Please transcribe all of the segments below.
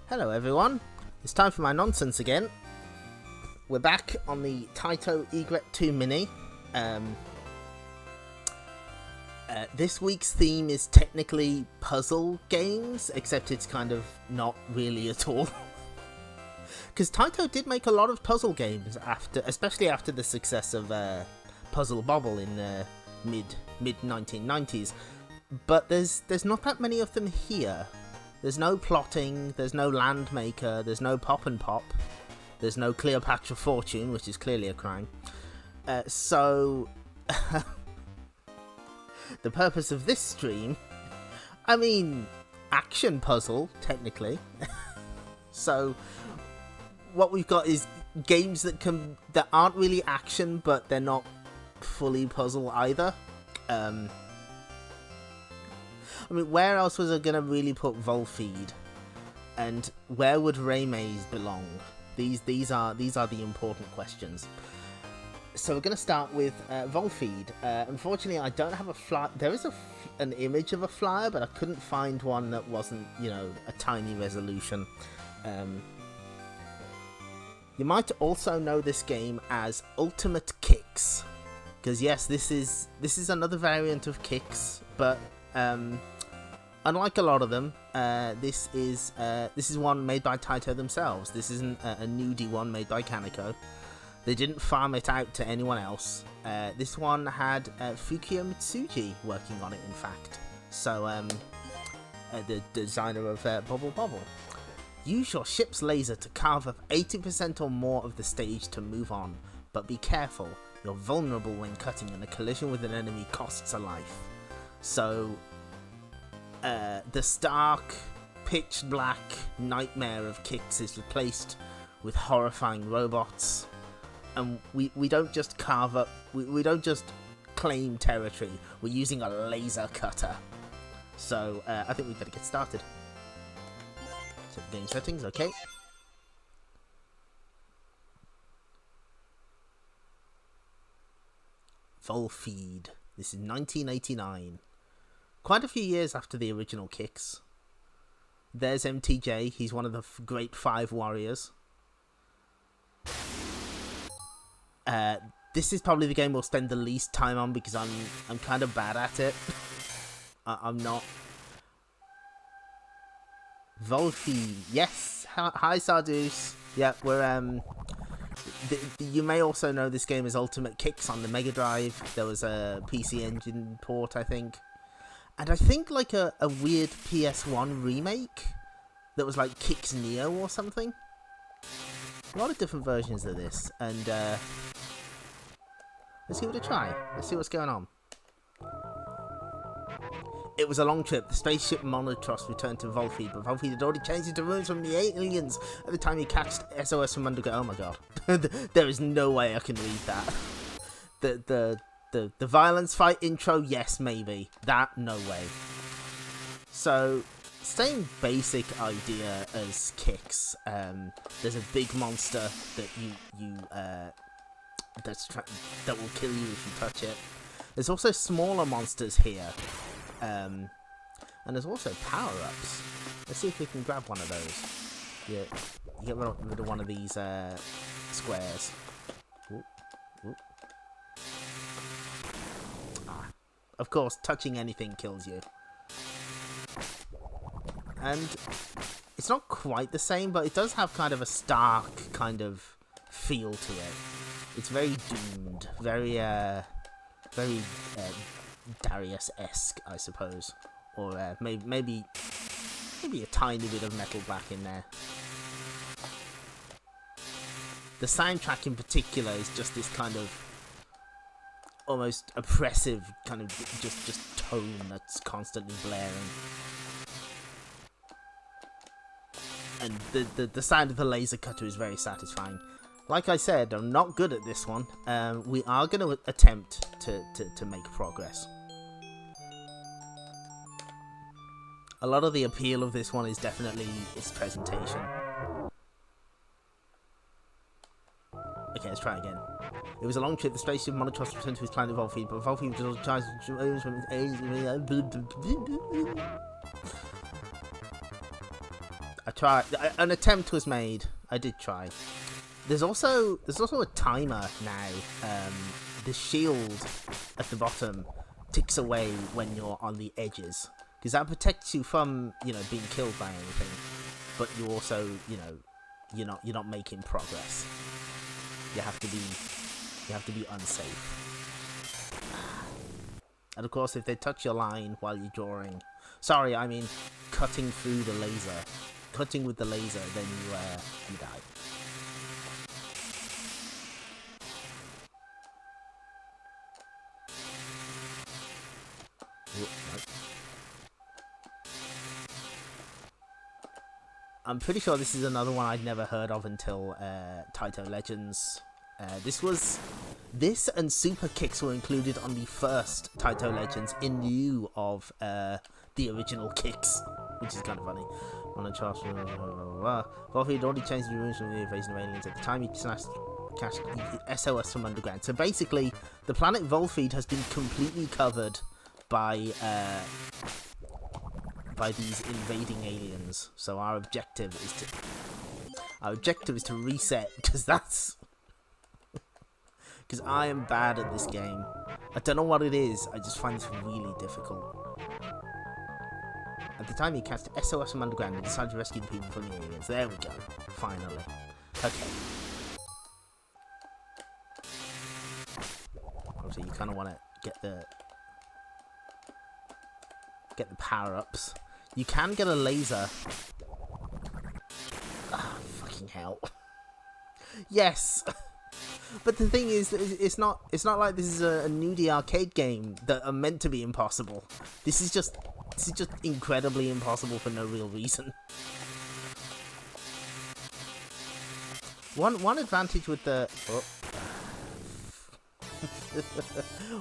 Hello everyone, it's time for my nonsense again. We're back on the Taito Egret II Mini. This week's theme is technically puzzle games, except it's kind of not really at all. Because Taito did make a lot of puzzle games, especially after the success of Puzzle Bobble in the mid 1990s. But there's not that many of them here. There's no plotting, there's no land maker, there's no pop and pop, there's no Cleopatra Fortune, which is clearly a crime. So the purpose of this stream, I mean, action puzzle, technically. So what we've got is games that aren't really action, but they're not fully puzzle either. I mean, where else was I gonna really put Volfied, and where would Raimais belong? These are the important questions. So we're gonna start with Volfied. Unfortunately, I don't have a flyer. There is an image of a flyer, but I couldn't find one that wasn't, you know, a tiny resolution. You might also know this game as Ultimate Kicks, because yes, this is another variant of Kicks, but unlike a lot of them, this is one made by Taito themselves. This isn't a nudie one made by Kaneko. They didn't farm it out to anyone else. This one had Fukiya Mitsuji working on it, in fact. So, the designer of Bobble Bobble. Use your ship's laser to carve up 80% or more of the stage to move on, but be careful. You're vulnerable when cutting, and a collision with an enemy costs a life. So, the stark, pitch black nightmare of Kicks is replaced with horrifying robots, and we don't just carve up, we don't just claim territory, we're using a laser cutter. So I think we better get started. So game settings, okay. Volfied. This is 1989. Quite a few years after the original Kicks. There's MTJ, he's one of the great 5 warriors. This is probably the game we'll spend the least time on because I'm kind of bad at it. I'm not. Volfied, yes. Hi Sardus. Yeah, we're you may also know this game as Ultimate Kicks on the Mega Drive. There was a PC Engine port, I think. And I think like a weird PS1 remake that was like Kicks Neo or something. A lot of different versions of this, and let's give it a try. Let's see what's going on. It was a long trip. The spaceship Monotros returned to Volfied, but Volfied had already changed into rooms from the aliens at the time he catched SOS from underground. Oh my god. There is no way I can read that. The violence fight intro, yes, maybe. That, no way. So, same basic idea as Kicks. There's a big monster that that will kill you if you touch it. There's also smaller monsters here. And there's also power-ups. Let's see if we can grab one of those. Yeah, you get rid of one of these squares. Ooh, ooh. Of course, touching anything kills you. And it's not quite the same, but it does have kind of a stark kind of feel to it. It's very doomed, very Darius-esque, I suppose. Or maybe a tiny bit of metal black in there. The soundtrack in particular is just this kind of almost oppressive kind of just tone that's constantly blaring. And the sound of the laser cutter is very satisfying. Like I said, I'm not good at this one. We are going to attempt to make progress. A lot of the appeal of this one is definitely its presentation. Okay, let's try again. It was a long trip. The spaceship Monotros returned to his planet Volfied, but Volfied was trying to from his age. I tried. An attempt was made. I did try. There's also a timer now. The shield at the bottom ticks away when you're on the edges, because that protects you from, you know, being killed by anything. But you also, you know, you're not making progress. You have to be unsafe. And of course, if they touch your line while you're drawing, sorry, I mean cutting through the laser, cutting with the laser, then you die. Whoop, no. I'm pretty sure this is another one I'd never heard of until Taito Legends. This and Super Kicks were included on the first Taito Legends in lieu of the original Kicks, which is kind of funny. On a charge, Volfied already changed the rules from the invasion of aliens at the time he cast SOS from underground. So basically, the planet Volfied has been completely covered by these invading aliens. So our objective is to reset, because I am bad at this game. I don't know what it is, I just find this really difficult. At the time he cast SOS from underground and decided to rescue the people from the aliens. There we go. Finally. Okay. Obviously you kind of want to get the power-ups. You can get a laser. Ah, fucking hell. Yes! But the thing is, it's not like this is a nudie arcade game that are meant to be impossible. This is just incredibly impossible for no real reason. One advantage with the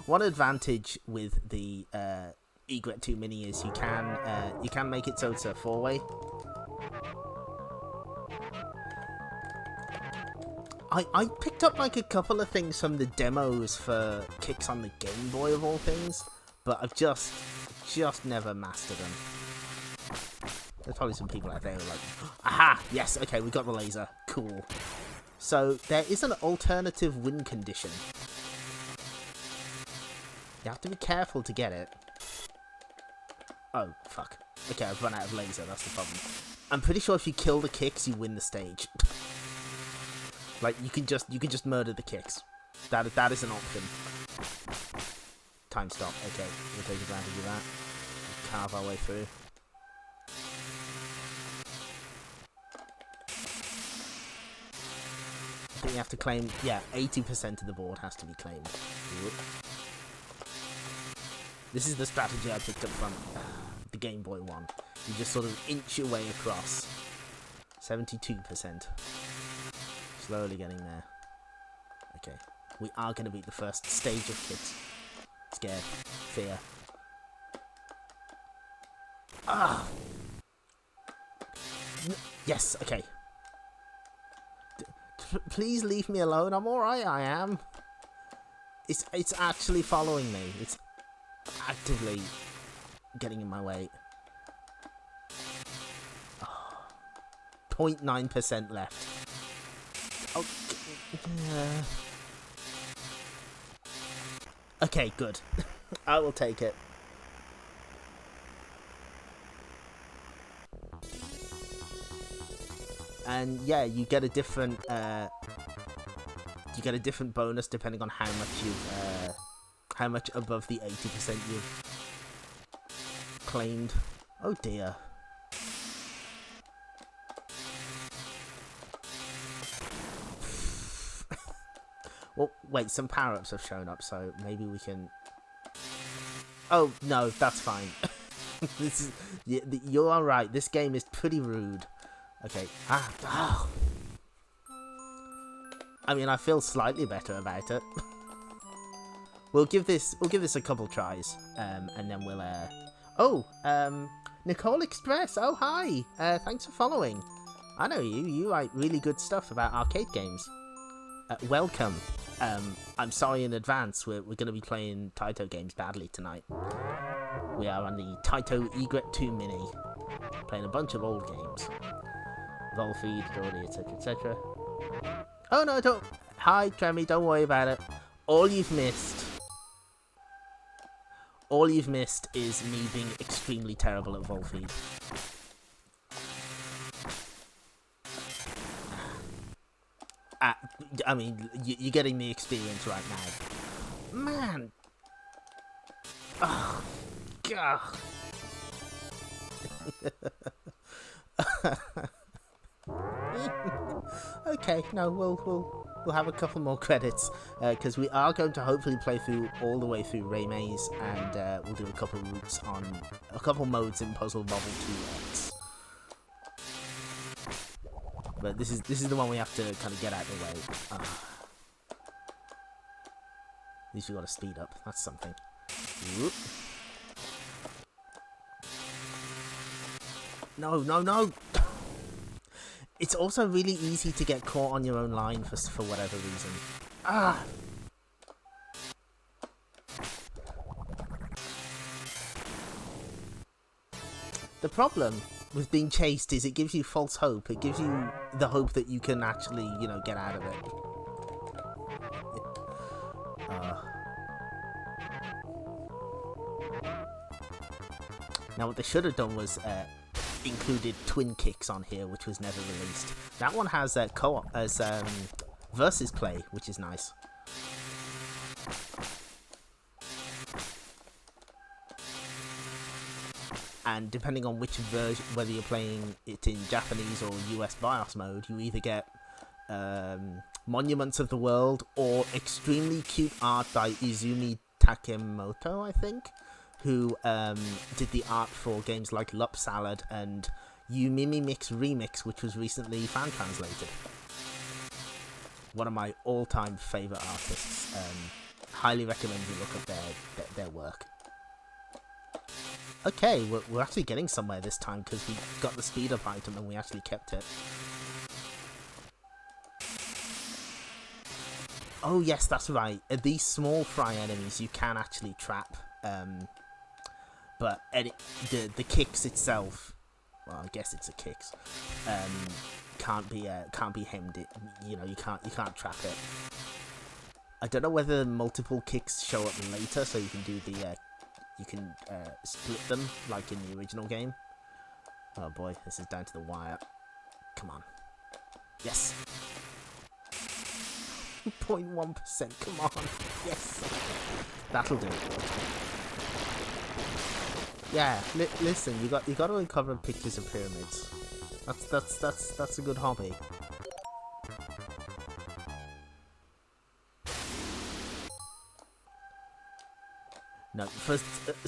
one advantage with the Egret II Mini is you can make it so it's a 4-way. I picked up like a couple of things from the demos for Kicks on the Game Boy of all things, but I've just never mastered them. There's probably some people out there who are like, aha, yes, okay, we got the laser, cool. So there is an alternative win condition. You have to be careful to get it. Oh, fuck. Okay, I've run out of laser, that's the problem. I'm pretty sure if you kill the Kicks, you win the stage. Like, you can just murder the Kicks. That is an option. Time stop. Okay, we'll take advantage of that. Carve our way through. I think you have to claim, yeah, 80% of the board has to be claimed. Whoop. This is the strategy I picked up from the Game Boy one. You just sort of inch your way across. 72%. Slowly getting there. Okay. We are going to beat the first stage of Kicks. Scared. Fear. Ah! Yes, okay. Please leave me alone. I'm alright, I am. It's actually following me. It's actively getting in my way. 0.9% left. Okay, good. I will take it. And yeah, you get a different bonus depending on how much above the 80% you've claimed. Oh dear. Well, wait, some power-ups have shown up, so maybe we can... Oh, no, that's fine. This is... You're alright, this game is pretty rude. Okay. Oh. I mean, I feel slightly better about it. We'll give this a couple tries, and then we'll... Oh, Nicole Express, oh hi! Thanks for following. I know you write really good stuff about arcade games. Welcome. I'm sorry in advance, we're going to be playing Taito games badly tonight. We are on the Taito Egret II Mini, playing a bunch of old games. Volfied, Volied, etc., etc. Oh no, don't. Hi, Tremmy, don't worry about it. All you've missed is me being extremely terrible at Volfied. I mean, you're getting the experience right now. Man! Oh, God. Okay, no, we'll have a couple more credits because we are going to hopefully play through all the way through Raimais, and we'll do a couple of routes on a couple modes in Puzzle Bobble 2X. But this is the one we have to kind of get out of the way. At least we got to speed up. That's something. Whoop. No, no, no! It's also really easy to get caught on your own line for whatever reason. Ah! The problem with being chased is it gives you false hope. It gives you the hope that you can actually, you know, get out of it. Now what they should have done was included twin kicks on here, which was never released. That one has co-op as versus play, which is nice. And depending on which version, whether you're playing it in Japanese or US BIOS mode, you either get Monuments of the World or extremely cute art by Izumi Takemoto, I think, who did the art for games like Lup Salad and Yumimi Mix Remix, which was recently fan translated. One of my all-time favourite artists. Highly recommend you look up their work. Okay, we're actually getting somewhere this time because we got the speed up item and we actually kept it. Oh yes, that's right. These small fry enemies you can actually trap. But the kicks itself, well, I guess it's a kicks, can't be hemmed. You know, you can't trap it. I don't know whether multiple kicks show up later, so you can do the split them like in the original game. Oh boy, this is down to the wire. Come on, yes. 0.1%. Come on, yes. That'll do. Yeah, listen, you got to uncover pictures of pyramids. That's a good hobby. No, for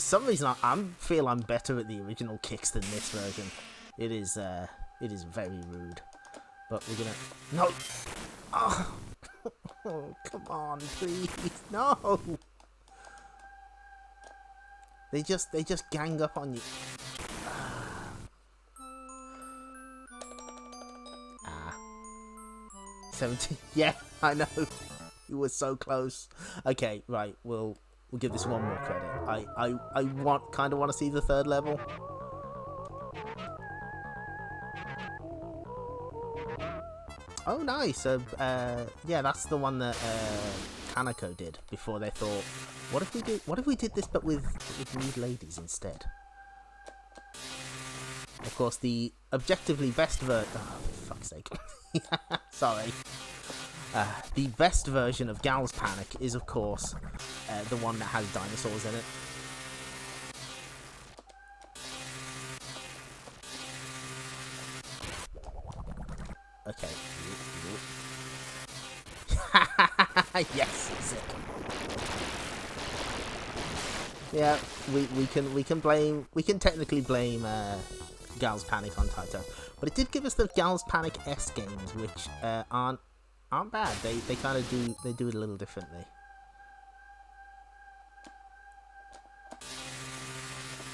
some reason I feel I'm better at the original kicks than this version. It is very rude. But we're gonna no. Oh, oh come on, please, no. They just gang up on you. Ah. 17. Yeah, I know. You were so close. Okay, right. We'll give this one more credit. I kind of want to see the third level. Oh, nice. Yeah, that's the one that Kaneko did before they thought, what if we did this but with nude ladies instead? Of course, the objectively best version. Oh, for fuck's sake. Sorry. The best version of Gal's Panic is, of course, the one that has dinosaurs in it. Okay. Yes, sick. Yeah, we can technically blame Gal's Panic on Taito, but it did give us the Gal's Panic S games, which aren't bad. They kind of do it a little differently.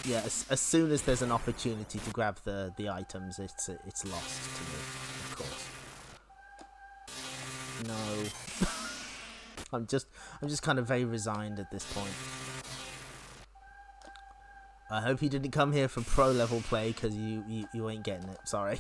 Yeah, as soon as there's an opportunity to grab the items, it's lost to me, of course. No. I'm just kind of very resigned at this point. I hope you didn't come here for pro level play, because you ain't getting it. Sorry.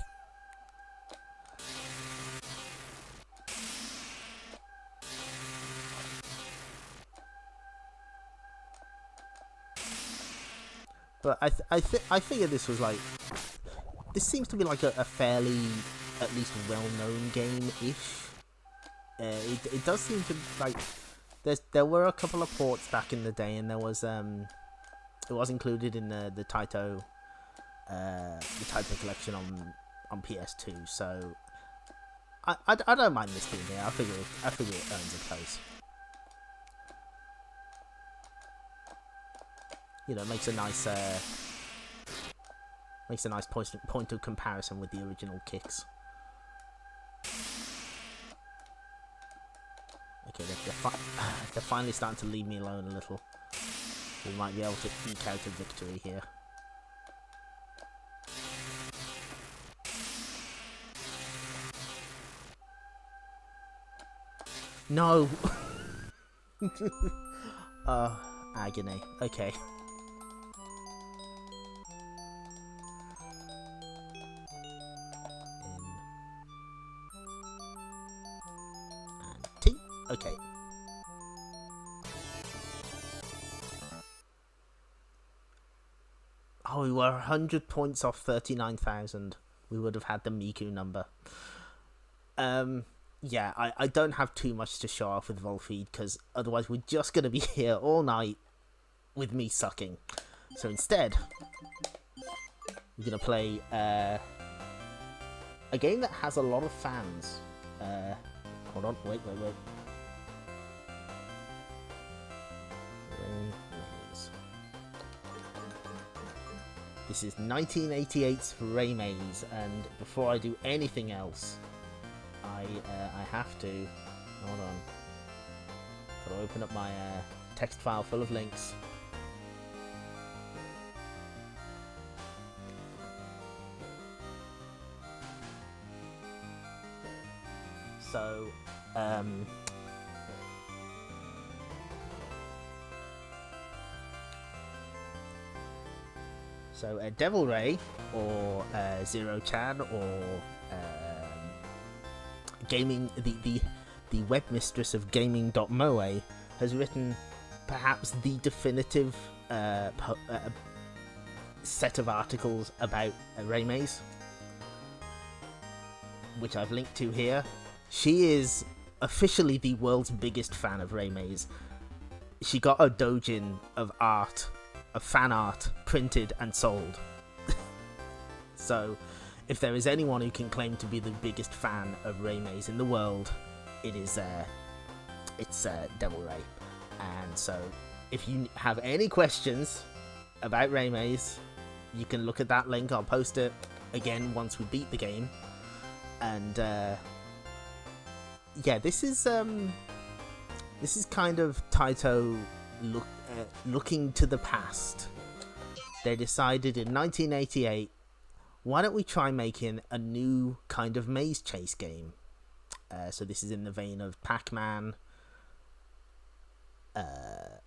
But I figured this was like, this seems to be like a fairly, at least well-known game-ish. It does seem to like, there were a couple of ports back in the day, and there was it was included in the Taito collection on PS2. So I don't mind this being here. I figure it earns a place. You know, makes a nice point of comparison with the original Kicks. Okay, they're finally starting to leave me alone a little. We might be able to eke out a victory here. No! Agony. Okay. Okay. Oh, we were 100 points off 39,000. We would have had the Miku number. Yeah, I don't have too much to show off with Volfied, because otherwise we're just going to be here all night with me sucking. So instead, we're going to play a game that has a lot of fans. Hold on, wait. This is 1988's Raimais, and before I do anything else, I have to, hold on, gotta open up my text file full of links. So, Devil Ray, or Zero-chan, or gaming, the web mistress of gaming.moe, has written perhaps the definitive set of articles about Raimais, which I've linked to here. She is officially the world's biggest fan of Raimais. She got a doujin of fan art printed and sold. So if there is anyone who can claim to be the biggest fan of Raimais in the world, it's Devil Ray. And so if you have any questions about Raimais, you can look at that link. I'll post it again once we beat the game. And yeah, this is kind of Taito looking to the past. They decided in 1988, why don't we try making a new kind of maze chase game? So this is in the vein of Pac-Man,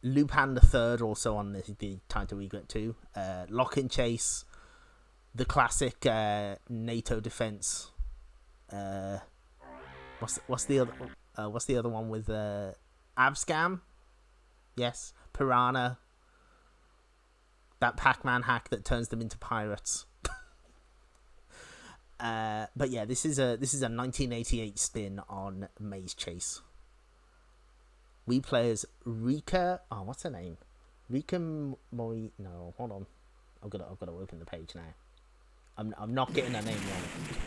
Lupin the Third, also on the Taito Egret II, Lock and Chase, the classic NATO defense. What's the other one with Abscam? Yes, Piranha. That Pac-Man hack that turns them into pirates. But yeah, this is a 1988 spin on Maze Chase. We play as Rika. Oh, what's her name? Rika Mori. No, hold on. I've got to open the page now. I'm not getting her name wrong.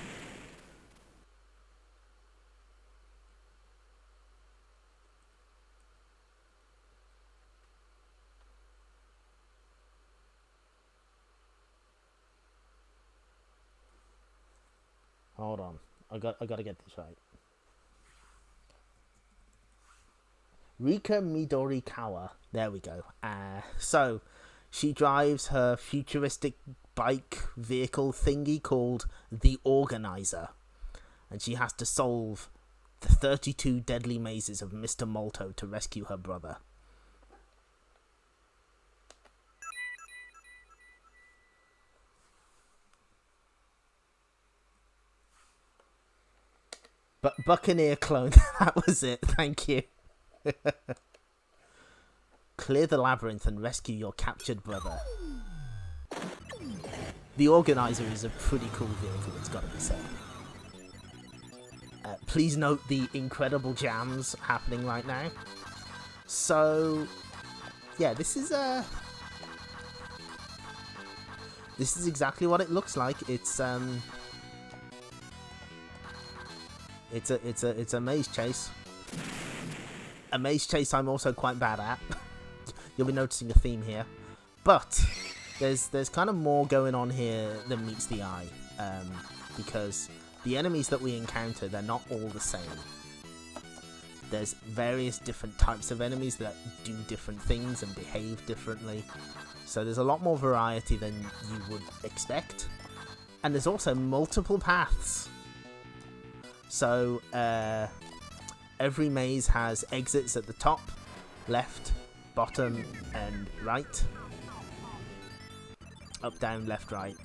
Hold on, I got to get this right. Rika Midorikawa. There we go. So she drives her futuristic bike vehicle thingy called the Organizer, and she has to solve the 32 deadly mazes of Mr. Molto to rescue her brother. But Buccaneer clone, that was it. Thank you. Clear the labyrinth and rescue your captured brother. the organizer is a pretty cool vehicle, it's got to be said. Please note the incredible jams happening right now. So, yeah, this is exactly what it looks like. It's a maze chase. A maze chase I'm also quite bad at. You'll be noticing a theme here, but there's kind of more going on here than meets the eye, because the enemies that we encounter, they're not all the same. There's various different types of enemies that do different things and behave differently. So there's a lot more variety than you would expect. And there's also multiple paths. So every maze has exits at the top, left, bottom, and right. Up, down, left, right.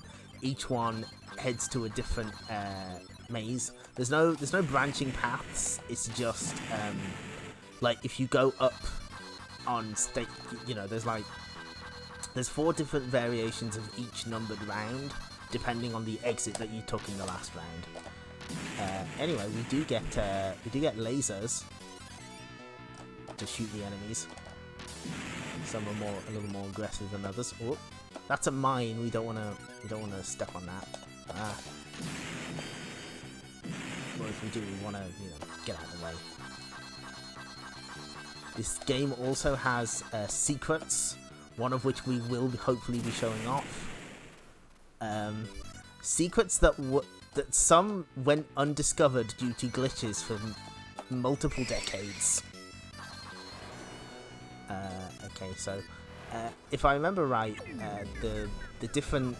Each one heads to a different maze. There's no branching paths. It's just like if you go up on state, you know, there's 4 different variations of each numbered round, depending on the exit that you took in the last round. Anyway, we do get lasers to shoot the enemies. Some are a little more aggressive than others. Oh, that's a mine. We don't want to step on that. Or if we do, we want to, get out of the way. This game also has secrets, one of which we will hopefully be showing off. Secrets that some went undiscovered due to glitches for multiple decades. Okay, so if I remember right, the different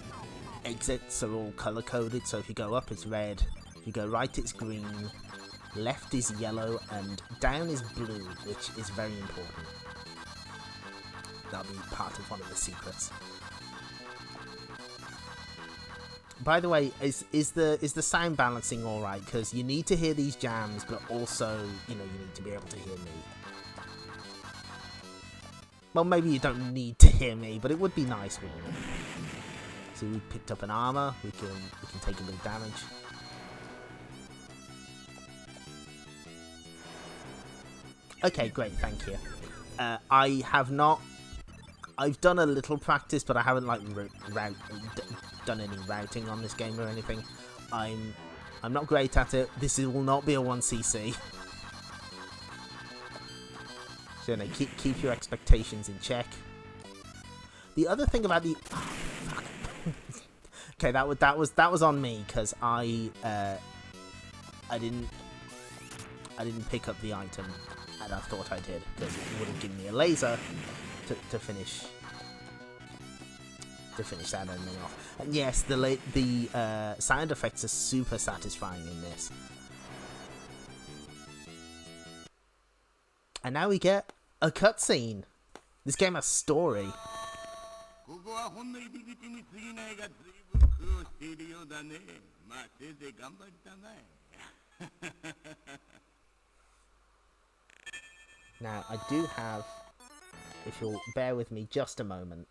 exits are all color coded. So if you go up, it's red. If you go right, it's green. Left is yellow, and down is blue, which is very important. That'll be part of one of the secrets. By the way, is the sound balancing all right? Because you need to hear these jams, but also, you need to be able to hear me. Well, maybe you don't need to hear me, but it would be nice, wouldn't it? See, we picked up an armor. We can take a little damage. Okay, great, thank you. I've done a little practice, but I haven't done any routing on this game or anything. I'm not great at it. This will not be a 1cc. So keep your expectations in check. The other thing about the fuck. Okay, that was on me because I didn't pick up the item, and I thought I did because it would have given me a laser to finish that enemy off. And yes, the sound effects are super satisfying in this. And now we get a cutscene. This game has story. Now, I do have, if you'll bear with me just a moment,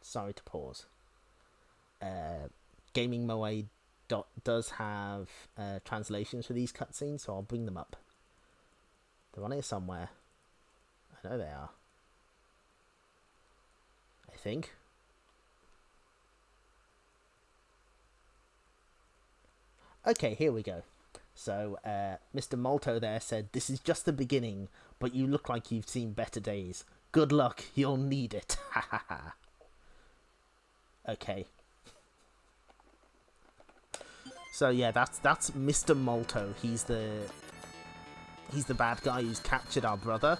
sorry to pause. Gaming Moe does have translations for these cutscenes, so I'll bring them up. They're on here somewhere. I know they are. I think. Okay, here we go. So, Mr. Molto there said, "This is just the beginning, but you look like you've seen better days. Good luck, you'll need it." Ha ha ha. Okay. So yeah, that's Mr. Molto. He's the bad guy who's captured our brother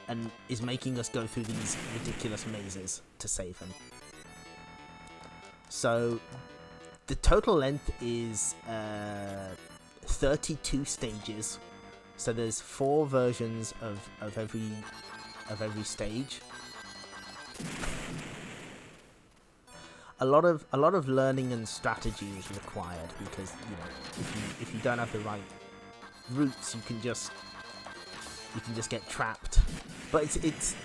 and is making us go through these ridiculous mazes to save him. So the total length is 32 stages. So there's 4 versions of every stage. A lot of learning and strategy is required because if you don't have the right routes, you can just get trapped. But it's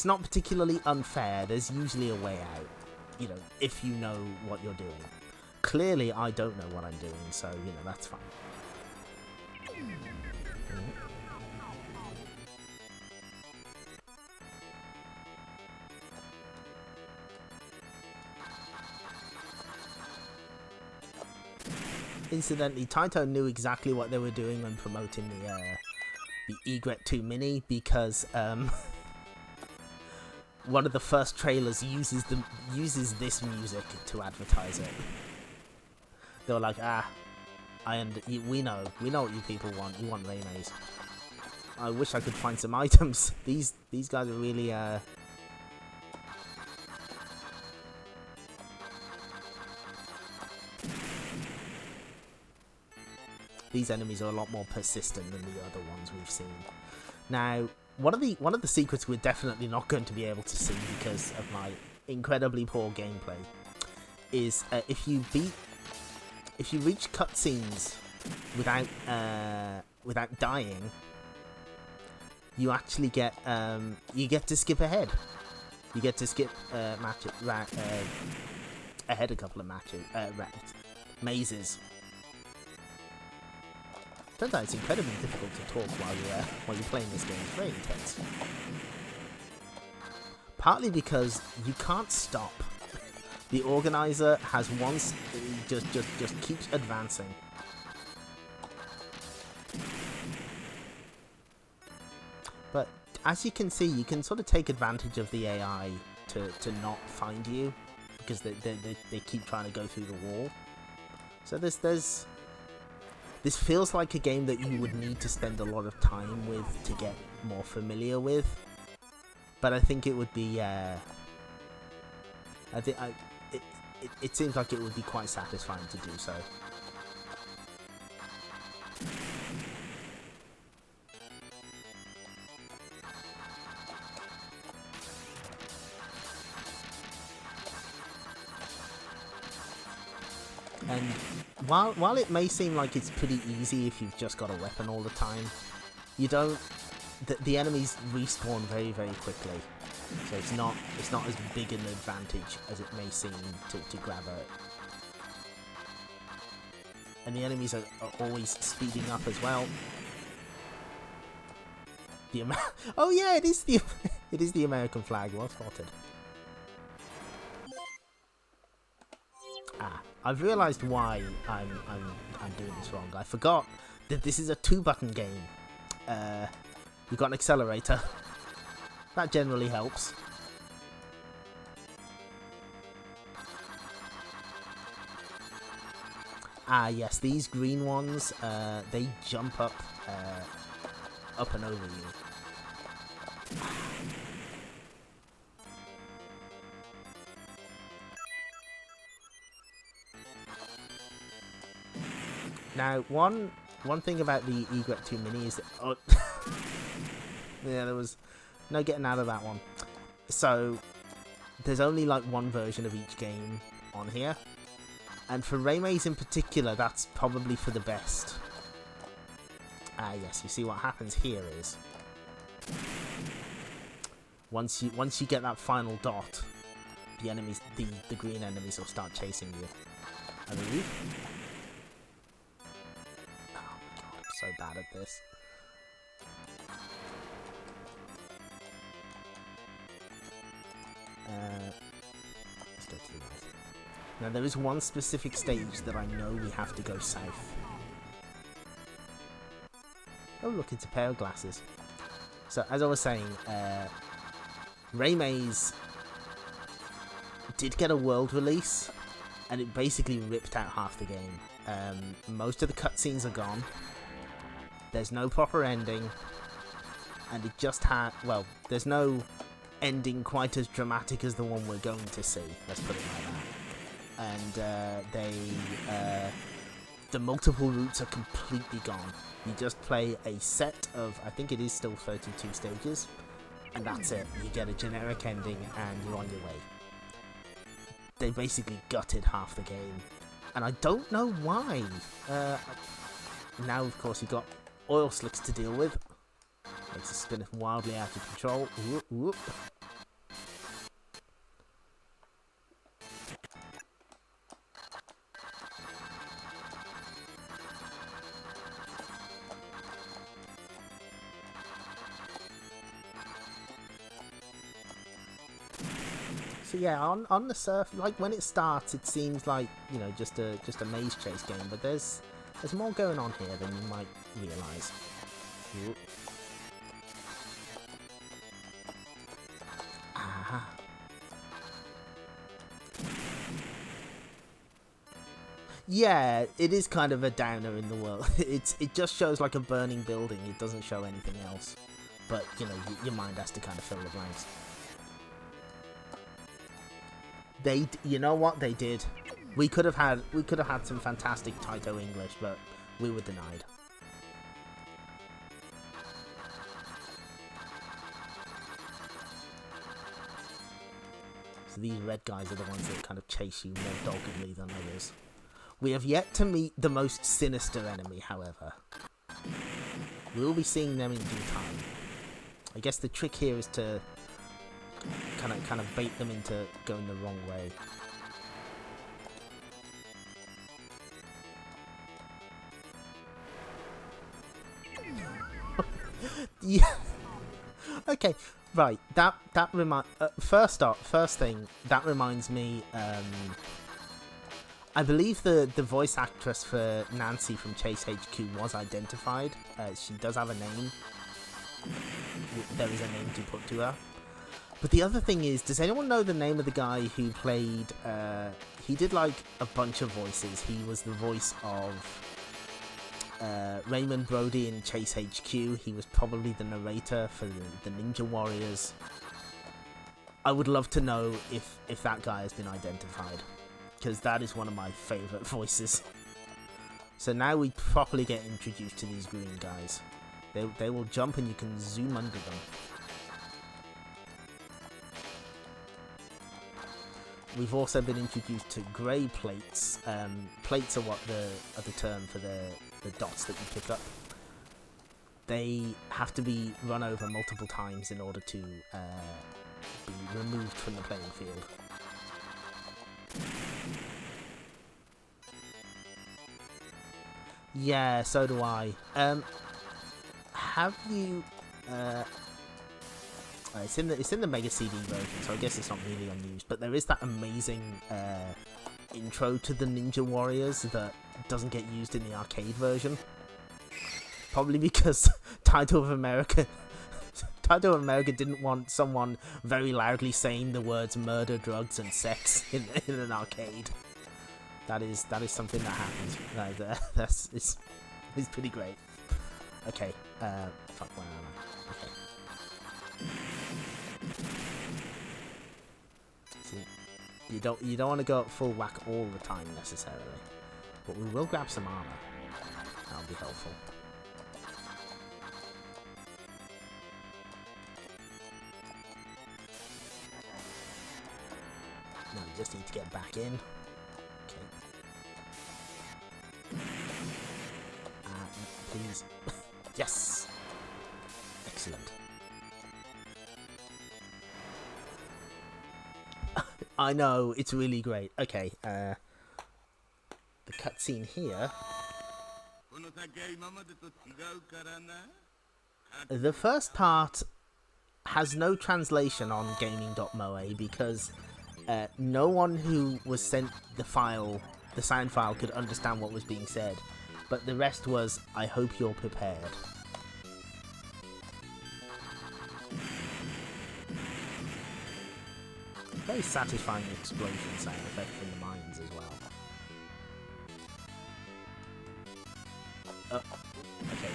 not particularly unfair. There's usually a way out. you know, if you know what you're doing. Clearly, I don't know what I'm doing, so, you know, that's fine. Incidentally, Taito knew exactly what they were doing when promoting the Egret II Mini, because one of the first trailers uses this music to advertise it. They were like, we know what you people want. You want Raimais. I wish I could find some items. These guys are really these enemies are a lot more persistent than the other ones we've seen. Now, one of the secrets we're definitely not going to be able to see because of my incredibly poor gameplay is if you reach cutscenes without dying, you actually get to skip ahead. You get to skip ahead a couple of mazes. Turns out it's incredibly difficult to talk while you're playing this game. It's very intense. Partly because you can't stop. The organizer has just keeps advancing. But as you can see, you can sort of take advantage of the AI to not find you because they keep trying to go through the wall. So this feels like a game that you would need to spend a lot of time with to get more familiar with, but I think it would be. It seems like it would be quite satisfying to do so. And while it may seem like it's pretty easy if you've just got a weapon all the time, you don't. The enemies respawn very, very quickly, so it's not as big an advantage as it may seem to grab it. And the enemies are always speeding up as well. Oh yeah, it is the American flag. Well spotted. I've realised why I'm doing this wrong. I forgot that this is a 2-button game. You've got an accelerator. That generally helps. Yes, these green ones, they jump up and over you. Now, one thing about the Egret II Mini is that, yeah, there was no getting out of that one. So there's only like one version of each game on here, and for Raimais in particular, that's probably for the best. Yes, you see what happens here is once you get that final dot, the enemies, the green enemies will start chasing you. I believe. So bad at this. Let's go to the right. Now there is one specific stage that I know we have to go south. Oh look, it's a pair of glasses. So as I was saying, Raimais did get a world release, and it basically ripped out half the game. Most of the cutscenes are gone. There's no proper ending, and it just had, well, there's no ending quite as dramatic as the one we're going to see, let's put it like that. And the multiple routes are completely gone. You just play a set of, I think it is still 32 stages, and that's it. You get a generic ending and you're on your way. They basically gutted half the game, and I don't know why. Now, of course, you've got oil slicks to deal with. Makes it spin wildly out of control. Whoop, whoop. So yeah, on the surface, like when it starts, it seems like, you know, just a maze chase game, but there's more going on here than you might realise. Aha. Yeah, it is kind of a downer in the world. It just shows like a burning building. It doesn't show anything else. But you know, your mind has to kind of fill the blanks. You know what they did? We could have had some fantastic Taito English, but we were denied. So these red guys are the ones that kind of chase you more doggedly than others. We have yet to meet the most sinister enemy, however. We will be seeing them in due time. I guess the trick here is to kind of bait them into going the wrong way. Yeah. Okay. Right. First thing that reminds me. I believe the voice actress for Nancy from Chase HQ was identified. She does have a name. There is a name to put to her. But the other thing is, does anyone know the name of the guy who played... he did like a bunch of voices. He was the voice of Raymond Brody in Chase HQ. He was probably the narrator for the Ninja Warriors. I would love to know if that guy has been identified, because that is one of my favourite voices. So now we properly get introduced to these green guys. They will jump and you can zoom under them. We've also been introduced to grey plates. Plates are what the term for the dots that you pick up. They have to be run over multiple times in order to be removed from the playing field. Yeah, so do I. Have you? It's in the Mega CD version, so I guess it's not really unused. But there is that amazing intro to the Ninja Warriors that doesn't get used in the arcade version. Probably because Taito of America didn't want someone very loudly saying the words murder, drugs, and sex in an arcade. That is something that happens. It's pretty great. Okay. Fuck, where am I? Okay. See, you don't want to go at full whack all the time necessarily, but we will grab some armor. That'll be helpful. No, we just need to get back in. Please. Yes! Excellent. I know, it's really great. Okay, the cutscene here. The first part has no translation on gaming.moe because no one who was sent the sound file could understand what was being said. But the rest was, I hope you're prepared. Very satisfying explosion sound effect from the mines as well. Okay.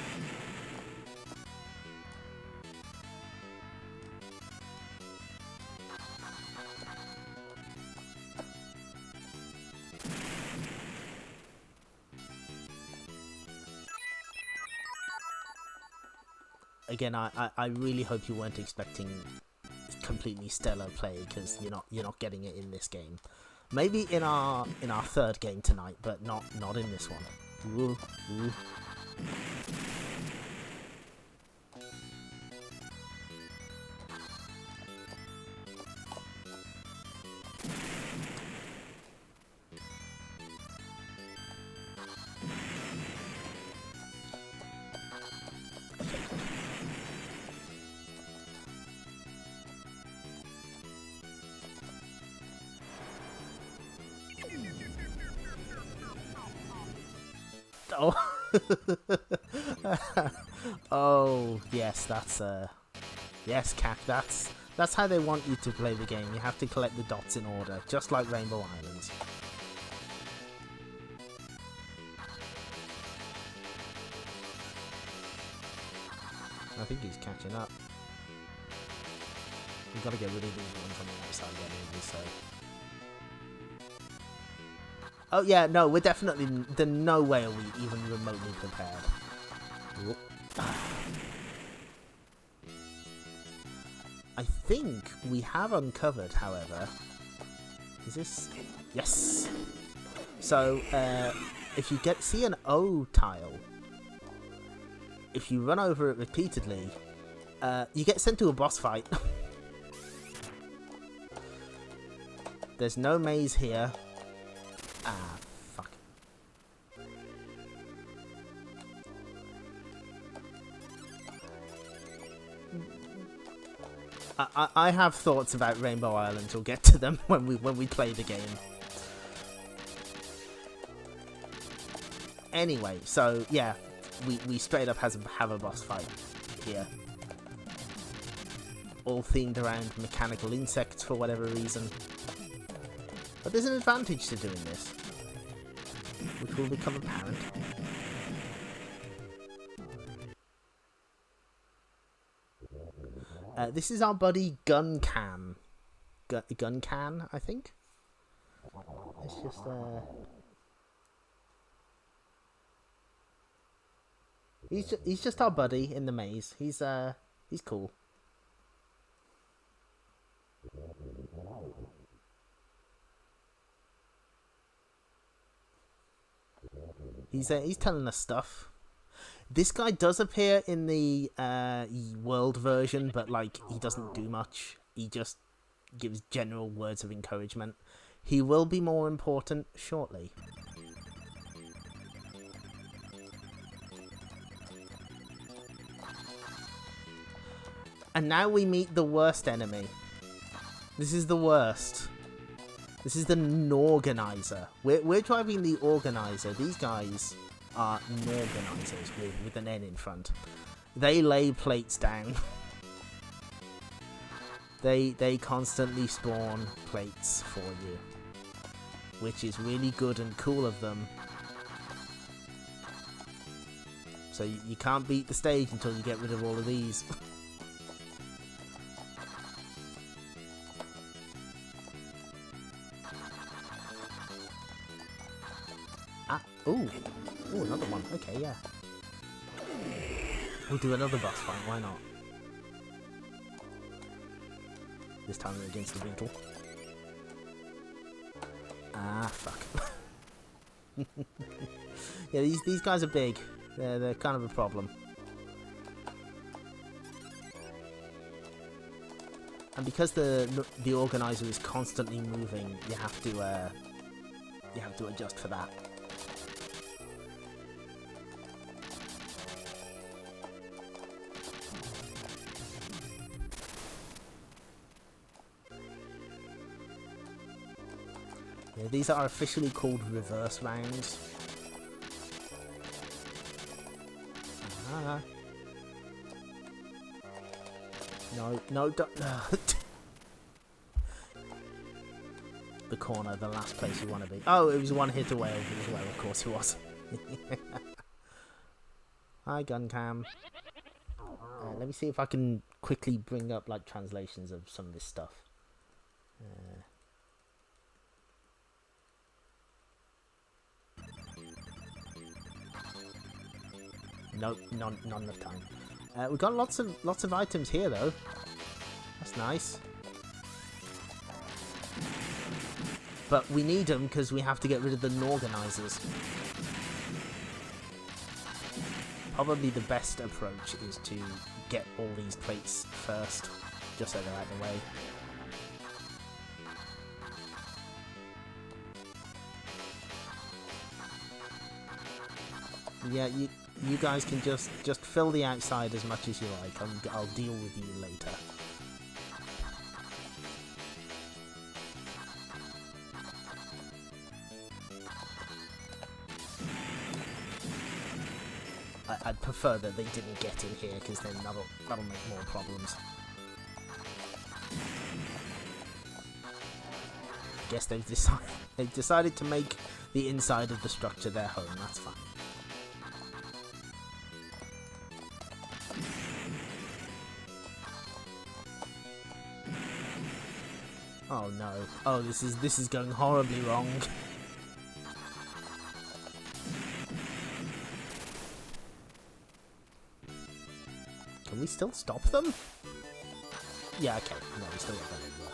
Again, I really hope you weren't expecting completely stellar play, because you're not getting it in this game. Maybe in our third game tonight, but not in this one. Ooh, ooh. Oh. Oh, yes, that's yes, Cack, that's how they want you to play the game. You have to collect the dots in order, just like Rainbow Islands. I think he's catching up. We've got to get rid of these ones on the outside anyway, so... Oh yeah, no, we're definitely... There's no way are we even remotely prepared. Whoop. I think we have uncovered, however... Is this... Yes! So, if you see an O tile, if you run over it repeatedly, you get sent to a boss fight. There's no maze here. Ah, fuck. I have thoughts about Rainbow Islands. We'll get to them when we play the game. Anyway, so yeah, we straight up have a boss fight here. All themed around mechanical insects for whatever reason. But there's an advantage to doing this, which will become apparent. This is our buddy Guncan. Guncan, I think. Let's just he's just our buddy in the maze. He's cool. He's telling us stuff. This guy does appear in the world version, but like he doesn't do much. He just gives general words of encouragement. He will be more important shortly. And now we meet the worst enemy. This is the worst. This is the Norganizer. We're driving the Organizer. These guys are Norganizers with an N in front. They lay plates down. They constantly spawn plates for you, which is really good and cool of them. So you can't beat the stage until you get rid of all of these. Ooh, another one. Okay, yeah. We'll do another boss fight, why not? This time we're against the beetle. Ah, fuck. Yeah, these guys are big. They're kind of a problem. And because the Organizer is constantly moving, you have to adjust for that. Yeah, these are officially called reverse rounds. Ah. No, don't. The corner, the last place you want to be. Oh, it was one hit away as well, of course it was. Hi, Guncam. Let me see if I can quickly bring up like translations of some of this stuff. Nope, not enough time. We've got lots of items here though. That's nice. But we need them because we have to get rid of the Norganizers. Probably the best approach is to get all these plates first, just so they're out of the way. Yeah, you guys can just fill the outside as much as you like. I'll deal with you later. I'd prefer that they didn't get in here, because then that'll make more problems. Guess they've decided to make the inside of the structure their home. That's fine. Oh no! Oh, this is going horribly wrong. Can we still stop them? Yeah, okay. No, we still got them in there.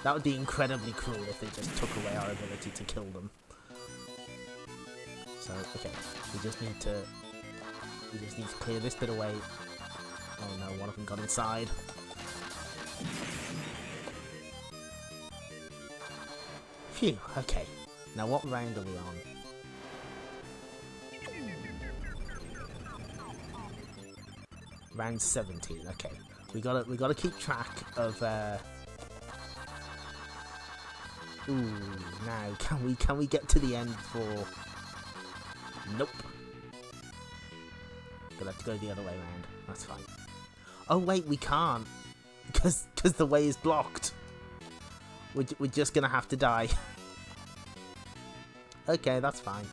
That would be incredibly cruel if they just took away our ability to kill them. So, okay. We just need to clear this bit away. Oh no, one of them got inside. Phew, okay. Now what round are we on? Round 17, okay. We gotta keep track of ooh, now can we get to the end for nope. Gonna have to go the other way around. That's fine. Oh wait, we can't. Because the way is blocked. We're just gonna have to die. Okay, that's fine.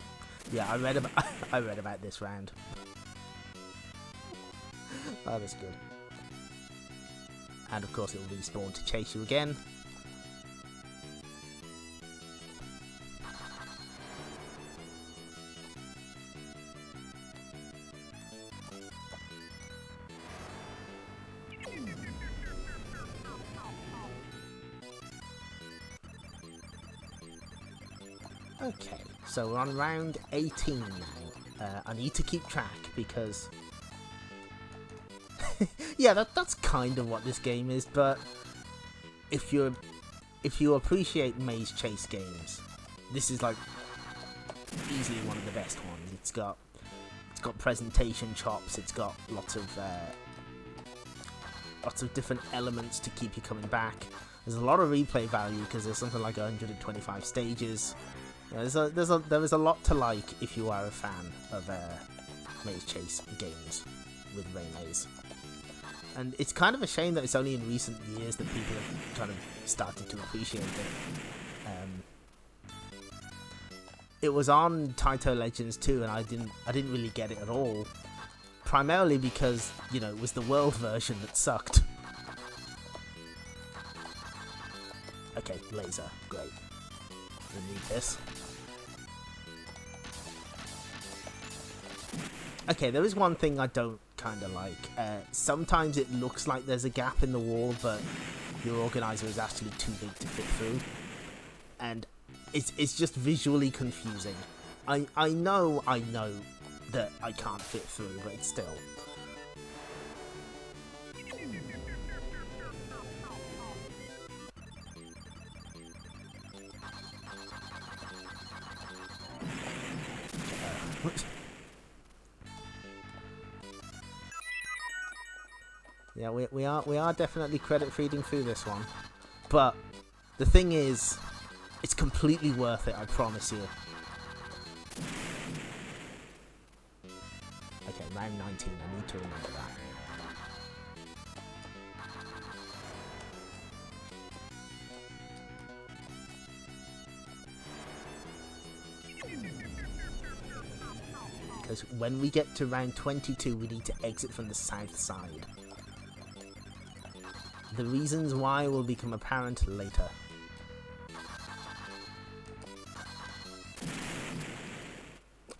Yeah, I read about this round. Oh, that's good. And of course, it'll respawn to chase you again. Okay, so we're on round 18 now. I need to keep track because... yeah, that's kind of what this game is, but if you appreciate maze chase games, this is like easily one of the best ones. It's got presentation chops, it's got lots of different elements to keep you coming back. There's a lot of replay value because there's something like 125 stages. You know, there is a lot to like if you are a fan of maze chase games with Raimais. And it's kind of a shame that it's only in recent years that people have kind of started to appreciate it. It was on Taito Legends 2, and I didn't really get it at all. Primarily because, you know, it was the world version that sucked. Okay, laser, great. We need this. Okay, there is one thing I don't kind of like. Sometimes it looks like there's a gap in the wall, but your organizer is actually too big to fit through. And it's just visually confusing. I know that I can't fit through, but it's still... Yeah, we are definitely credit feeding through this one, but the thing is, it's completely worth it. I promise you. Okay, round 19. I need to remember that. Because when we get to round 22, we need to exit from the south side. The reasons why will become apparent later.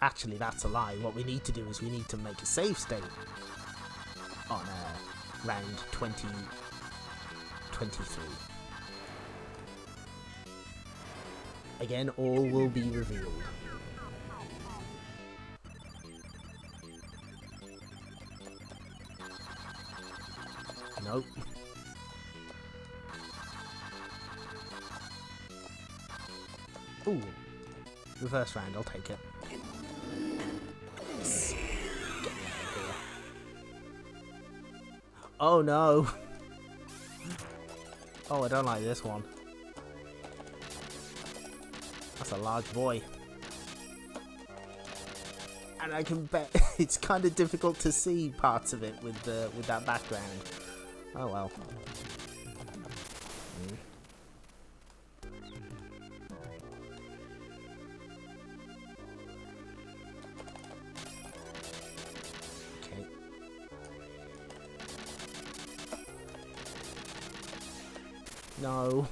Actually, that's a lie. What we need to do is we need to make a save state on round 23. Again, all will be revealed. Nope. Ooh, reverse round, I'll take it. Yes. Get me out of here. Oh no! Oh, I don't like this one. That's a large boy. And I can bet it's kind of difficult to see parts of it with that background. Oh well. Okay. No.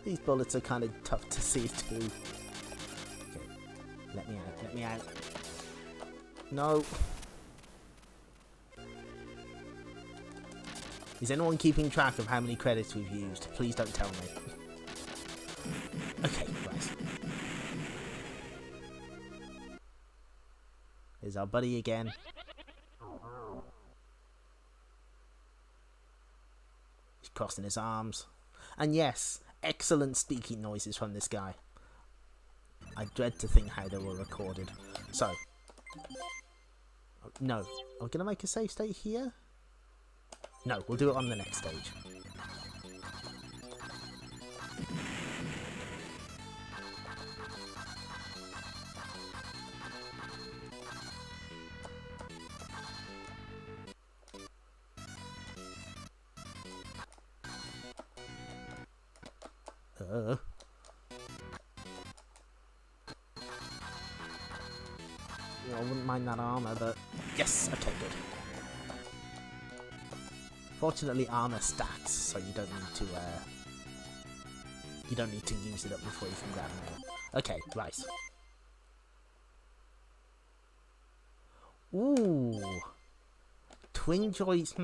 These bullets are kind of tough to see too. Okay. Let me out. Let me out. No. Is anyone keeping track of how many credits we've used? Please don't tell me. Okay, right. Here's our buddy again. He's crossing his arms. And yes, excellent speaking noises from this guy. I dread to think how they were recorded. So. No. Are we going to make a save state here? No, we'll do it on the next stage. I wouldn't mind that armor, but yes, okay, good. Fortunately, armor stacks, so you don't need to use it up before you can grab more. Okay, right. Ooh, twin joys.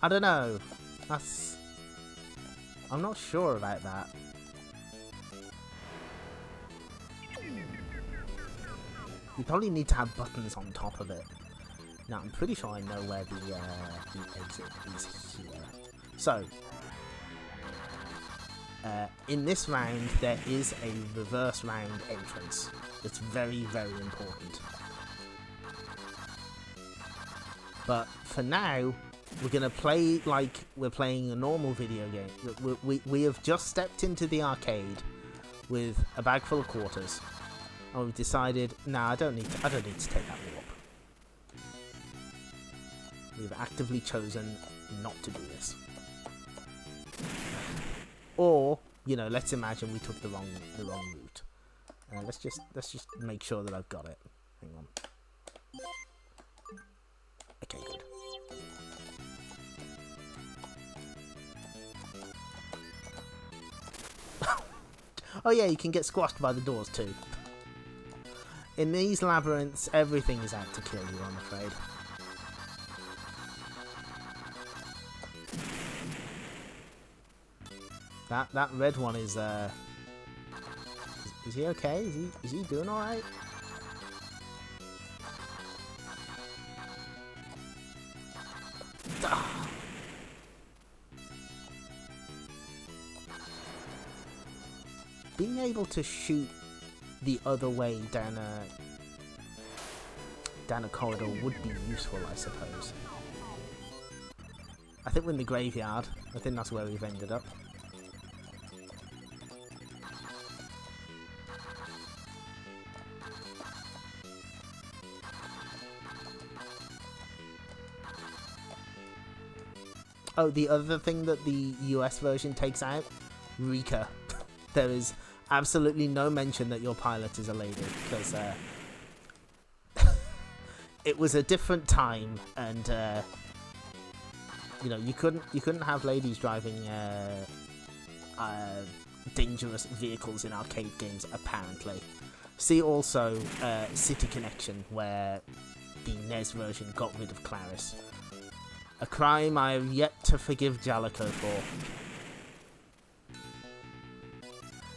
I don't know. I'm not sure about that. You probably need to have buttons on top of it. Now, I'm pretty sure I know where the exit is here. So, in this round, there is a reverse round entrance. It's very, very important. But for now, we're going to play like we're playing a normal video game. We have just stepped into the arcade with a bag full of quarters. And we've decided, nah, I don't need to take that warp. We've actively chosen not to do this. Or, you know, let's imagine we took the wrong route. Let's just make sure that I've got it. Hang on. Okay, good. Oh yeah, you can get squashed by the doors too. In these labyrinths, everything is out to kill you, I'm afraid. That red one is he okay? Is he doing all right? Being able to shoot the other way down a corridor would be useful, I suppose. I think we're in the graveyard. I think that's where we've ended up. Oh, the other thing that the US version takes out, Rika. There is absolutely no mention that your pilot is a lady, because it was a different time, and you know, you couldn't have ladies driving dangerous vehicles in arcade games, apparently. See also City Connection, where the NES version got rid of Clarice. A crime I have yet to forgive Jalico for.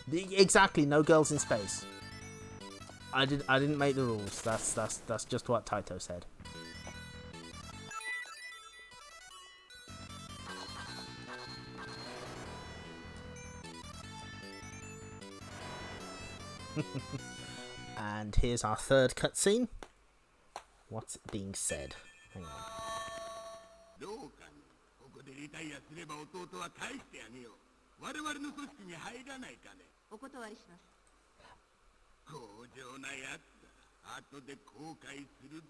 Exactly, no girls in space. I didn't make the rules. That's just what Taito said. And here's our third cutscene. What's being said? Hang on. 後で後悔するぞ。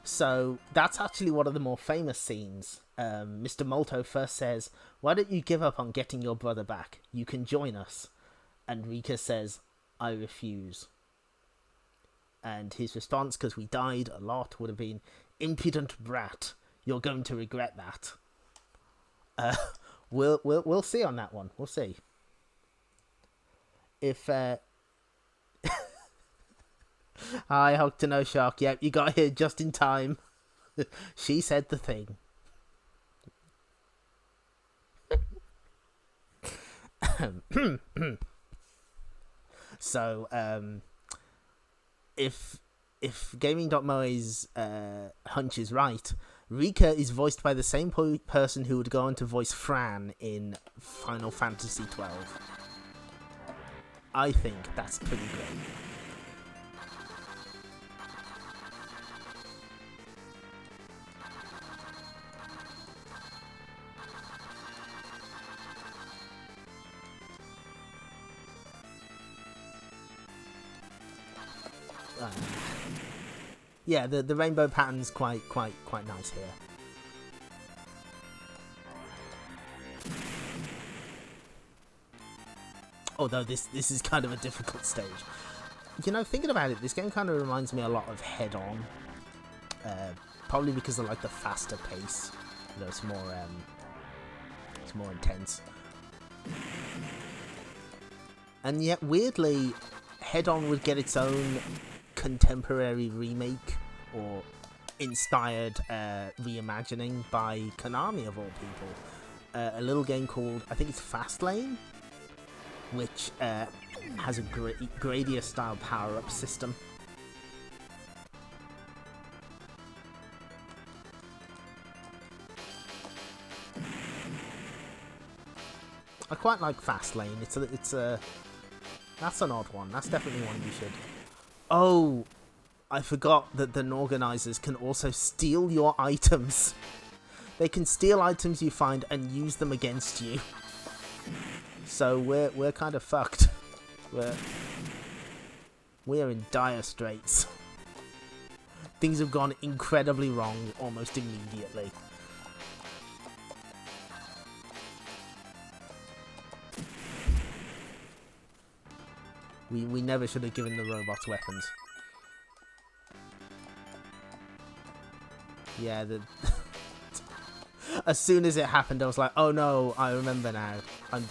So that's actually one of the more famous scenes. Mr. Molto first says, "Why don't you give up on getting your brother back? You can join us." And Rika says, "I refuse." And his response, because we died a lot, would have been, "Impudent brat, you're going to regret that." We'll see on that one. We'll see. If Hi, Hog to No Shark. Yep, you got here just in time. She said the thing. So, if Gaming.moe's hunch is right, Rika is voiced by the same person who would go on to voice Fran in Final Fantasy XII. I think that's pretty great. Yeah, the rainbow pattern's quite nice here. Although this is kind of a difficult stage. You know, thinking about it, this game kind of reminds me a lot of Head On. Probably because of like the faster pace. You know, it's more intense. And yet, weirdly, Head On would get its own contemporary remake or inspired reimagining by Konami of all people. A little game called, I think it's Fastlane, which has a Gradius style power-up system. I quite like Fastlane. It's a that's an odd one. That's definitely one you should. Oh, I forgot that the organisers can also steal your items. They can steal items you find and use them against you. So we're kind of fucked. We're in dire straits. Things have gone incredibly wrong almost immediately. We never should have given the robots weapons. Yeah, as soon as it happened, I was like, "Oh no, I remember now. I'm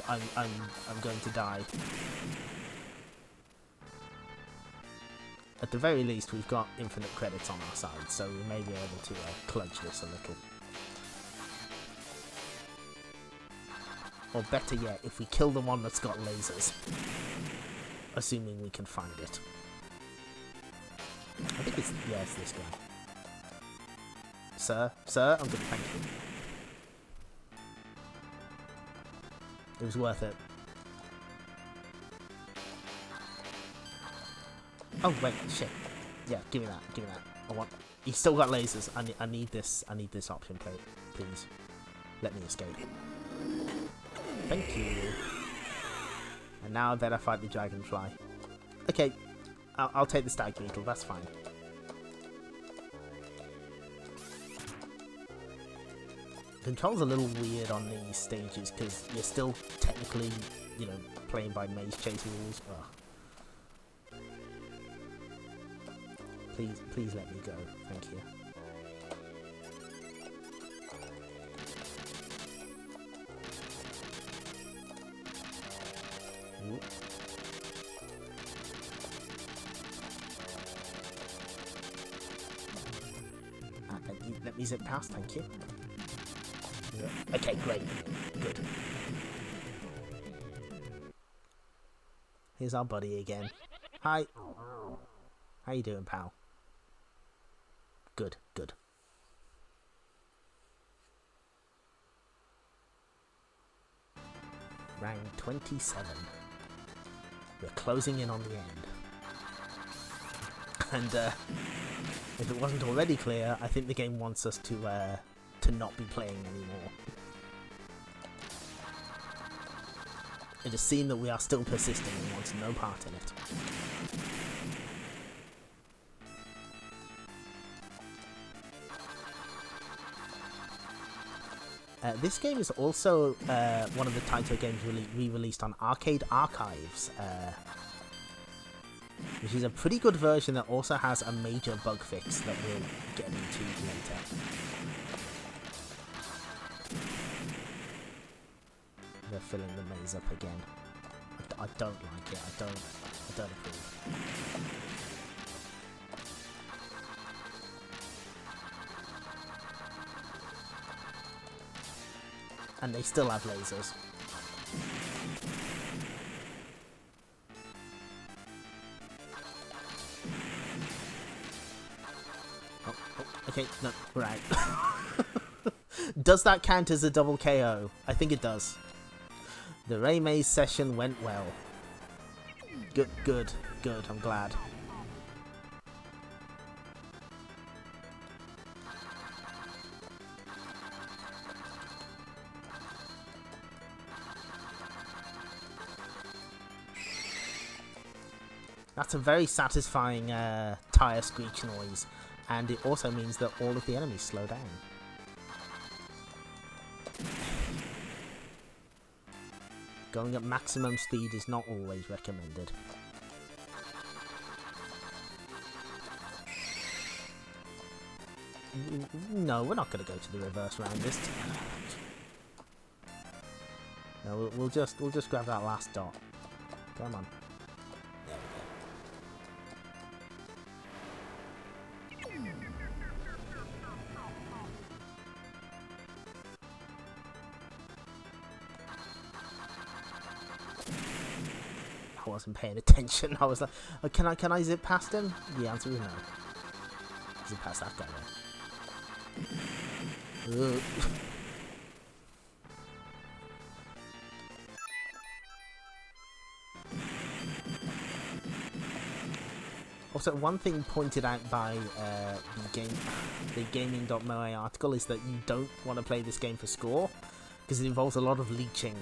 going to die." At the very least, we've got infinite credits on our side, so we may be able to cludge this a little. Or better yet, if we kill the one that's got lasers. Assuming we can find it. I think it's this guy. Sir, I'm good, thank you. It was worth it. Oh wait, shit. Yeah, give me that. I want. He's still got lasers. I need this option, please. Let me escape. Thank you. And now I better fight the dragonfly. Okay, I'll take the stag beetle. That's fine. Control's a little weird on these stages because you're still technically, you know, playing by maze chase rules. Ugh. Please let me go. Thank you. Ooh. Let me zip past, thank you. Okay, great. Good. Here's our buddy again. Hi. How you doing, pal? Good. Round 27. We're closing in on the end. And if it wasn't already clear, I think the game wants us to not be playing anymore. It is seen that we are still persisting and want no part in it. This game is also one of the Taito games re-released on Arcade Archives, which is a pretty good version that also has a major bug fix that we'll get into later. They're filling the maze up again. I don't like it. I don't approve. And they still have lasers. Oh, okay, no, right. Does that count as a double KO? I think it does. The Raimais session went well. Good, I'm glad. That's a very satisfying tyre screech noise, and it also means that all of the enemies slow down. Going at maximum speed is not always recommended. No, we're not going to go to the reverse round this time. No, we'll just grab that last dot. Come on. I wasn't paying attention. I was like, oh, can I zip past him? The answer is no. Zip past that guy there. Also, one thing pointed out by the Gaming.moe article is that you don't want to play this game for score because it involves a lot of leeching.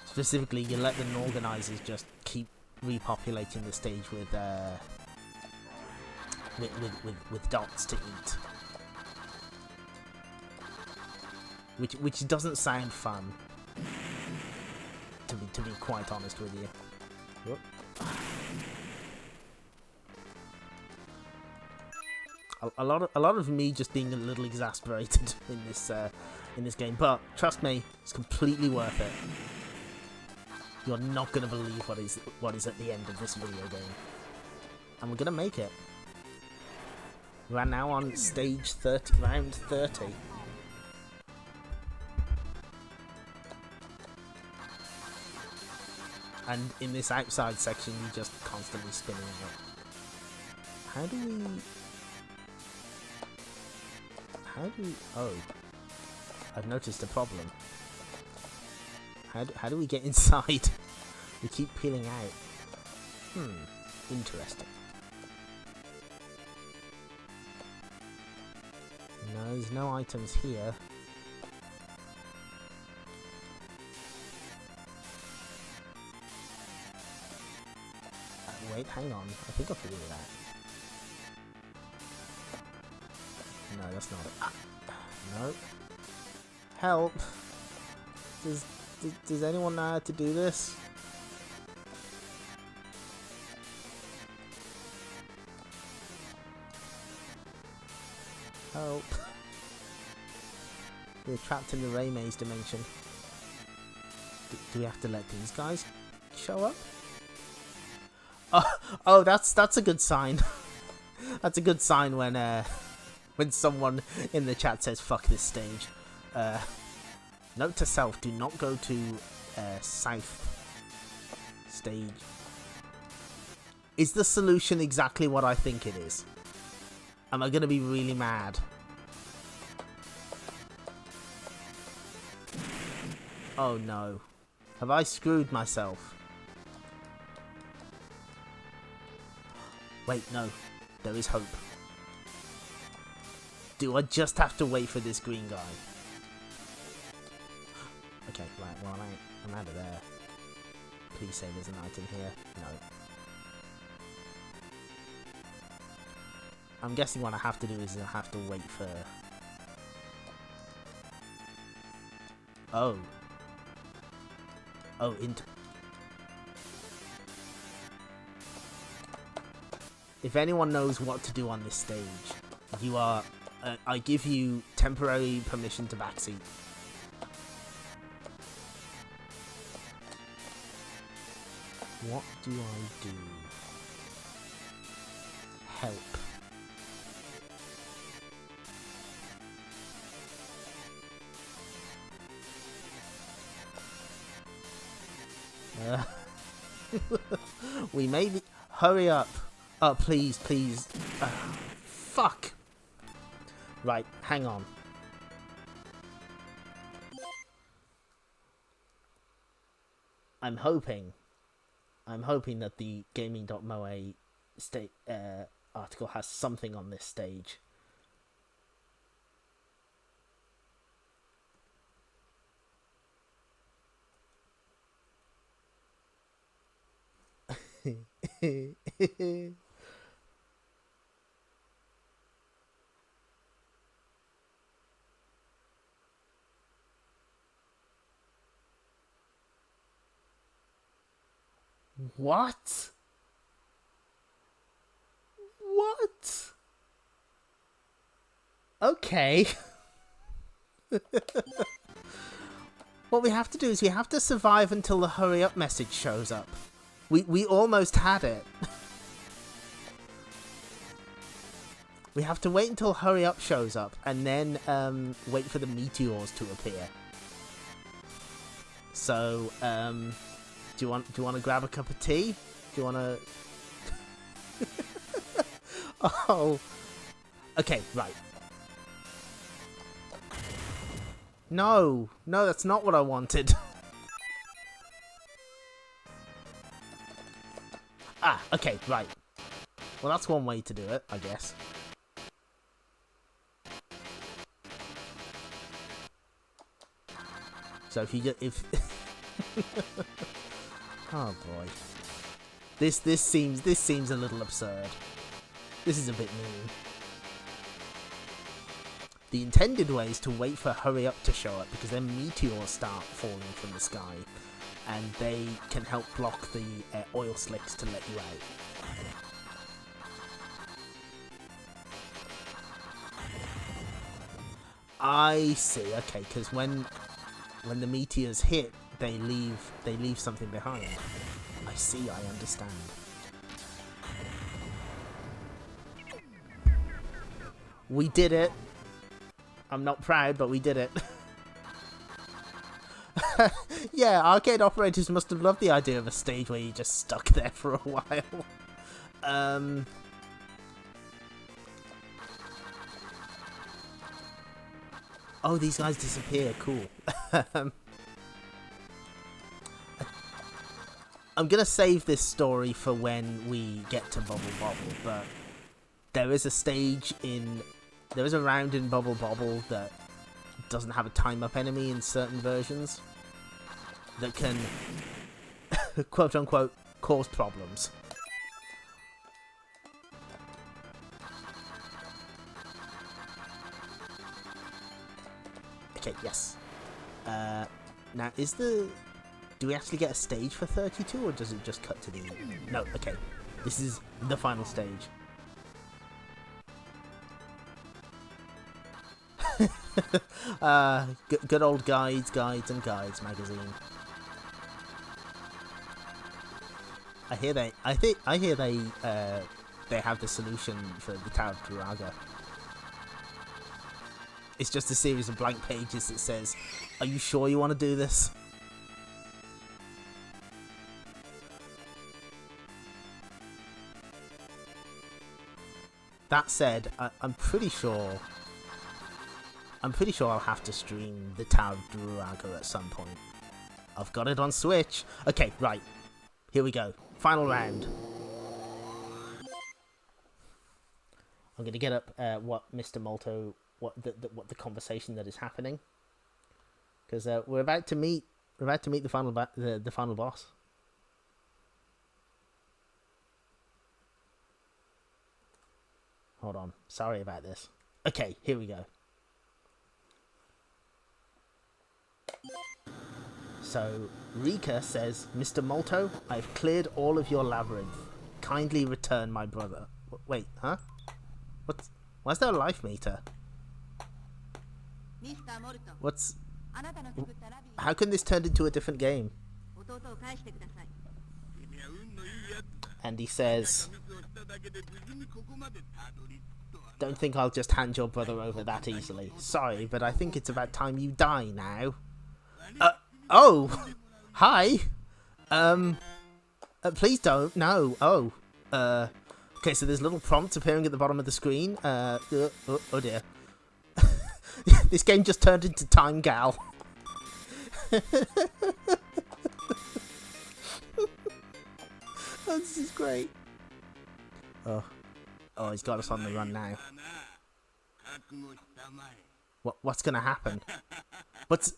Specifically, you let the organisers just keep repopulating the stage with dots to eat, which doesn't sound fun. To be quite honest with you. Whoop. A lot of me just being a little exasperated in this game, but trust me, it's completely worth it. You're not gonna believe what is at the end of this video game, and we're gonna make it. We're now on stage 30, round 30. And in this outside section, you're just constantly spinning it. How do we... Oh. I've noticed a problem. How do we get inside? We keep peeling out. Interesting. No, there's no items here. Wait, hang on. I think I figured it out. No, that's not it. No. Help! Does anyone know how to do this? Help! We're trapped in the Raimais dimension. Do we have to let these guys show up? Oh, that's a good sign. That's a good sign when someone in the chat says "fuck this stage." Note to self: do not go to south stage. Is the solution exactly what I think it is? Am I gonna be really mad? Oh no. Have I screwed myself? Wait, no. There is hope. Do I just have to wait for this green guy? Okay, right, well, I'm out of there. Please say there's an item here. No. I'm guessing what I have to do is I have to wait for... Oh. Oh, into... If anyone knows what to do on this stage, you are... I give you temporary permission to backseat. What do I do? Help. We may be... Hurry up. Oh, please, please. Fuck. Right, hang on. I'm hoping that the gaming.moe article has something on this stage. What? What? Okay. What we have to do is we have to survive until the hurry up message shows up. We almost had it. We have to wait until hurry up shows up and then wait for the meteors to appear. So, do you want to grab a cup of tea? Do you want to... Oh. Okay, right. No, that's not what I wanted. Ah, okay, right. Well, that's one way to do it, I guess. So if you get... Oh boy. This seems a little absurd. This is a bit mean. The intended way is to wait for hurry up to show up because then meteors start falling from the sky and they can help block the oil slicks to let you out. I see. Okay, because when the meteors hit, they leave something behind. I see. I understand. We did it. I'm not proud, but we did it. Yeah, arcade operators must have loved the idea of a stage where you just stuck there for a while. Oh, these guys disappear. Cool. I'm gonna save this story for when we get to Bubble Bobble, but there is a round in Bubble Bobble that doesn't have a time-up enemy in certain versions that can, quote-unquote, cause problems. Okay, yes. Now, do we actually get a stage for 32, or does it just cut to the... No, okay. This is the final stage. Good old Guides and Guides magazine. I hear they have the solution for the Tower of Duraga. It's just a series of blank pages that says, "Are you sure you want to do this?" That said, I'm pretty sure I'll have to stream the Tower of Duraga at some point. I've got it on Switch. Okay, right. Here we go. Final round. I'm gonna get up what Mr. Molto, what the conversation that is happening, because we're about to meet the final the final boss. Hold on, sorry about this. Okay, here we go. So Rika says, "Mr. Molto, I've cleared all of your labyrinth. Kindly return my brother." Wait, huh? Why is there a life meter? What's... How can this turn into a different game? And he says, "Don't think I'll just hand your brother over that easily. Sorry, but I think it's about time you die now." Oh! Hi! Please don't. No. Oh. Okay, so there's little prompts appearing at the bottom of the screen. Oh dear. This game just turned into Time Gal. Oh, this is great. Oh, he's got us on the run now. What's gonna happen? What's...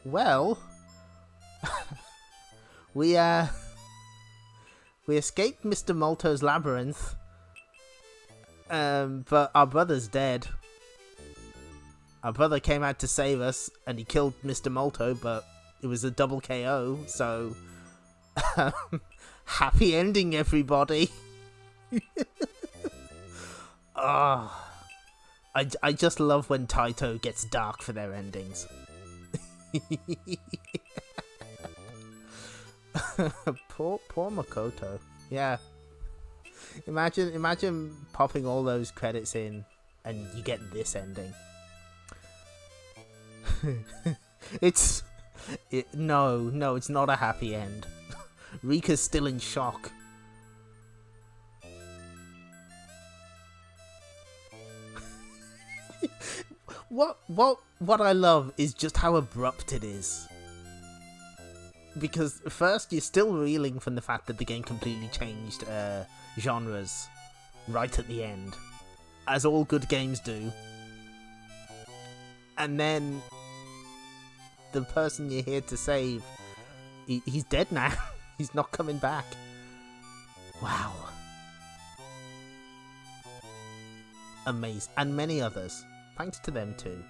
Well, we escaped Mr. Molto's labyrinth, but our brother's dead. Our brother came out to save us, and he killed Mr. Molto, but it was a double KO, so... happy ending, everybody! Oh, I just love when Taito gets dark for their endings. Poor Makoto. Yeah. Imagine popping all those credits in and you get this ending. No, it's not a happy end. Rika's still in shock. What I love is just how abrupt it is. Because first you're still reeling from the fact that the game completely changed genres right at the end, as all good games do. And then the person you're here to save, he's dead now. He's not coming back. Wow. Amazing. And many others. Thanks to them too.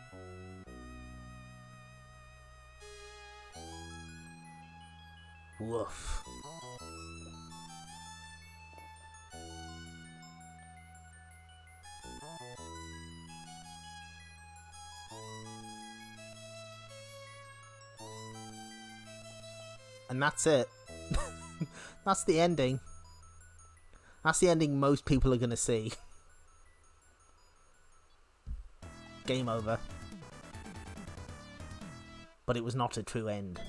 Woof. And that's it. That's the ending. That's the ending most people are gonna see. Game over. But it was not a true end.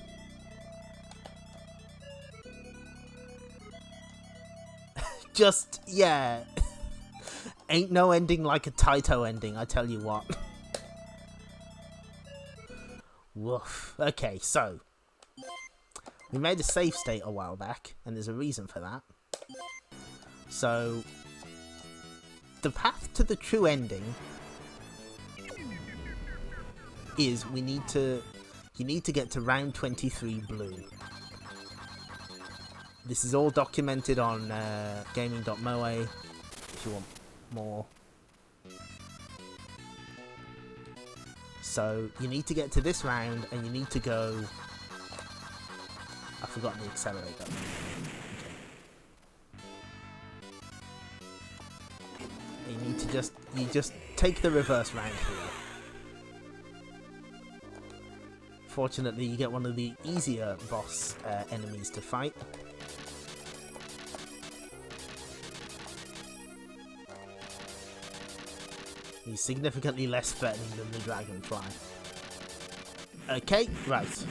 Just, yeah. Ain't no ending like a Taito ending, I tell you what. Woof. Okay, so. We made a save state a while back, and there's a reason for that. So, the path to the true ending is you need to get to round 23 blue. This is all documented on gaming.moe if you want more. So you need to get to this round and you need to go... I've forgotten the accelerator. Okay. You need to just take the reverse round here. Fortunately, you get one of the easier boss enemies to fight. He's significantly less threatening than the dragonfly. Okay, right.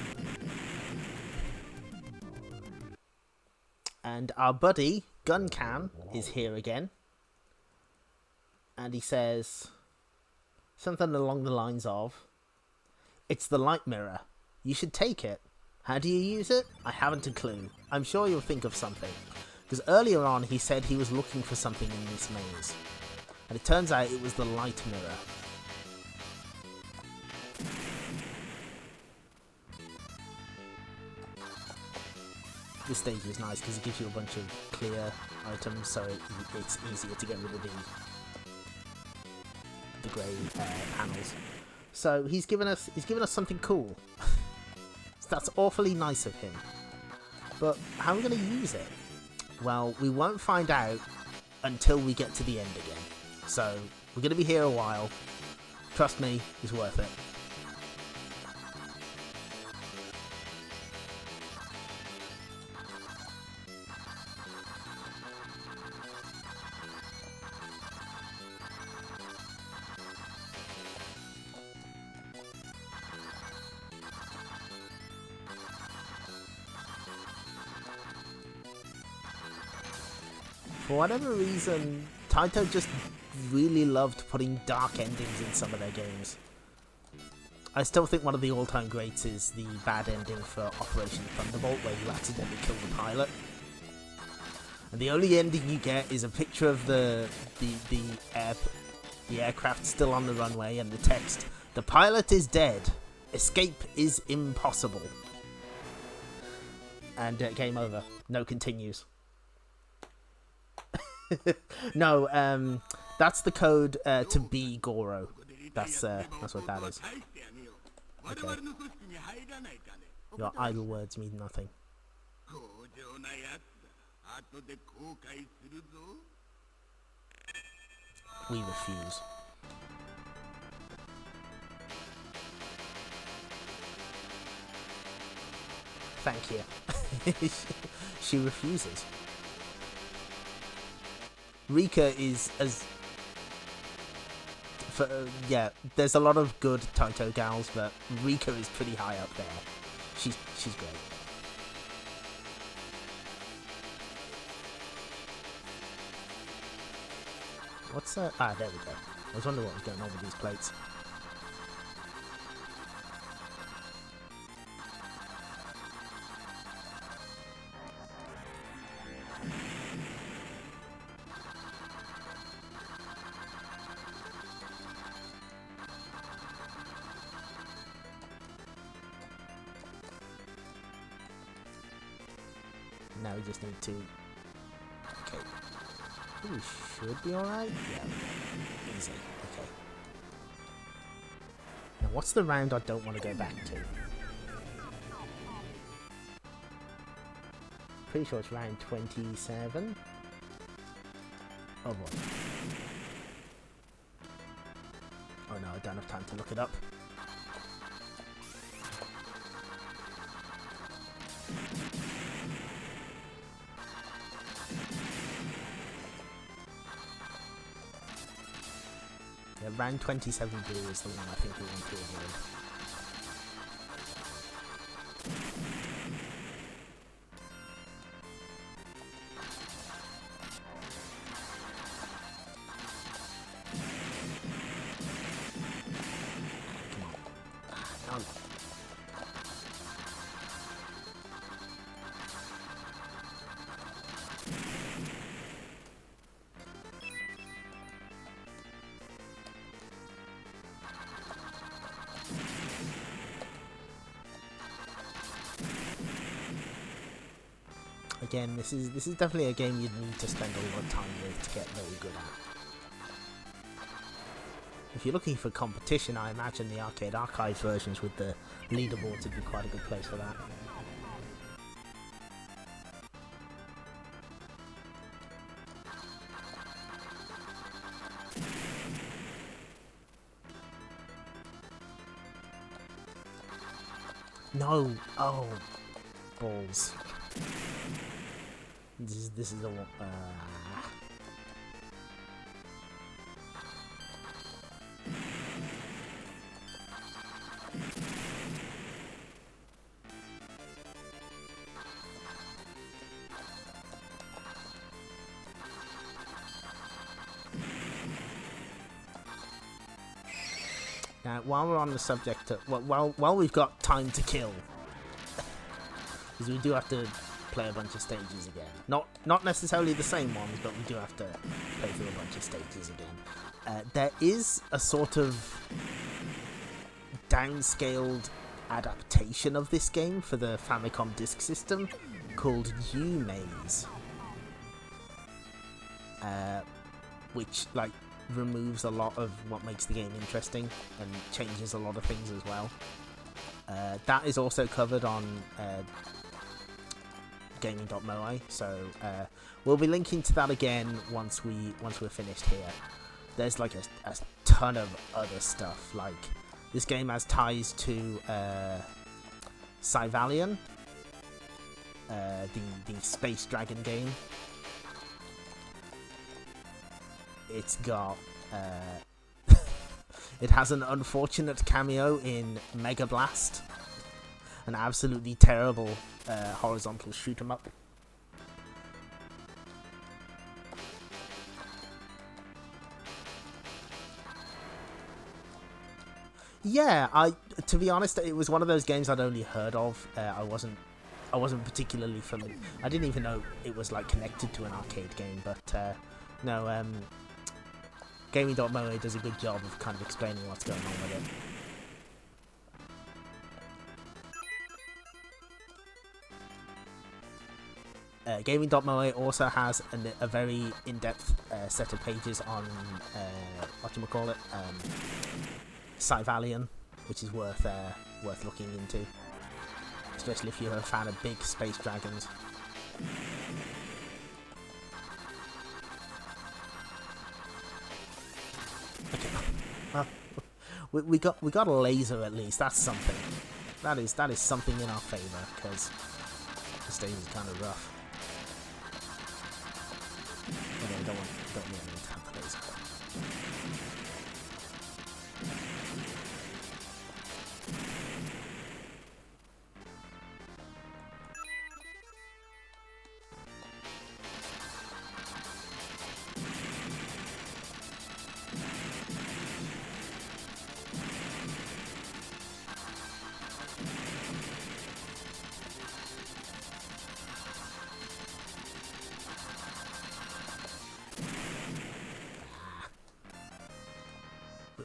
And our buddy, Guncan, is here again. And he says something along the lines of, "It's the light mirror. You should take it. How do you use it? I haven't a clue. I'm sure you'll think of something. Because earlier on he said he was looking for something in this maze. And it turns out it was the light mirror. This stage is nice because it gives you a bunch of clear items, so it's easier to get rid of the grey panels. So he's given us something cool. So that's awfully nice of him. But how are we going to use it? Well, we won't find out until we get to the end again. So we're going to be here a while. Trust me, it's worth it. For whatever reason, Taito just really loved putting dark endings in some of their games. I still think one of the all-time greats is the bad ending for Operation Thunderbolt, where you accidentally kill the pilot. And the only ending you get is a picture of the aircraft still on the runway and the text, "The pilot is dead. Escape is impossible." And game over. No continues. No, that's the code to be Goro. That's what that is. Okay. Your idle words mean nothing. We refuse. Thank you. She refuses. Rika is as... yeah, there's a lot of good Taito gals, but Rika is pretty high up there. She's great. What's that? Ah, there we go. I was wondering what was going on with these plates. Now we just need to... Okay. We should be alright? Yeah. Easy. Okay. Now what's the round I don't want to go back to? Pretty sure it's round 27. Oh boy. Oh no, I don't have time to look it up. Yeah, round 27 blue is the one I think we want to avoid. Come on. No. Again, this is definitely a game you'd need to spend a lot of time with to get very good at. If you're looking for competition, I imagine the Arcade Archives versions with the leaderboards would be quite a good place for that. No! Oh! Balls. This is a... Now, while we're on the subject of... While we've got time to kill... because we do have to play a bunch of stages again. Not necessarily the same ones, but we do have to play through a bunch of stages again. There is a sort of downscaled adaptation of this game for the Famicom Disk System called U-Maze, which like removes a lot of what makes the game interesting and changes a lot of things as well. That is also covered on gaming.moe, so we'll be linking to that again once we're finished here. There's like a ton of other stuff. Like this game has ties to Cyvalian, the Space Dragon game. It's got it has an unfortunate cameo in Mega Blast, an absolutely terrible horizontal shoot 'em up. Yeah, to be honest, it was one of those games I'd only heard of. I wasn't particularly familiar. I didn't even know it was like connected to an arcade game, but no, Gaming.moe does a good job of kind of explaining what's going on with it. Gaming.moe also has a very in-depth set of pages on whatchamacallit, Cyvalian, which is worth looking into, especially if you're a fan of big space dragons. Okay, we got a laser at least. That's something. That is something in our favour, because the stage is kind of rough. Okay, don't really need to have the laser.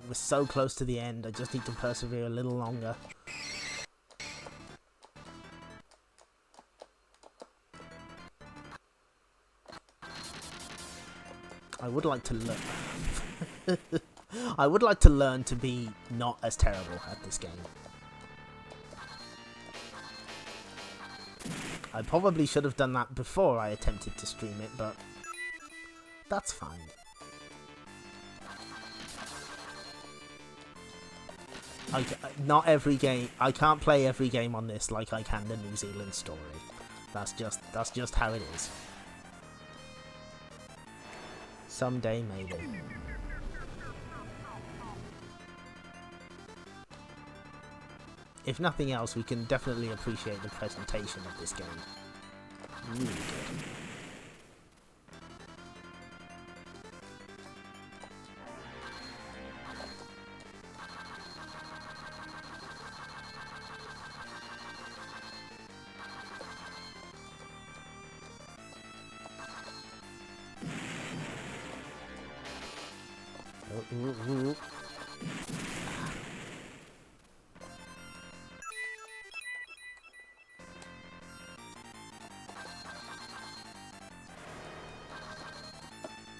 We're so close to the end, I just need to persevere a little longer. I would like to learn. I would like to learn to be not as terrible at this game. I probably should have done that before I attempted to stream it, but that's fine. Not every game. I can't play every game on this like I can the New Zealand story. That's just how it is. Someday, maybe. If nothing else, we can definitely appreciate the presentation of this game. Really good.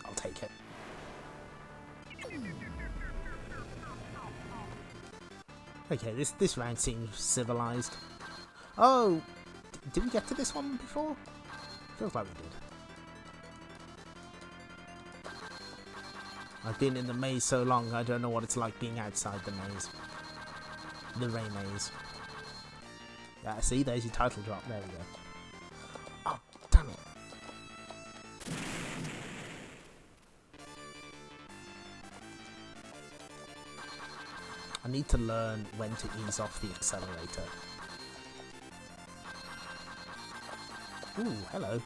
I'll take it. Okay, this round seems civilized. Oh, did we get to this one before? Feels like we did. I've been in the maze so long, I don't know what it's like being outside the maze. The Raimais. Yeah, see, there's your title drop. There we go. Oh, damn it. I need to learn when to ease off the accelerator. Ooh, hello.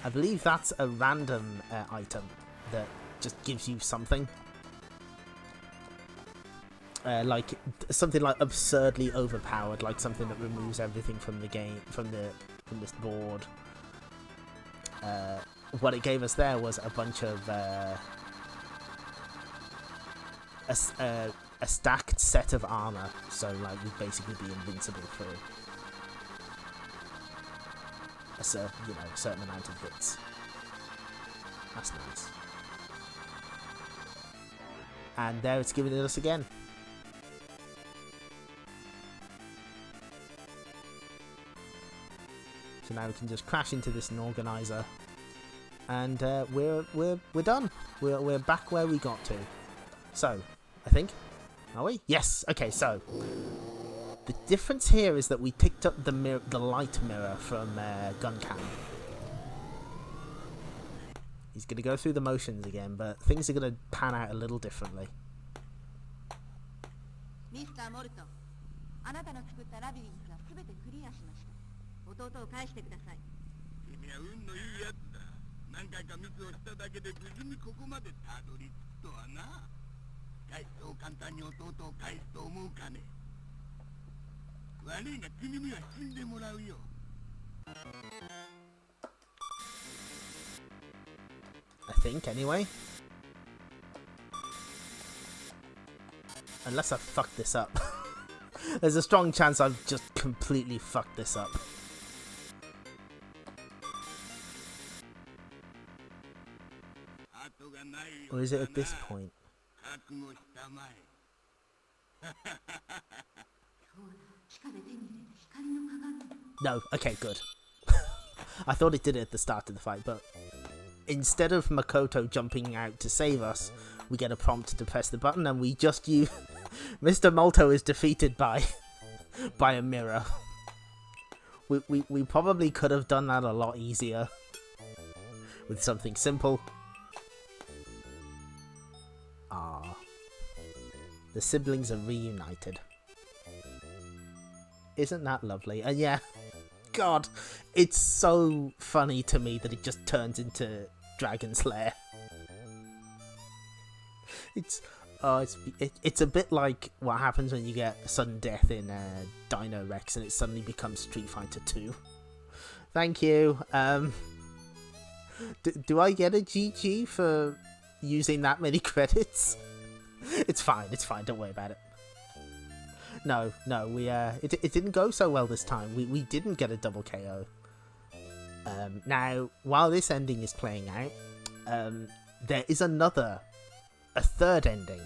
I believe that's a random item that just gives you something. like something like absurdly overpowered, like something that removes everything from the game, from this board. What it gave us there was a bunch of a stacked set of armor, so like we'd basically be invincible for a certain amount of hits. That's nice. And there it's giving it us again. So now we can just crash into this organizer, and we're done. We're back where we got to. So, I think, are we? Yes. Okay. So the difference here is that we picked up the light mirror from Guncam. He's gonna go through the motions again, but things are gonna pan out a little differently. Mr. Morto, あなたの作ったラビリンスはすべてクリアしました。弟を返してください。君は運のいいやつだ。何回かミスをしただけで無事にここまでたどり着くとはな。そう簡単に弟を返すと思うかね。悪いが君には死んでもらうよ。I think, anyway. Unless I fucked this up. There's a strong chance I've just completely fucked this up. Or is it at this point? No, okay, good. I thought it did it at the start of the fight, but instead of Makoto jumping out to save us, we get a prompt to press the button, and we just use... Mr. Molto is defeated by a mirror. We probably could have done that a lot easier with something simple. Ah, the siblings are reunited. Isn't that lovely? And yeah, God, it's so funny to me that it just turns into Dragon's Lair. It's a bit like what happens when you get sudden death in Dino Rex and it suddenly becomes Street Fighter 2. Thank you. Do I get a GG for using that many credits? It's fine, don't worry about it. No, it didn't go so well this time. We didn't get a double KO. Now, while this ending is playing out, there is a third ending,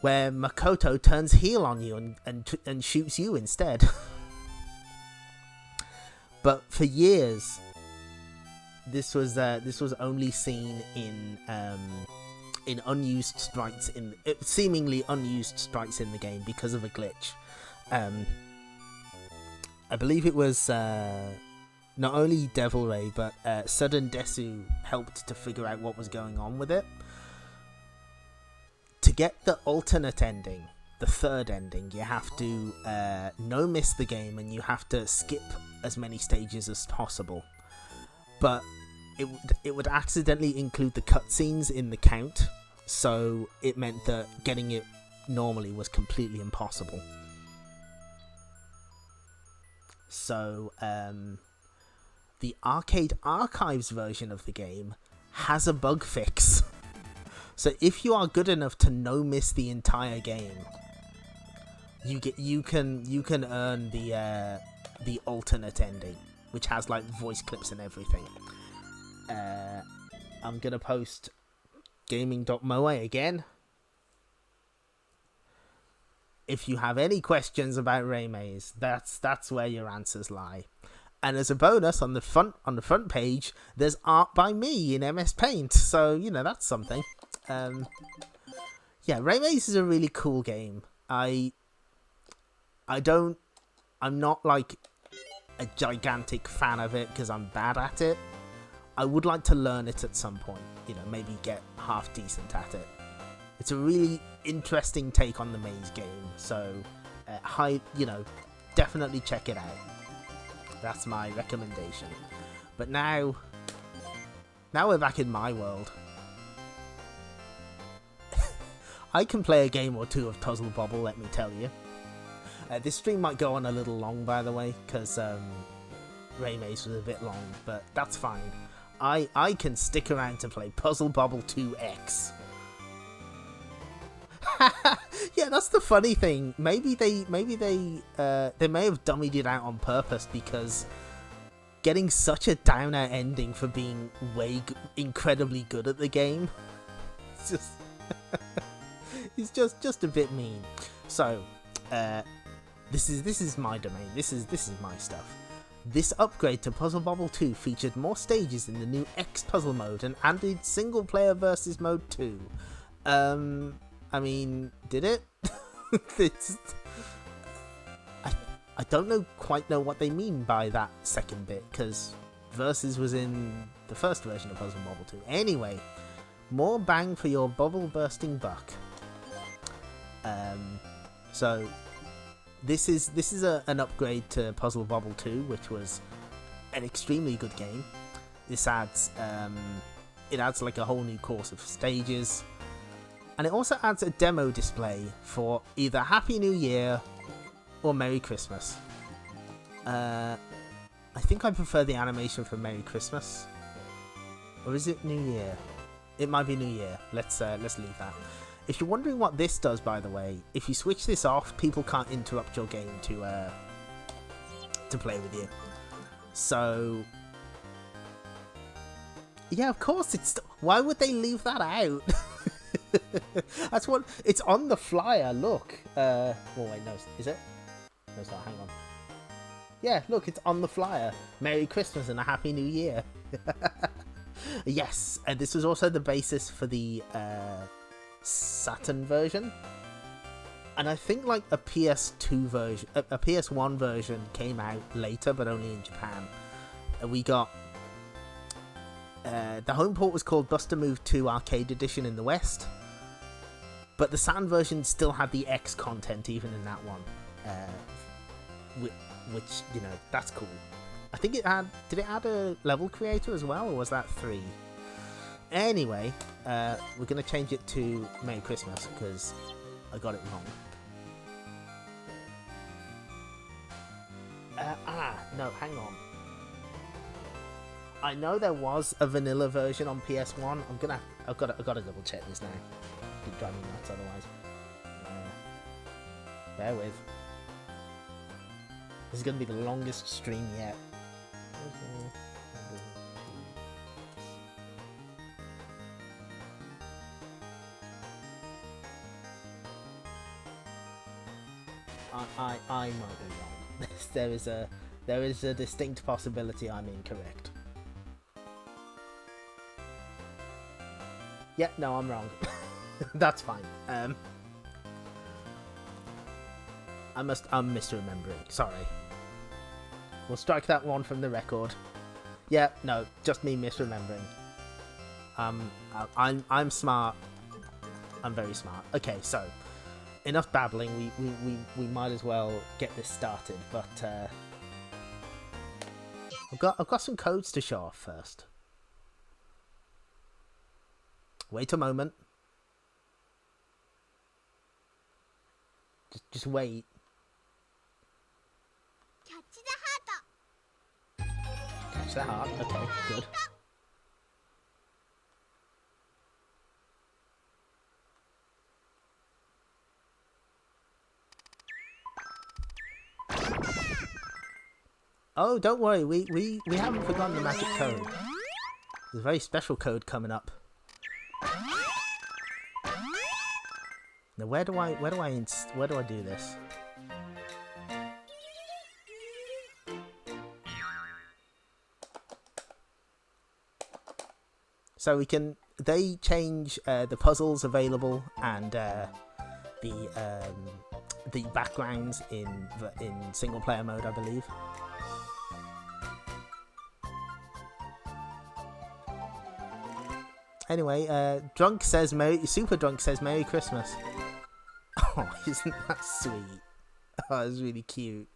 where Makoto turns heel on you and shoots you instead. But for years, this was only seen in unused sprites seemingly unused sprites in the game because of a glitch. I believe it was not only Devil Ray, but Sudden Desu helped to figure out what was going on with it. To get the alternate ending, the third ending, you have to no-miss the game and you have to skip as many stages as possible. But it would accidentally include the cutscenes in the count, so it meant that getting it normally was completely impossible. So, the Arcade Archives version of the game has a bug fix. So if you are good enough to no-miss the entire game, you can earn the alternate ending, which has like voice clips and everything. I'm gonna post gaming.moe again. If you have any questions about Raimais, that's where your answers lie. And as a bonus, on the front page, there's art by me in MS Paint, so you know that's something. Yeah, Raimais is a really cool game. I'm not like a gigantic fan of it because I'm bad at it. I would like to learn it at some point, you know, maybe get half decent at it. It's a really interesting take on the maze game, so definitely check it out. That's my recommendation. But now we're back in my world. I can play a game or two of Puzzle Bobble, let me tell you. This stream might go on a little long, by the way, because Raimais was a bit long, but that's fine. I can stick around to play Puzzle Bobble 2X. Yeah, that's the funny thing. Maybe they may have dummied it out on purpose, because getting such a downer ending for being incredibly good at the game, it's just it's just a bit mean. So this is my domain. This is my stuff. This upgrade to Puzzle Bobble 2 featured more stages in the new X puzzle mode and added single player versus mode 2. I mean, did it? I don't quite know what they mean by that second bit, because versus was in the first version of Puzzle Bobble 2. Anyway, more bang for your bubble bursting buck. So this is an upgrade to Puzzle Bobble 2, which was an extremely good game. This adds like a whole new course of stages. And it also adds a demo display for either Happy New Year or Merry Christmas. I think I prefer the animation for Merry Christmas. Or is it New Year? It might be New Year. Let's leave that. If you're wondering what this does, by the way, if you switch this off, people can't interrupt your game to play with you. So yeah, of course why would they leave that out? That's what it's on the flyer. Look. Oh wait, no, is it? No, it's not. Hang on. Yeah, look, it's on the flyer. Merry Christmas and a Happy New Year. Yes, and this was also the basis for the Saturn version. And I think like a PS2 version, a PS1 version came out later, but only in Japan. And we got the home port was called Buster Move 2 Arcade Edition in the West, but the Saturn version still had the X content even in that one, which, you know, that's cool. I think it had, did it add a level creator as well, or was that 3? Anyway, we're going to change it to Merry Christmas because I got it wrong. No, hang on. I know there was a vanilla version on PS1. I've got to double check this now. It'd drive me nuts otherwise. Bear with. This is going to be the longest stream yet. I might be wrong. There is a distinct possibility I'm incorrect. Yeah, no, I'm wrong. That's fine. I'm misremembering. Sorry. We'll strike that one from the record. Yeah, no, just me misremembering. I'm smart. I'm very smart. Okay, so enough babbling. We might as well get this started. But I've got some codes to show off first. Wait a moment. Just wait. Catch the heart. Okay, good. Oh, don't worry. We haven't forgotten the magic code. There's a very special code coming up. Now, where do I do this? So they change the puzzles available and the backgrounds in single player mode, I believe. Anyway, Super Drunk says Merry Christmas. Oh, isn't that sweet? Oh, that's really cute.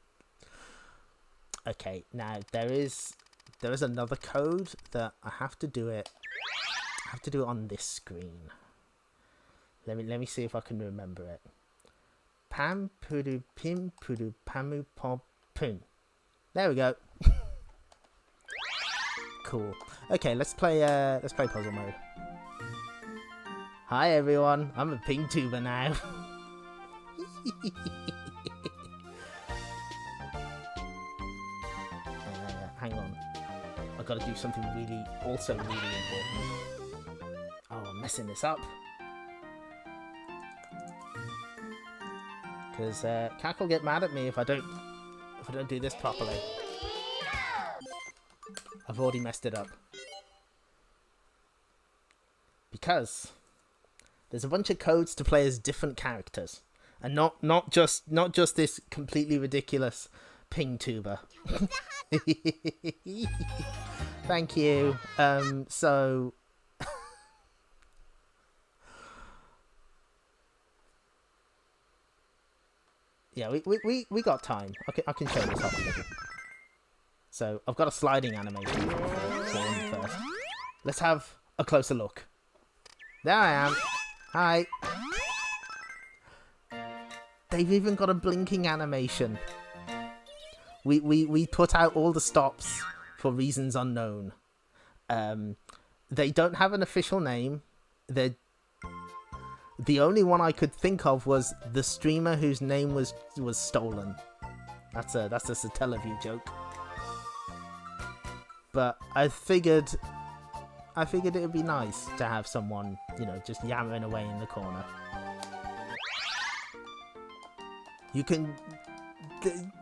Okay, now there is another code that I have to do it. I have to do it on this screen. Let me see if I can remember it. Pam pudu pim pudu pamu pom pun. There we go. Cool. Okay, let's play puzzle mode. Hi everyone, I'm a PNGTuber now. Hang on. I've got to do something really important. Oh, I'm messing this up. Because Cat will get mad at me if I don't do this properly. I've already messed it up. Because there's a bunch of codes to play as different characters. And not just this completely ridiculous PNGTuber. Thank you. So yeah, we got time. I can show this off a little. So I've got a sliding animation first. Let's have a closer look. There I am. Hi. They've even got a blinking animation. We put out all the stops for reasons unknown. They don't have an official name. The only one I could think of was the streamer whose name was stolen. That's a Satellaview joke. But I figured it would be nice to have someone, just yammering away in the corner. You can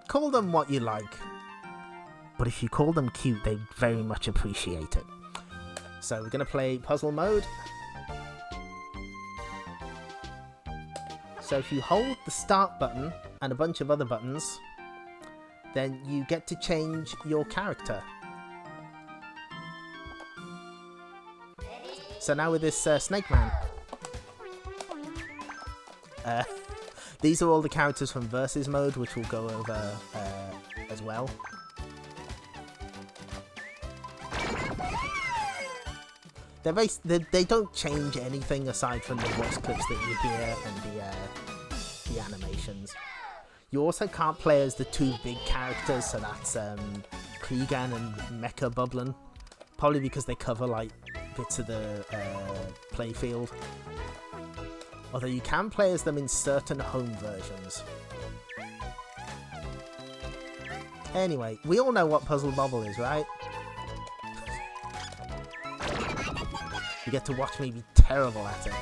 call them what you like, but if you call them cute, they very much appreciate it. So we're going to play puzzle mode. So if you hold the start button and a bunch of other buttons, then you get to change your character. So now with this Snake Man, these are all the characters from Versus mode, which we'll go over as well. They don't change anything aside from the voice clips that you hear and the animations. You also can't play as the two big characters, so that's Kreegan and Mecha Bublin, probably because they cover like bits of the playfield. Although you can play as them in certain home versions. Anyway, we all know what Puzzle Bobble is, right? You get to watch me be terrible at it.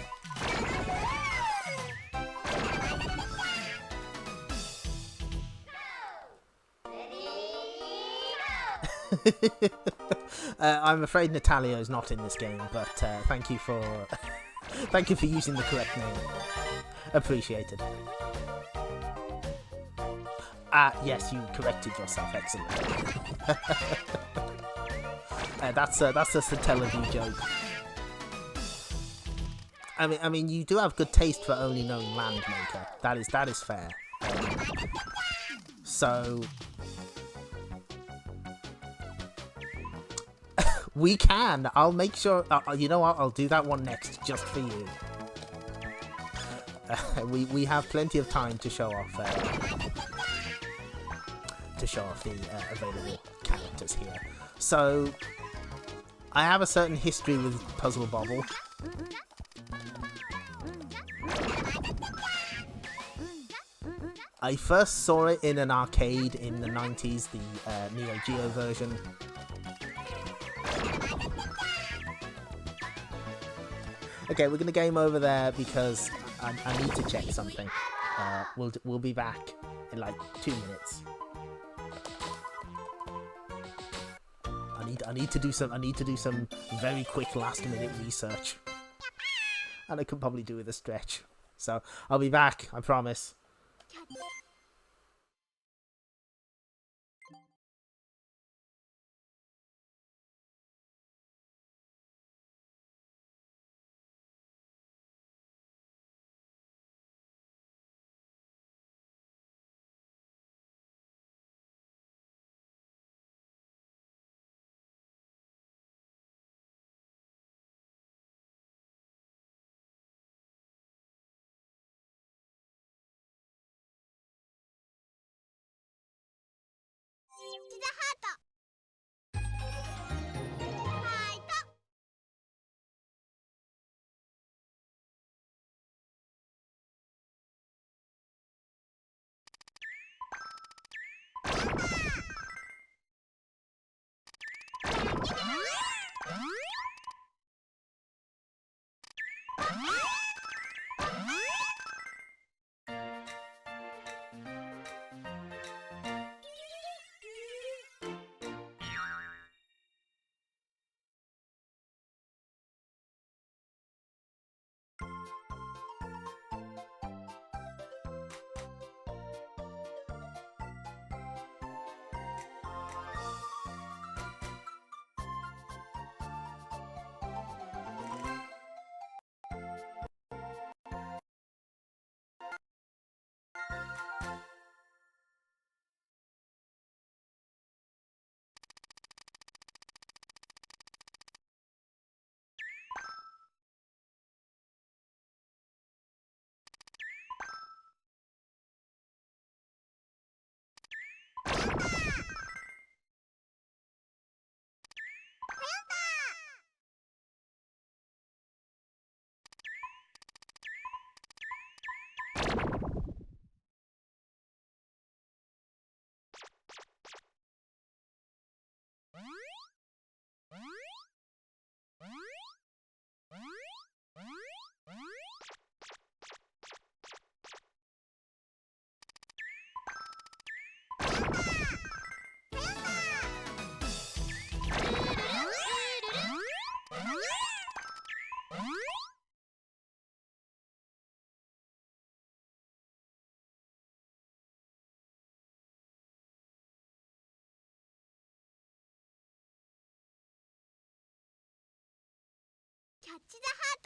I'm afraid Natalia is not in this game, but thank you for using the correct name. Appreciated. Yes, you corrected yourself. Excellent. That's a Satellaview joke. I mean, you do have good taste for only knowing Landmaker. That is fair. So we can. I'll make sure. You know what? I'll do that one next, just for you. We have plenty of time to show off the available characters here. So I have a certain history with Puzzle Bobble. I first saw it in an arcade in the 90s, the Neo Geo version. Okay, we're gonna game over there because I need to check something. We'll be back in like 2 minutes. I need to do some very quick last minute research, and I could probably do with a stretch. So I'll be back. I promise. Catch the heart!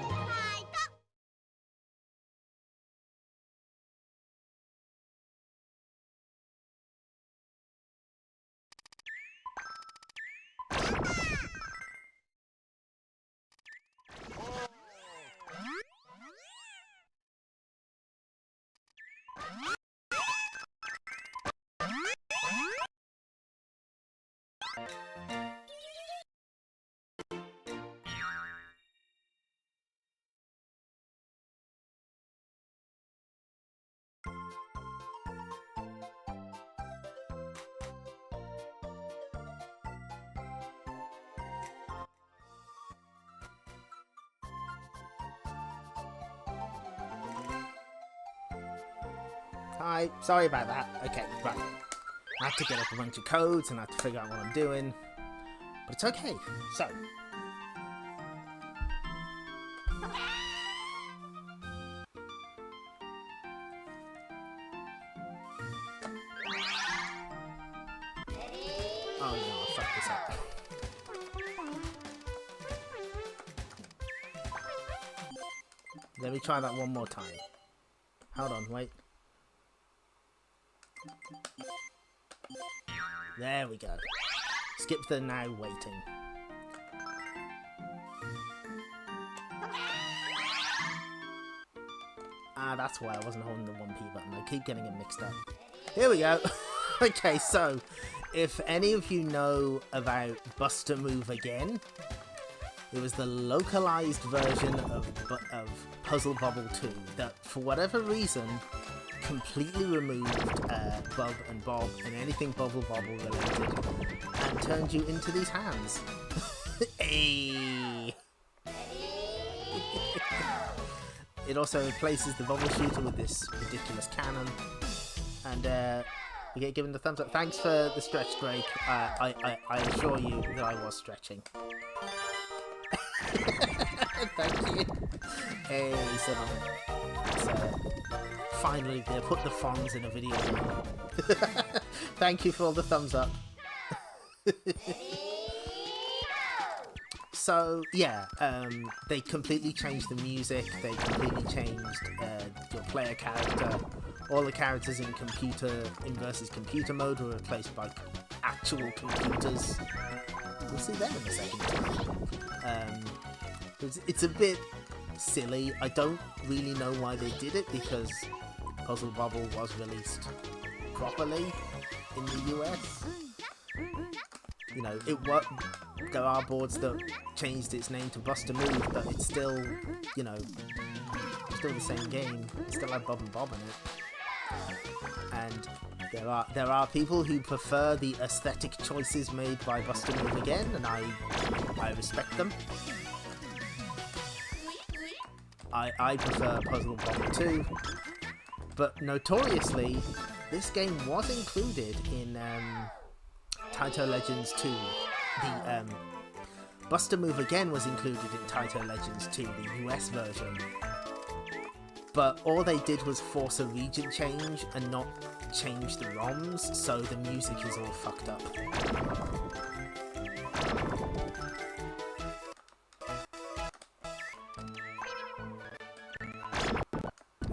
Taito! Hi, sorry about that. Okay, right. I have to get up a bunch of codes and I have to figure out what I'm doing. But it's okay. So. Oh no, I fucked this up. Let me try that one more time. Hold on, wait. There we go. Skip the now waiting. Ah, that's why I wasn't holding the 1P button. I keep getting it mixed up. Here we go. Okay, so if any of you know about Buster Move Again, it was the localized version of Puzzle Bobble 2 that, for whatever reason, completely removed Bub and Bob and anything Bubble Bobble related and turned you into these hands. Hey. It also replaces the bubble shooter with this ridiculous cannon, and we get given the thumbs up. Thanks for the stretch, Drake. I assure you that I was stretching. Thank you. Hey, so finally, they put the Fonz in a video game. Thank you for all the thumbs up. So, yeah, they completely changed the music, they completely changed your player character. All the characters in versus computer mode were replaced by actual computers. We'll see them in a second. It's a bit silly. I don't really know why they did it, because Puzzle Bobble was released properly in the US. You know, there are boards that changed its name to Buster Move, but it's still, you know, still the same game. It still had Bob and Bob in it. And there are people who prefer the aesthetic choices made by Buster Move again, and I respect them. I prefer Puzzle Bobble too, but notoriously, this game was included in Taito Legends 2. The Buster Move again was included in Taito Legends 2, the US version. But all they did was force a region change and not change the ROMs, so the music is all fucked up.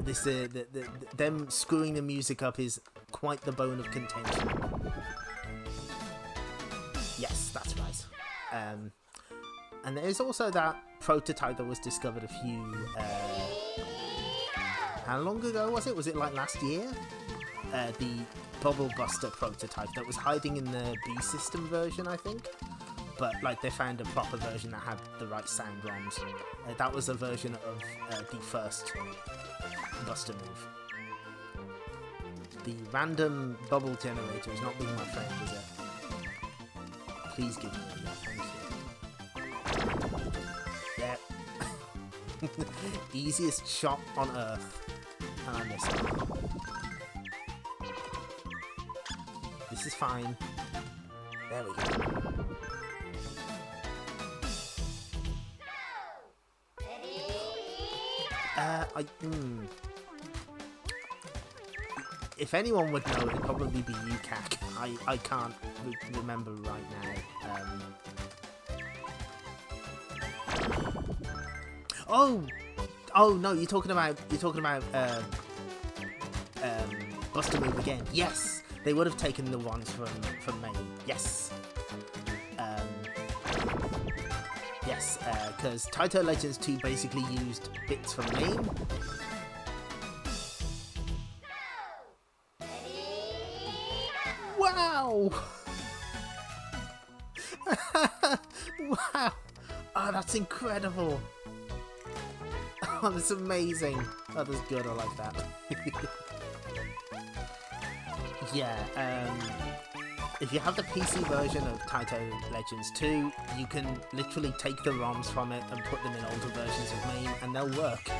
This them screwing the music up is quite the bone of contention. Yes, that's right. And there's also that prototype that was discovered a few... how long ago was it? Was it like last year? The Bubble Buster prototype that was hiding in the B system version, I think. But like they found a proper version that had the right sound ROMs. That was a version of the first Buster Move. The random bubble generator is not being my friend, is it? Please give me a yeah, thank you. Yeah. Easiest shot on Earth. And I miss it. This is fine. There we go. If anyone would know, it'd probably be you, Kak. I can't remember right now. Oh no, you're talking about Buster Move again. Yes, they would have taken the ones from Maine. Yes. Yes, because Taito Legends 2 basically used bits from Maine. Wow! Wow! Oh, that's incredible! Oh, that's amazing! Oh, that's good, I like that. Yeah, if you have the PC version of Taito Legends 2, you can literally take the ROMs from it and put them in older versions of MAME, and they'll work.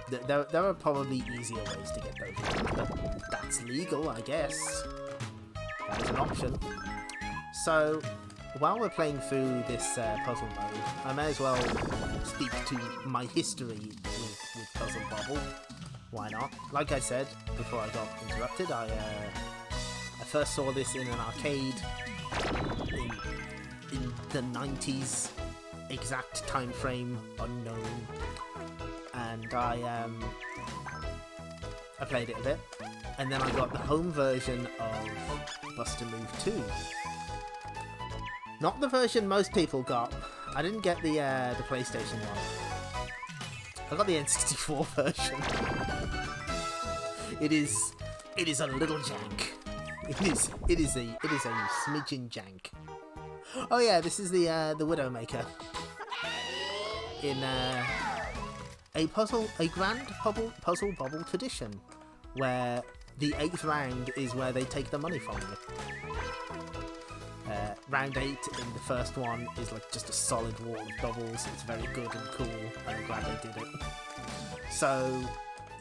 There are probably easier ways to get those, but that's legal, I guess. That is an option. So, while we're playing through this puzzle mode, I may as well speak to my history with Puzzle Bobble. Why not? Like I said before I got interrupted, I first saw this in an arcade in the 90s, exact time frame unknown, and I played it a bit, and then I got the home version of Buster Move 2. Not the version most people got. I didn't get the PlayStation one. I got the N64 version. It is a little jank. It is a smidgen jank. Oh yeah, this is the Widowmaker in a grand puzzle bobble tradition, where the 8th round is where they take the money from you. Round 8 in the first one is like just a solid wall of bubbles. It's very good and cool, and I'm glad they did it. So,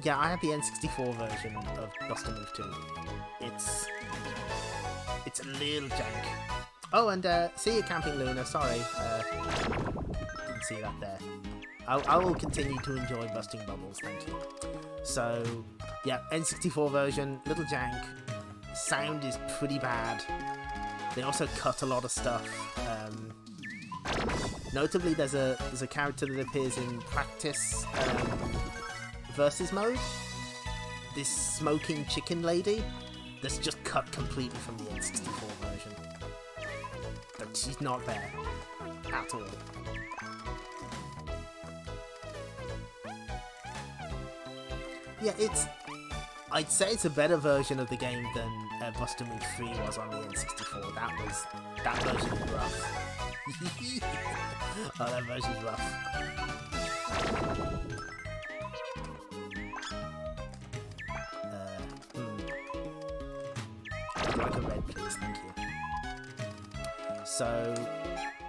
yeah, I had the N64 version of Buster Move 2. It's a little jank. Oh, and see you, Camping Luna. Sorry, didn't see that there. I will continue to enjoy busting bubbles, thank you. So, yeah, N64 version, little jank. Sound is pretty bad. They also cut a lot of stuff. Notably, there's a character that appears in practice versus mode. This smoking chicken lady that's just cut completely from the N64 version. But she's not there at all. Yeah, I'd say it's a better version of the game than Buster Move 3 was on the N64. That version is rough. Oh, that version's rough. I'd like a red, please, thank you. So,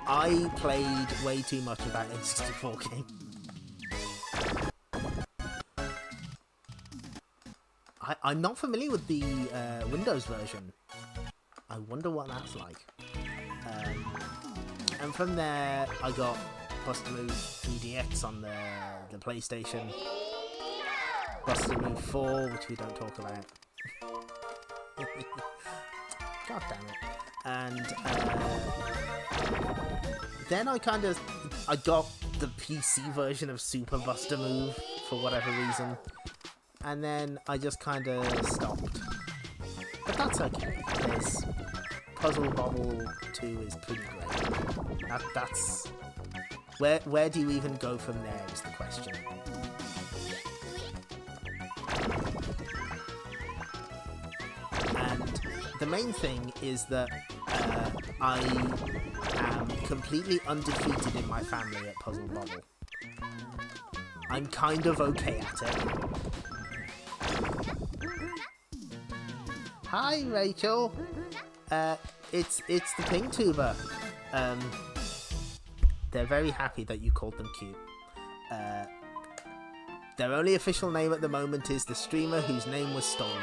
I played way too much of that N64 game. I'm not familiar with the Windows version. I wonder what that's like. And from there, I got Buster Move 3DX on the PlayStation. Buster Move 4, which we don't talk about. God damn it. And then I got the PC version of Super Buster Move for whatever reason. And then I just kind of stopped. But that's okay, because Puzzle Bobble 2 is pretty great. That's... Where do you even go from there is the question. And the main thing is that I am completely undefeated in my family at Puzzle Bobble. I'm kind of okay at it. Hi, Rachel. It's the PNGTuber. They're very happy that you called them cute. Their only official name at the moment is the streamer whose name was stolen.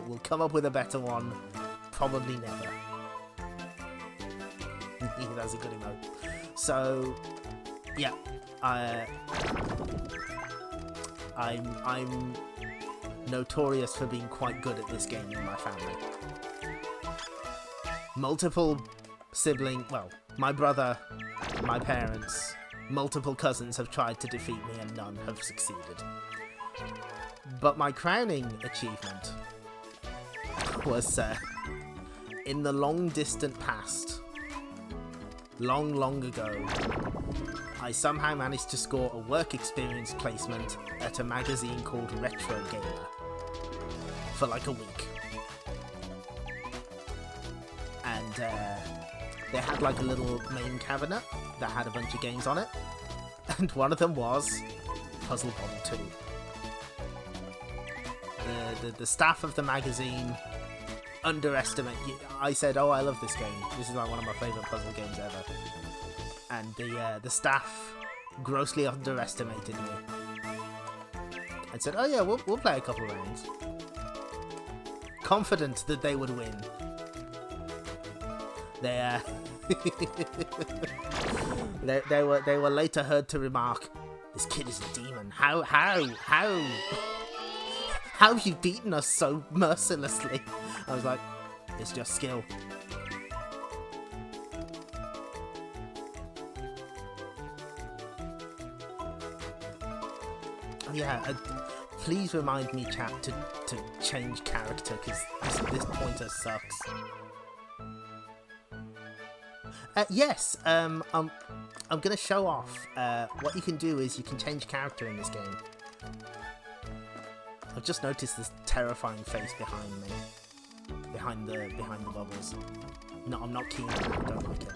We'll come up with a better one. Probably never. That's a good emote. So, yeah. I'm notorious for being quite good at this game in my family. Multiple my brother, my parents, multiple cousins have tried to defeat me and none have succeeded. But my crowning achievement was in the long distant past, long ago, I somehow managed to score a work experience placement at a magazine called Retro Gamer for like a week. And they had like a little main cabinet that had a bunch of games on it, and one of them was Puzzle Bobble 2. The staff of the magazine underestimate. I said, "Oh, I love this game. This is like one of my favorite puzzle games ever." And the staff grossly underestimated me and said, "Oh yeah, we'll play a couple rounds." Confident that they would win. They were later heard to remark, "This kid is a demon. How have you beaten us so mercilessly?" I was like, "It's just skill." Oh yeah, please remind me, chat, to change character, because this pointer sucks. Yes, I'm gonna show off. What you can do is you can change character in this game. I've just noticed this terrifying face behind me, behind the bubbles. No, I'm not keen on that. I don't like it.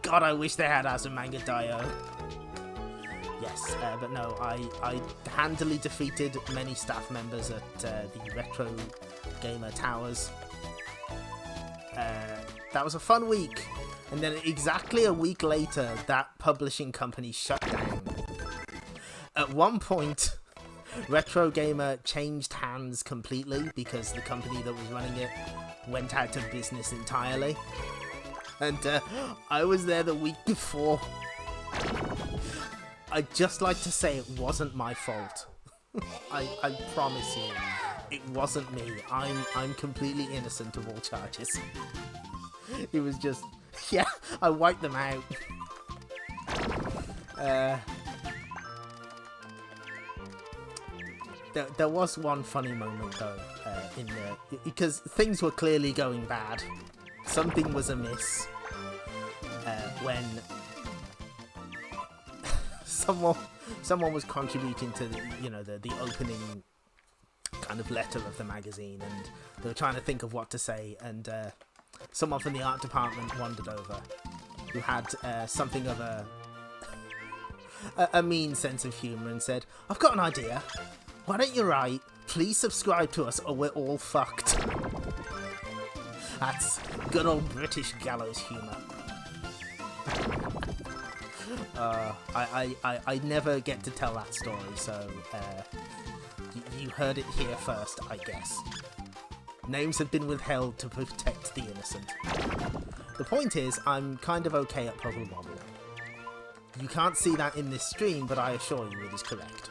God, I wish they had Azumanga Daioh. Yes, but no, I handily defeated many staff members at the Retro Gamer Towers. That was a fun week, and then exactly a week later, that publishing company shut down. At one point, Retro Gamer changed hands completely because the company that was running it went out of business entirely. And I was there the week before. I'd just like to say it wasn't my fault. I promise you, it wasn't me. I'm completely innocent of all charges. It was just, yeah, I wiped them out. There was one funny moment though, in there, because things were clearly going bad. Something was amiss when someone was contributing to the opening kind of letter of the magazine, and they were trying to think of what to say, and someone from the art department wandered over, who had something of a mean sense of humour, and said, "I've got an idea. Why don't you write, 'Please subscribe to us or we're all fucked'?" That's good old British gallows humour. I never get to tell that story, so you heard it here first, I guess. Names have been withheld to protect the innocent. The point is, I'm kind of okay at Puzzle Bobble. You can't see that in this stream, but I assure you it is correct.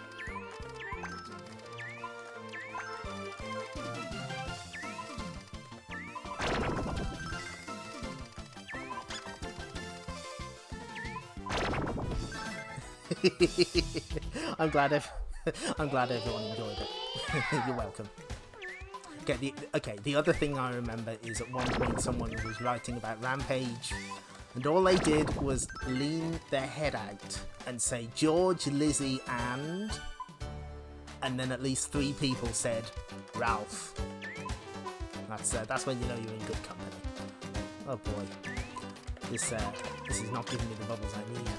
I'm glad everyone enjoyed it. You're welcome. Okay, the other thing I remember is at one point someone was writing about Rampage, and all they did was lean their head out and say George, Lizzie, and then at least 3 people said Ralph. That's when you know you're in good company. Oh boy, this is not giving me the bubbles I need.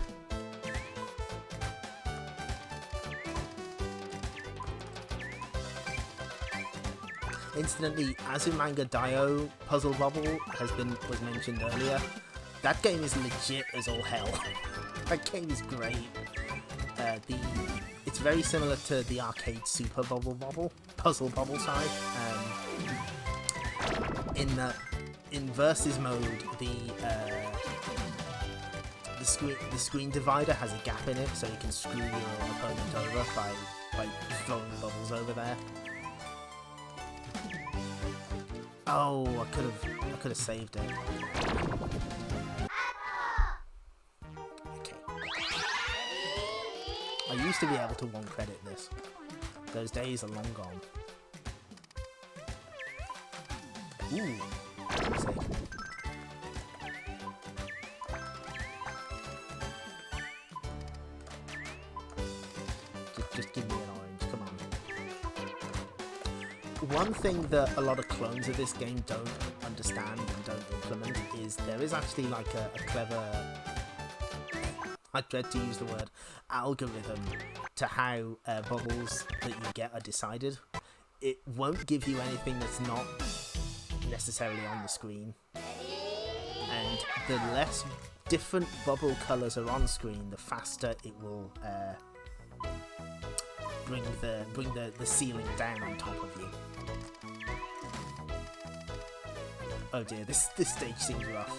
Incidentally, Azumanga Daioh Puzzle Bobble was mentioned earlier. That game is legit as all hell. That game is great. It's very similar to the arcade Super Puzzle Bobble side. In versus mode, the screen divider has a gap in it, so you can screw your opponent over by throwing bubbles over there. Oh, I could have saved it. Okay. I used to be able to one credit this. Those days are long gone. Ooh, sick. Just give me an orange, come on. One thing that a lot of clones of this game don't understand and don't implement is there is actually like a clever, I dread to use the word, algorithm to how bubbles that you get are decided. It won't give you anything that's not necessarily on the screen. And the less different bubble colours are on screen, the faster it will bring the ceiling down on top of you. Oh dear, this stage seems rough.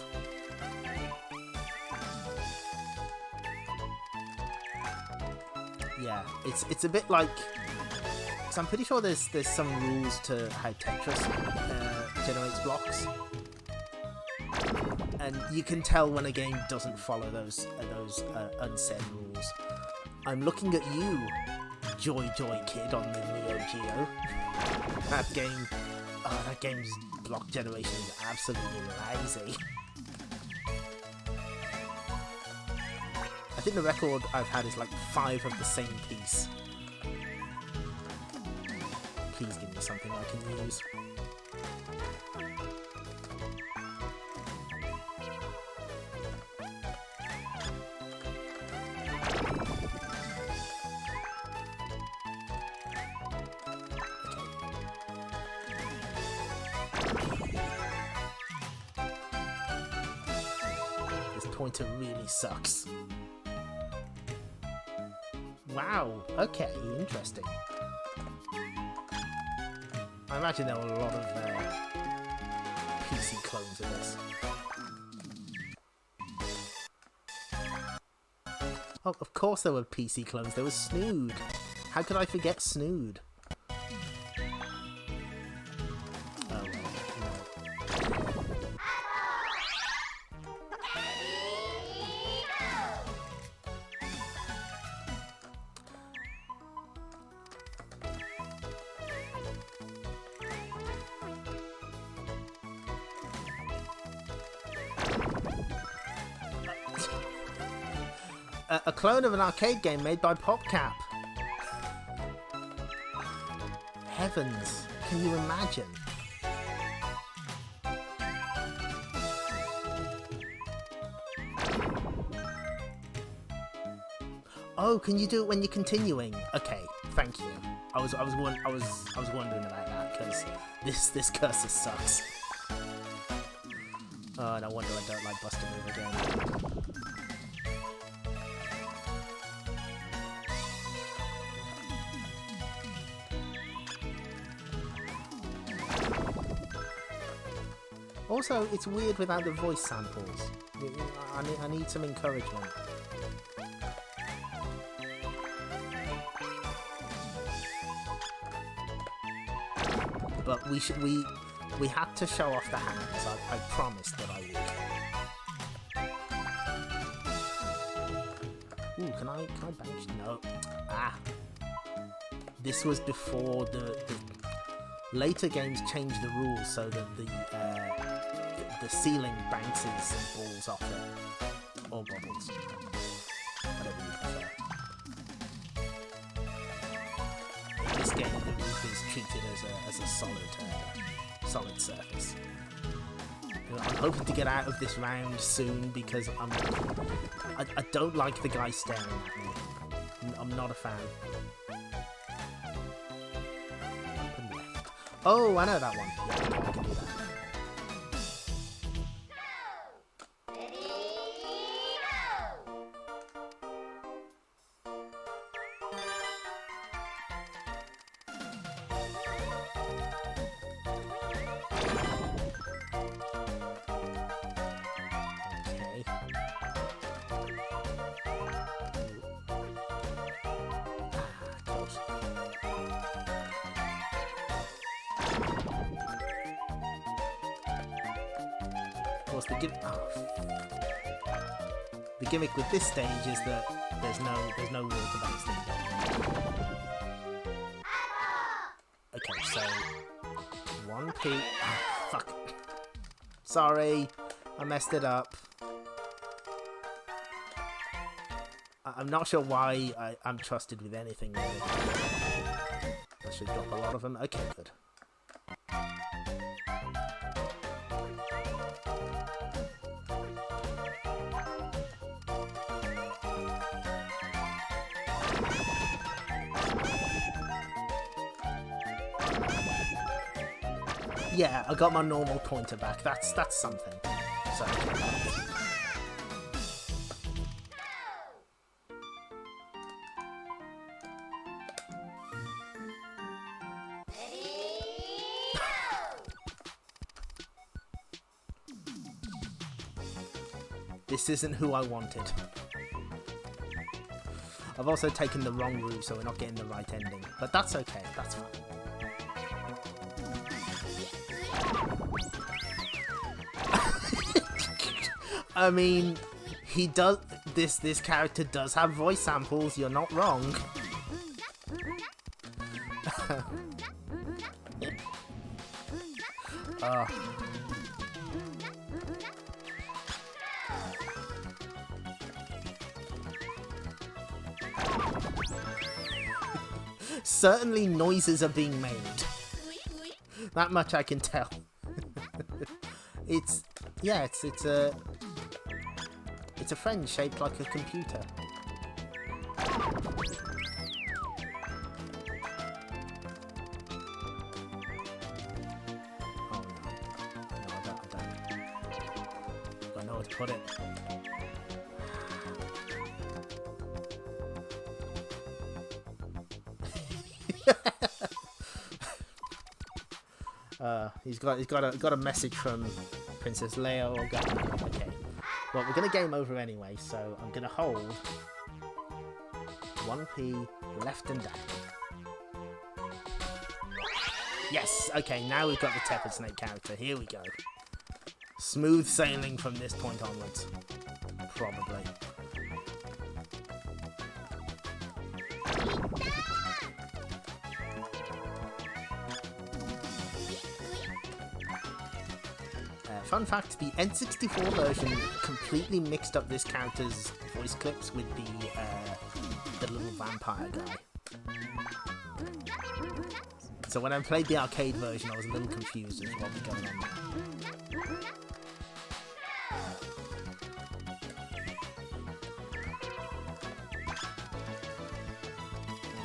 Yeah, it's a bit like, because I'm pretty sure there's some rules to how Tetris generates blocks, and you can tell when a game doesn't follow those unsaid rules. I'm looking at you, Joy Kid on the Neo Geo. That game's block generation is absolutely lazy. I think the record I've had is like 5 of the same piece. Please give me something I can use. Pointer really sucks. Wow, okay, interesting. I imagine there were a lot of PC clones of this. Oh, of course there were PC clones. There was Snood. How could I forget Snood? a clone of an arcade game made by PopCap. Heavens, can you imagine? Oh, can you do it when you're continuing? Okay, thank you. I was wondering about that because this cursor sucks. Oh, no wonder I don't like Buster Move again. Also, it's weird without the voice samples. I need some encouragement. But we had to show off the hands. I promised that I would. Ooh, can I bench? No. Ah. This was before the later games changed the rules so that the ceiling bounces balls off it, or bubbles, whatever you prefer. In this game, the roof is treated as a solid surface. You know, I'm hoping to get out of this round soon because I don't like the guy staring at me. I'm not a fan. Oh, I know that one. Yeah, okay, I can do that. The gimmick with this stage is that there's no rule to bounce things off. Okay, so 1p. Oh, fuck. Sorry, I messed it up. I'm not sure why I'm trusted with anything really. I should drop a lot of them. Okay, good. Yeah, I got my normal pointer back. That's something. So. This isn't who I wanted. I've also taken the wrong route, so we're not getting the right ending. But that's okay. That's fine. I mean, he does. This character does have voice samples. You're not wrong. Certainly, noises are being made. That much I can tell. It's a friend shaped like a computer. Oh no. No, I don't know where to put it. He's got a message from Princess Leia or Gaga. Okay. Well, we're gonna game over anyway, so I'm gonna hold 1p left and down. Yes! Okay, now we've got the Tepid Snake character. Here we go. Smooth sailing from this point onwards. Probably. Fun fact, the N64 version completely mixed up this character's voice clips with the little vampire guy. So when I played the arcade version, I was a little confused as to what was going on there.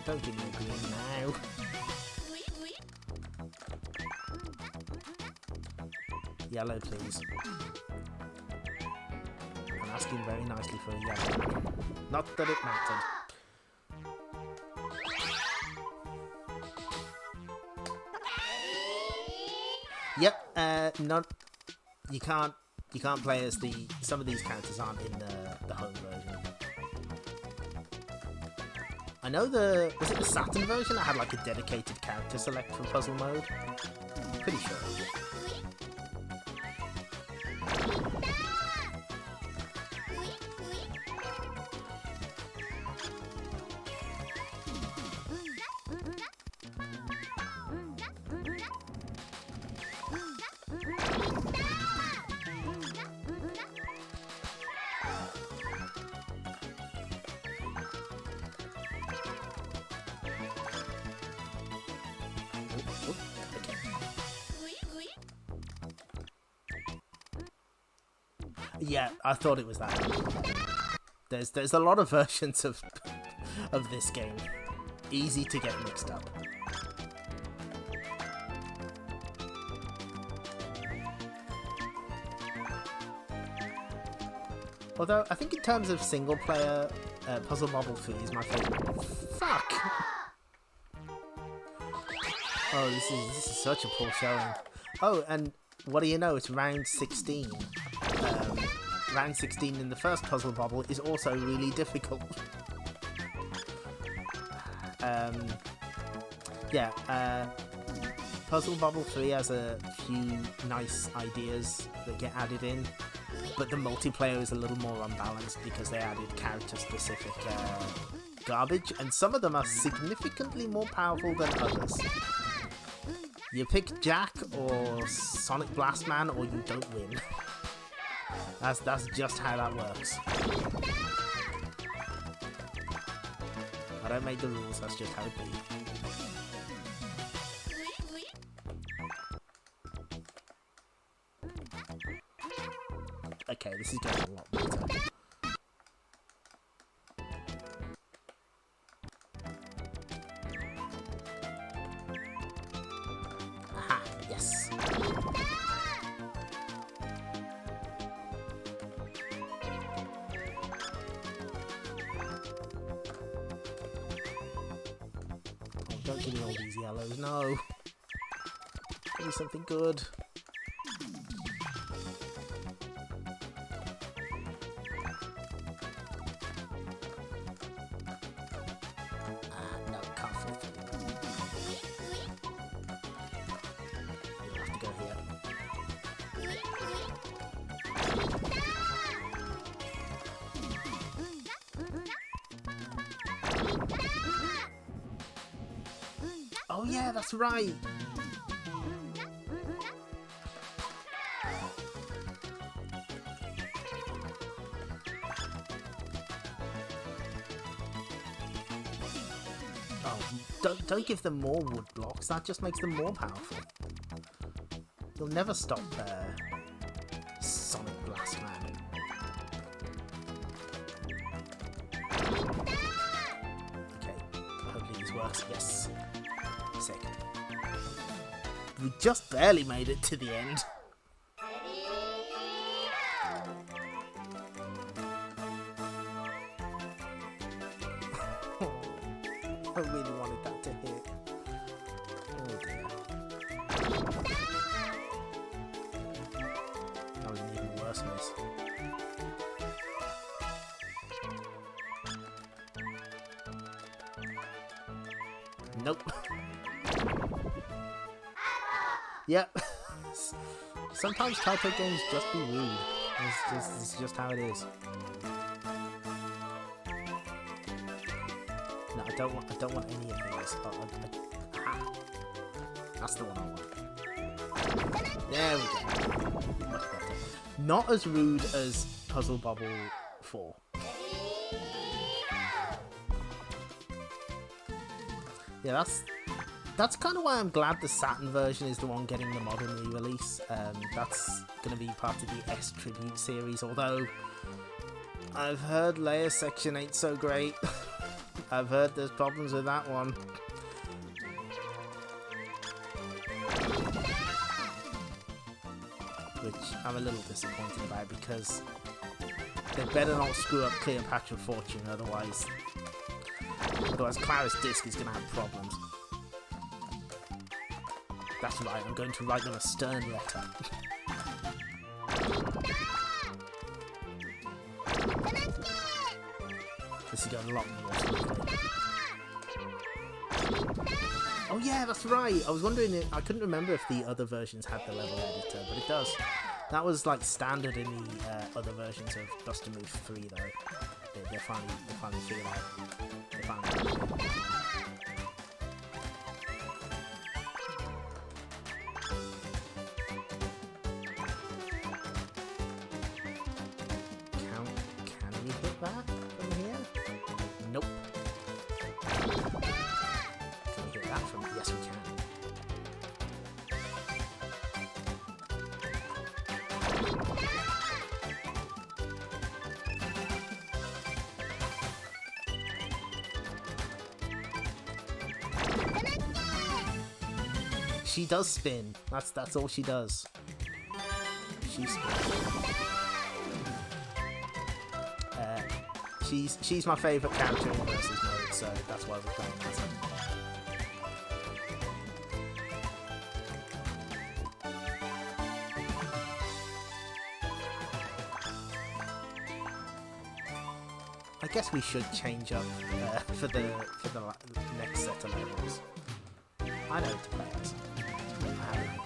Don't give me a green now. Yellow, please. I'm asking very nicely for a yellow. Not that it mattered. Yep, you can't play as some of these characters aren't in the home version. I know was it the Saturn version that had like a dedicated character select for puzzle mode? Pretty sure. Yeah, I thought it was that. There's a lot of versions of this game. Easy to get mixed up. Although I think in terms of single player, Puzzle Bobble 3 is my favourite. Fuck! Oh, this is such a poor showing. Oh, and what do you know? It's round 16. Round 16 in the first Puzzle Bobble is also really difficult. Puzzle Bobble 3 has a few nice ideas that get added in, but the multiplayer is a little more unbalanced because they added character-specific garbage, and some of them are significantly more powerful than others. You pick Jack or Sonic Blast Man or you don't win. That's just how that works. I don't make the rules, that's just how it be. Okay, this is getting a lot better. Aha, yes. Don't give me all these yellows, no. Give me something good. No, can't fall through. You'll have to go here. Oh yeah, that's right. Oh, don't give them more wood blocks. That just makes them more powerful. You'll never stop Sonic Blast Man. Okay, hopefully this works. Yes. Sick. We just barely made it to the end. I really wanted that to hit. Oh dear. That was an even worse miss. Nope. Yep. Sometimes Taito games just be rude. It's just how it is. No, I don't want any of these. Aha. That's the one I want. There we go. Much better. Not as rude as Puzzle Bobble 4. Yeah, that's kind of why I'm glad the Saturn version is the one getting the modern re-release. That's going to be part of the S Tribute series, although I've heard Leia Section 8 so great. I've heard there's problems with that one. Which I'm a little disappointed about, because they better not screw up Cleopatra Fortune, otherwise Claris Disc is going to have problems. That's right, I'm going to write them a stern letter. This is going a lot more smoothly. Oh yeah, that's right. I was wondering, I couldn't remember if the other versions had the level editor, but it does. That was like standard in the other versions of Buster Move 3 though. They finally figured out. They finally Can we hit that from here? Nope. Can we hit that from? Yes, we can. She does spin. That's all she does. She spins. She's my favourite character in versus mode, so that's why we're playing as her. I guess we should change up for the next set of levels. I know to play as. I have an idea.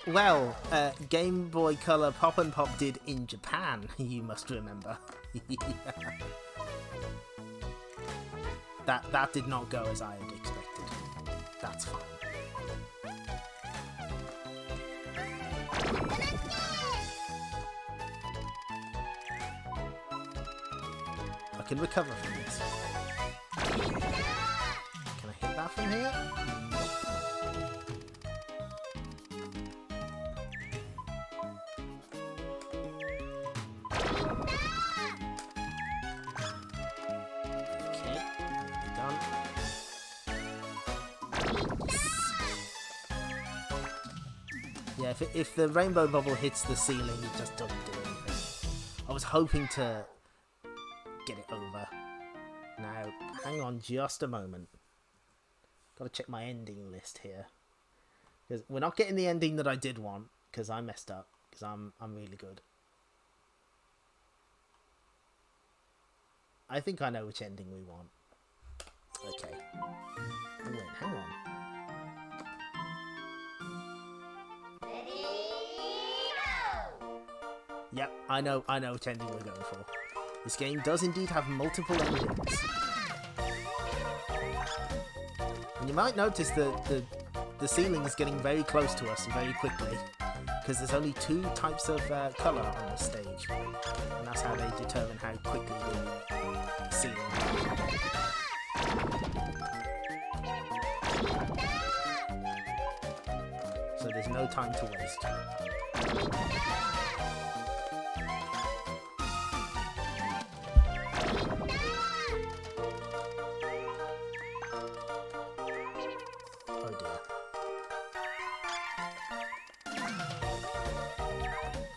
Well, Game Boy Color Pop and Pop did in Japan, you must remember. That did not go as I had expected. That's fine. I can recover from this. Can I hit that from here? Yeah, if the rainbow bubble hits the ceiling, it just doesn't do anything. I was hoping to get it over. Now, hang on just a moment. Gotta check my ending list here. Because we're not getting the ending that I did want, because I messed up, because I'm really good. I think I know which ending we want. Okay. Oh, wait, hang on. Yep, I know which ending we're going for. This game does indeed have multiple endings. And you might notice that the ceiling is getting very close to us very quickly, because there's only two types of colour on this stage. And that's how they determine how quickly the ceiling is. So there's no time to waste.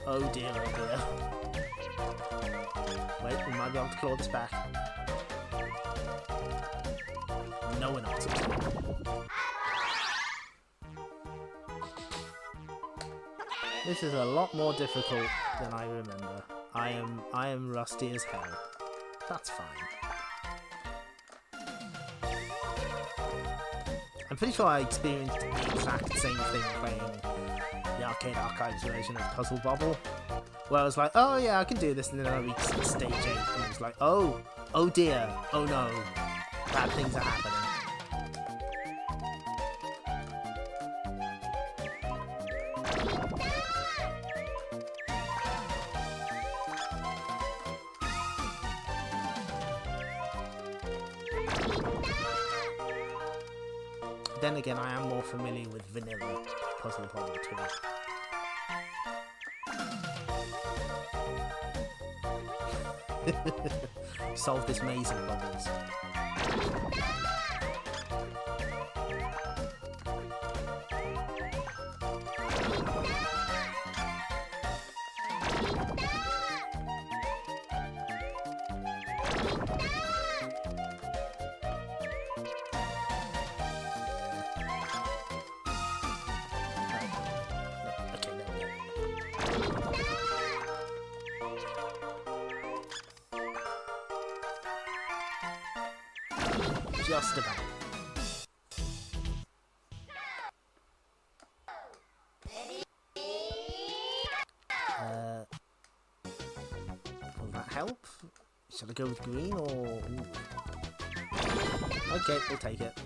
Oh dear, oh dear. Wait, we might be able to claw this back. No, we're not. This is a lot more difficult than I remember. I am rusty as hell. That's fine. I'm pretty sure I experienced the exact same thing playing the Arcade Archives version of Puzzle Bobble, where I was like, oh yeah, I can do this, and then I reached stage 8, and it was like, oh dear, oh no, bad things are happening. Then again, I am more familiar with vanilla Puzzle Bobble too. Solve this maze of bubbles. Just about. Will that help? Should I go with green or... Ooh. Okay, we'll take it.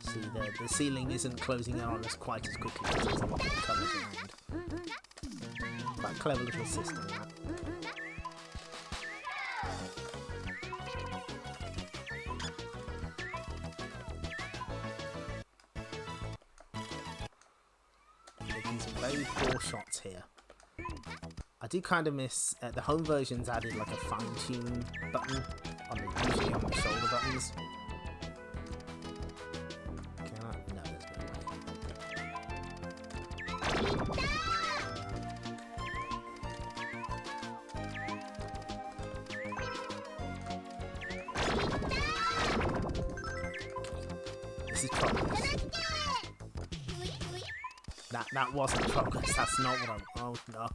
See, the ceiling isn't closing in on us quite as quickly because there's a lot more colours around. Quite a clever little system, that. Making some very poor shots here. I do kind of miss the home versions added like a fine-tune button usually on the shoulder buttons. This is progress. That wasn't progress. That's not what I'm. Oh no.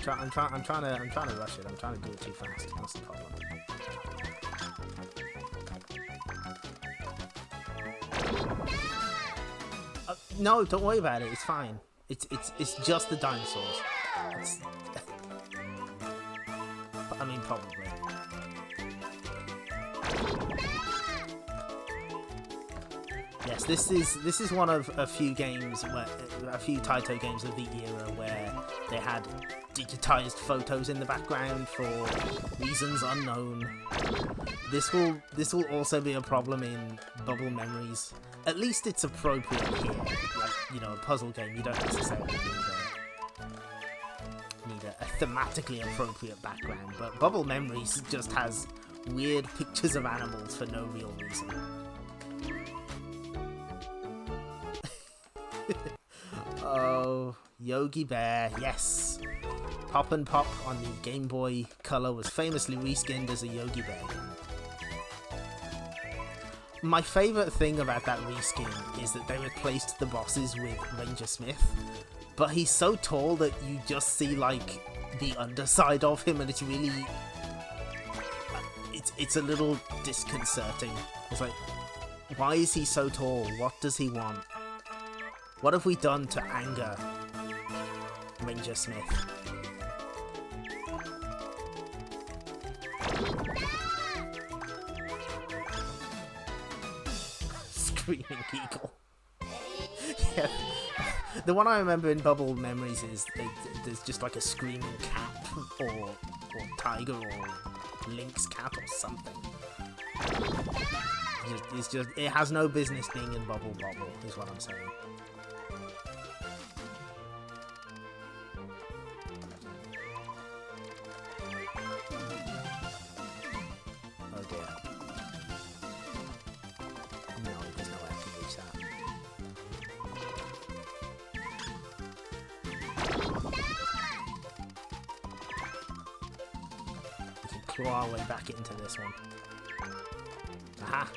I'm trying to rush it. I'm trying to do it too fast. That's the problem. No, don't worry about it. It's fine. It's just the dinosaurs. I mean, probably. Yes, this is one of a few games where a few Taito games of the era where they had digitized photos in the background for reasons unknown. This will also be a problem in Bubble Memories. At least it's appropriate here. Like, you know, a puzzle game, you don't necessarily need a thematically appropriate background, but Bubble Memories just has weird pictures of animals for no real reason. Oh, Yogi Bear, yes. Pop and Pop on the Game Boy Color was famously reskinned as a Yogi Bear game. My favourite thing about that reskin is that they replaced the bosses with Ranger Smith, but he's so tall that you just see, like, the underside of him, and it's really... It's a little disconcerting. It's like, why is he so tall? What does he want? What have we done to anger Ranger Smith? Screaming Eagle. Yeah. The one I remember in Bubble Memories is there's just like a screaming cat or tiger or lynx cat or something. It has no business being in Bubble Bobble, is what I'm saying. Oh dear. No, there's no way I can reach that. We can claw our way back into this one. Aha.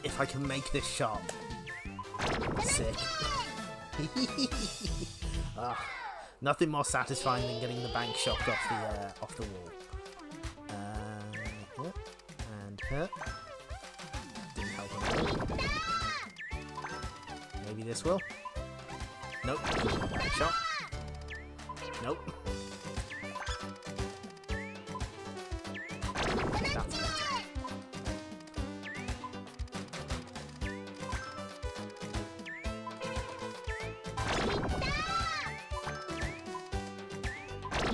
If I can make this shot. Sick. Nothing more satisfying than getting the bank shot off the wall. And hit. Didn't help at all. Maybe this will. Nope. Bank shot. Nope. That's better.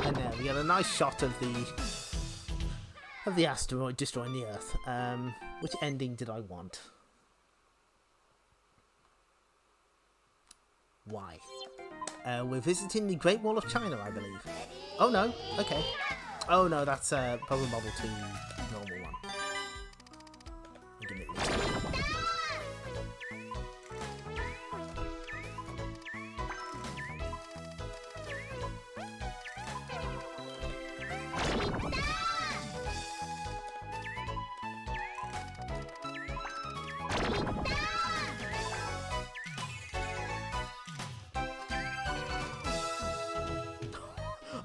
And there we get a nice shot of the asteroid destroying the Earth. Which ending did I want? Why? We're visiting the Great Wall of China, I believe. Oh no, okay. Oh no, that's Puzzle Bobble 2 normal one. Give it this.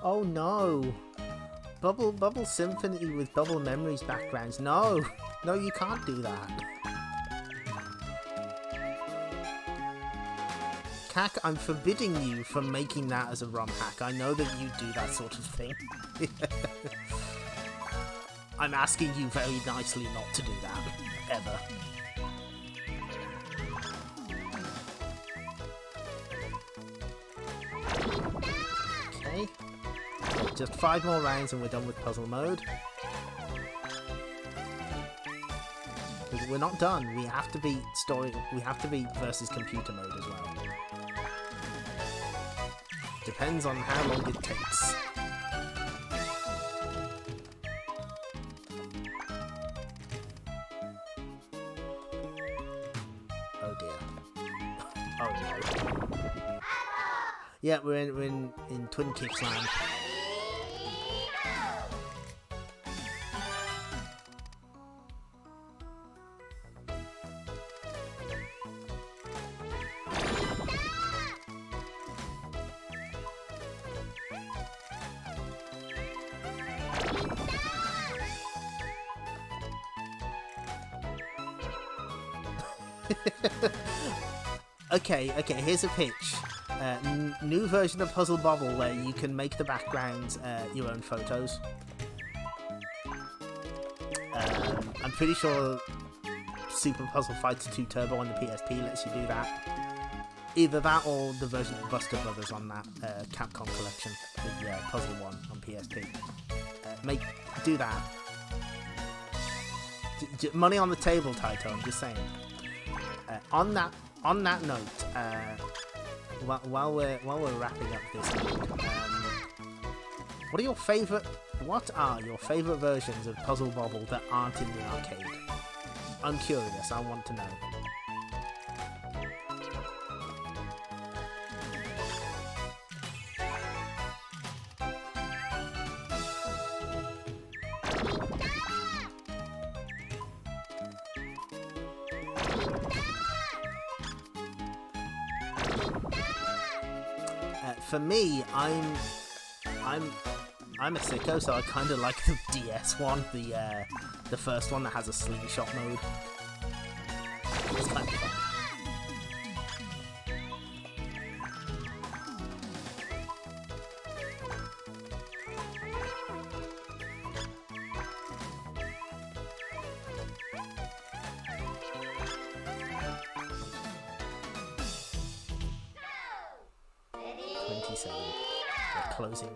Oh no! Bubble Symphony with Bubble Memories backgrounds. No! No, you can't do that. Cack, I'm forbidding you from making that as a ROM hack. I know that you do that sort of thing. I'm asking you very nicely not to do that. Ever. Okay. Just 5 more rounds and we're done with puzzle mode. We're not done. We have to beat story. We have to beat versus computer mode as well. Depends on how long it takes. Oh dear. Oh no. Yeah, we're in Twin Kicks land. Okay, here's a pitch. New version of Puzzle Bobble where you can make the backgrounds your own photos. I'm pretty sure Super Puzzle Fighter 2 Turbo on the PSP lets you do that. Either that or the version of Buster Brothers on that Capcom collection with Puzzle 1 on PSP. Do that. Money on the table, Taito, I'm just saying. On that note, while we're wrapping up this mode, what are your favourite versions of Puzzle Bobble that aren't in the arcade? I'm curious, I want to know. For me, I'm a sicko, so I kind of like the DS one, the first one that has a slingshot mode. It's kind of fun. We're closing in.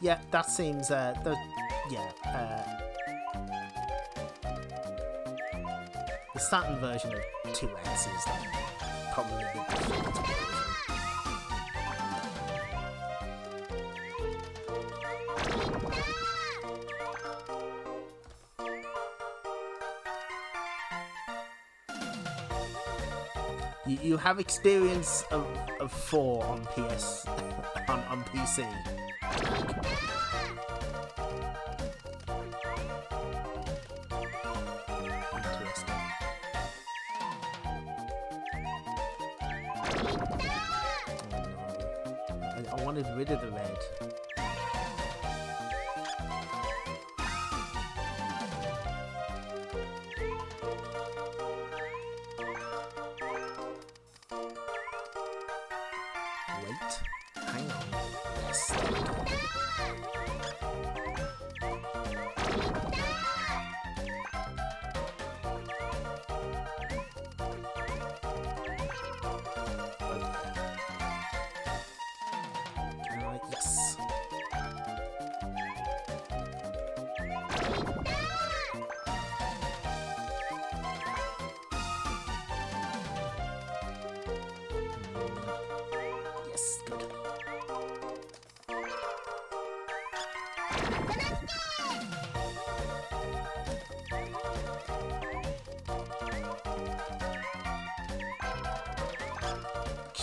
Yeah, that seems yeah, the Saturn version of 2X is like, probably the default version. You have experience of 4 on PS on PC. Interesting. Oh no. I wanted rid of the red. Wait, hang on. Yes, there we go. Yes. Yes, good.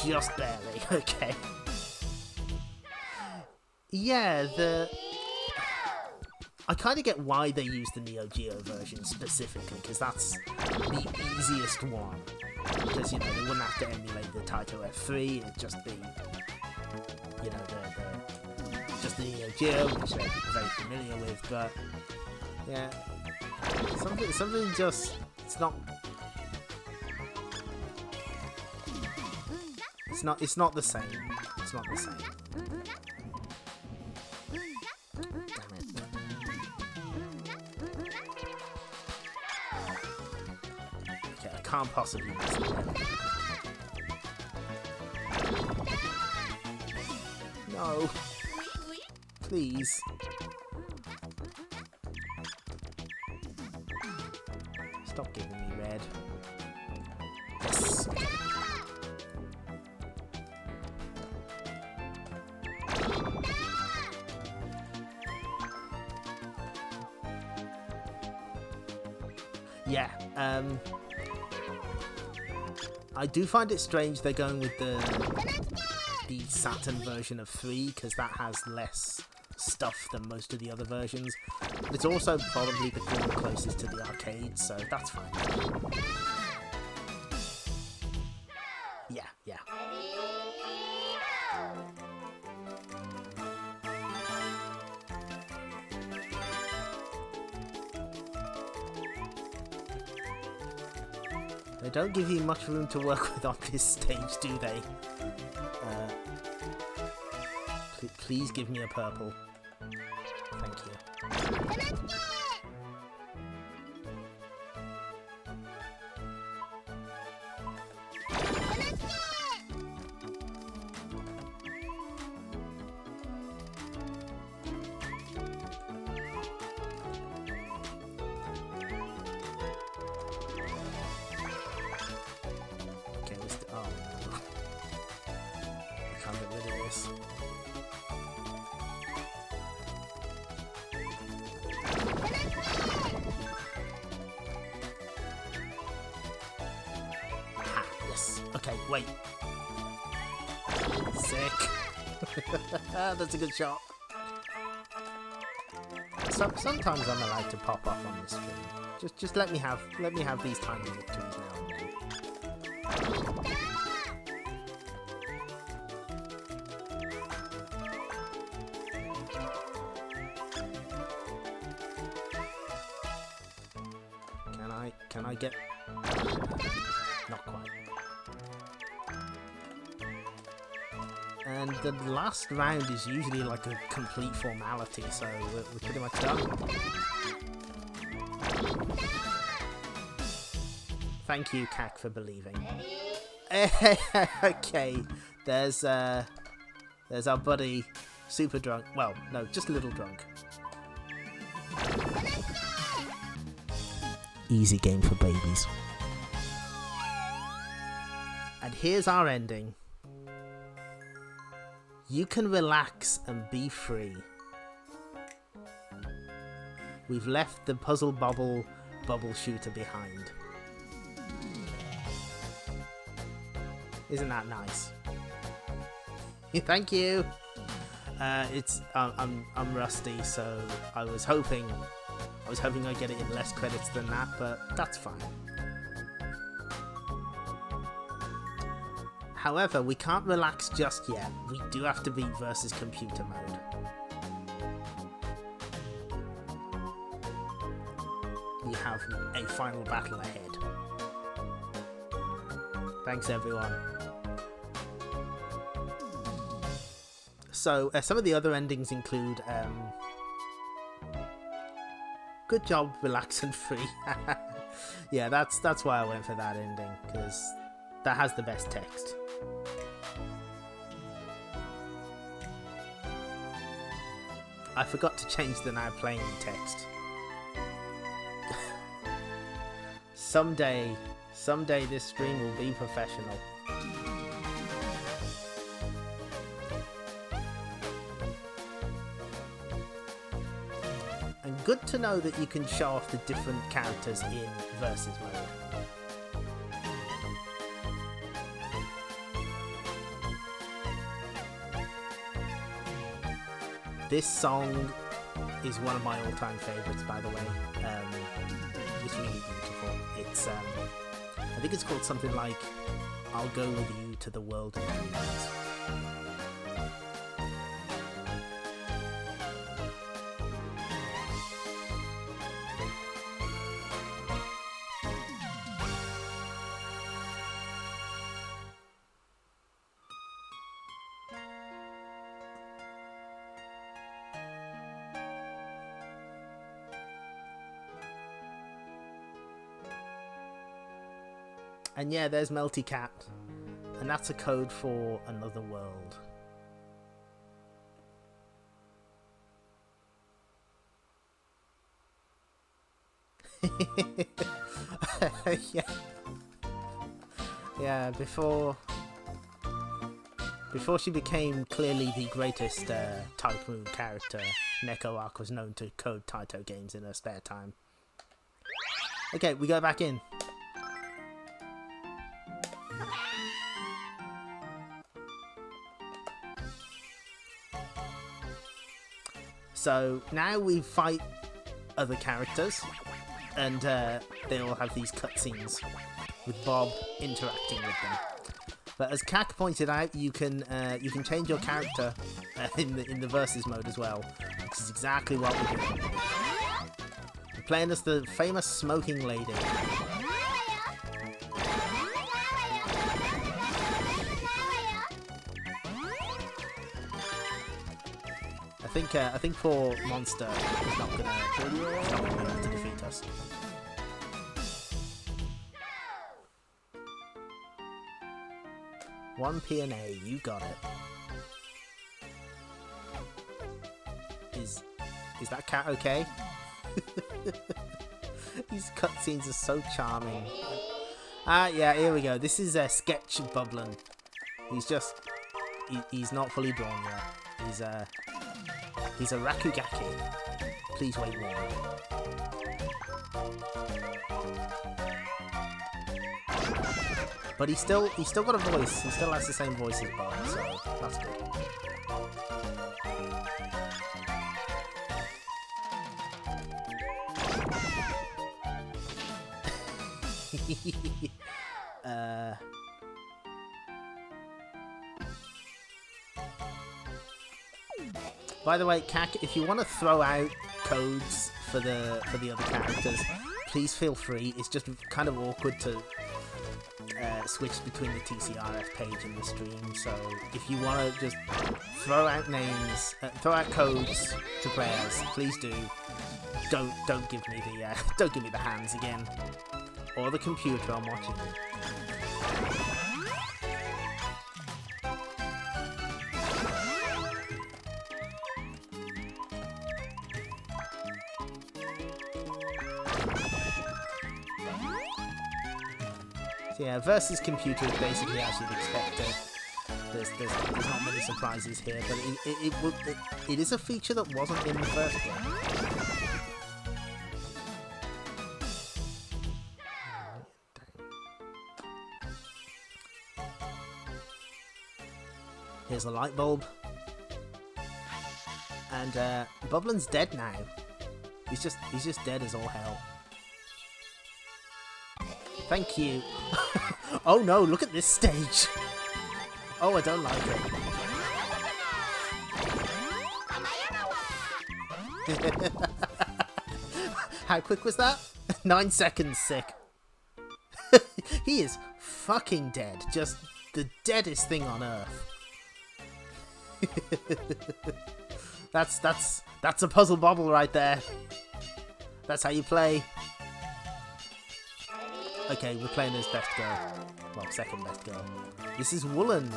Just barely, okay. Yeah, I kind of get why they use the Neo Geo version specifically, because that's the easiest one. Because, you know, they wouldn't have to emulate the Taito F3, it'd just be, you know, just the Neo Geo, which they're very familiar with, but, yeah, something just, it's not the same. It's not the same. Damn it. Okay, I can't possibly miss it. No. Please. Stop giving me red. Yes. Yeah, I do find it strange they're going with the Saturn version of 3, because that has less stuff than most of the other versions. It's also probably the one closest to the arcade, so that's fine. Yeah. They don't give you much room to work with on this stage, do they? Please give me a purple. Thank you. Okay, wait. Sick. That's a good shot. Sometimes I'm allowed to pop off on this stream. Just let me have these tiny victories now and then. Can I get? Not quite. And the last round is usually like a complete formality, so we're pretty much done. Thank you, Kak, for believing. Okay, there's our buddy, super drunk. Well, no, just a little drunk. easy game for babies. And here's our ending. You can relax and be free. We've left the Puzzle Bobble bubble shooter behind. Isn't that nice? Thank you. I'm rusty, so I was hoping I'd get it in less credits than that, but that's fine. However, we can't relax just yet. We do have to beat versus computer mode. We have a final battle ahead. Thanks, everyone. So, some of the other endings include good job, relax and free. Yeah, that's why I went for that ending, because that has the best text. I forgot to change the now playing text. Someday this stream will be professional. And good to know that you can show off the different characters in versus mode. This song is one of my all-time favourites, by the way. It's really beautiful. It's I think it's called something like "I'll Go With You to the World of Dreams." And yeah, there's Melty Cat, and that's a code for another world. Yeah, before she became clearly the greatest Type Moon character, Neko Arc was known to code Taito games in her spare time. Okay, we go back in. So now we fight other characters, and they all have these cutscenes with Bob interacting with them. But as Kak pointed out, you can change your character in the versus mode as well, which is exactly what we're doing. We're playing as the famous smoking lady. I think poor Monster is not gonna be able to defeat us. One P&A, you got it. Is that cat okay? These cutscenes are so charming. Yeah, here we go. This is Sketch Bubbling. He's not fully drawn yet. He's a Rakugaki. Please wait more. But he's still got a voice. He still has the same voice as Bob, so that's good. By the way, Kak, if you want to throw out codes for the other characters, please feel free. It's just kind of awkward to switch between the TCRF page and the stream. So if you want to just throw out names, throw out codes to players, please do. Don't give me the hands again, or the computer I'm watching. So yeah, versus computer is basically as you'd expect it. There's not many surprises here, but it is a feature that wasn't in the first game. Here's a light bulb. And Bubblin's dead now. He's just dead as all hell. Thank you. Oh no, look at this stage. Oh, I don't like it. How quick was that? 9 seconds, sick. He is fucking dead. Just the deadest thing on earth. That's a puzzle bobble right there. That's how you play. Okay, we're playing as best girl. Well, second best girl. This is Woolen.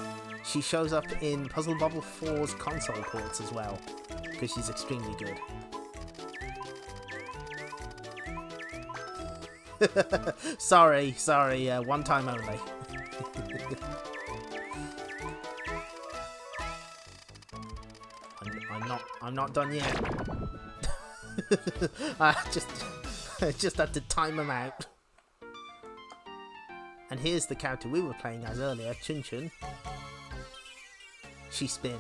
She shows up in Puzzle Bobble 4's console ports as well, because she's extremely good. sorry, one time only. I'm not done yet. I just had to time them out. And here's the character we were playing as earlier, Chun Chun. She spin.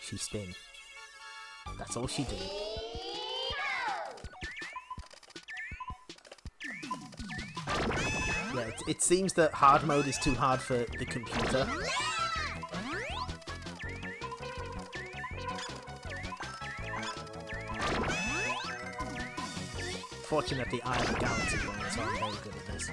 She spin. That's all she did. Yeah, it seems that hard mode is too hard for the computer. Fortunately, I have a galaxy one, so I'm very good at this.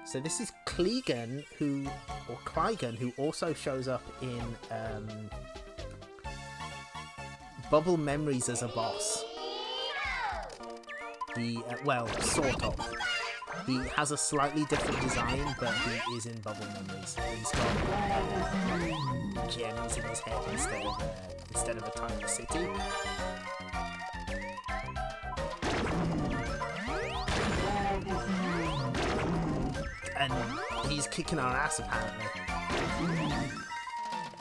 So this is Clegan, or Clygan, who also shows up in Bubble Memories as a boss. He, well, sort of. He has a slightly different design, but he is in Bubble Memories. He's got gems in his head instead of a tiny city. And he's kicking our ass, apparently.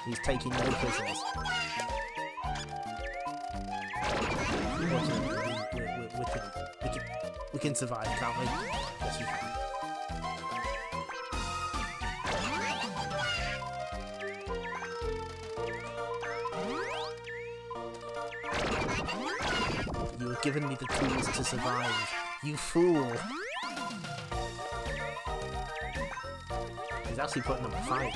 He's taking no prisoners. We can survive, can't we? Yes, we can. You were giving me the tools to survive, you fool! He's actually putting up a fight.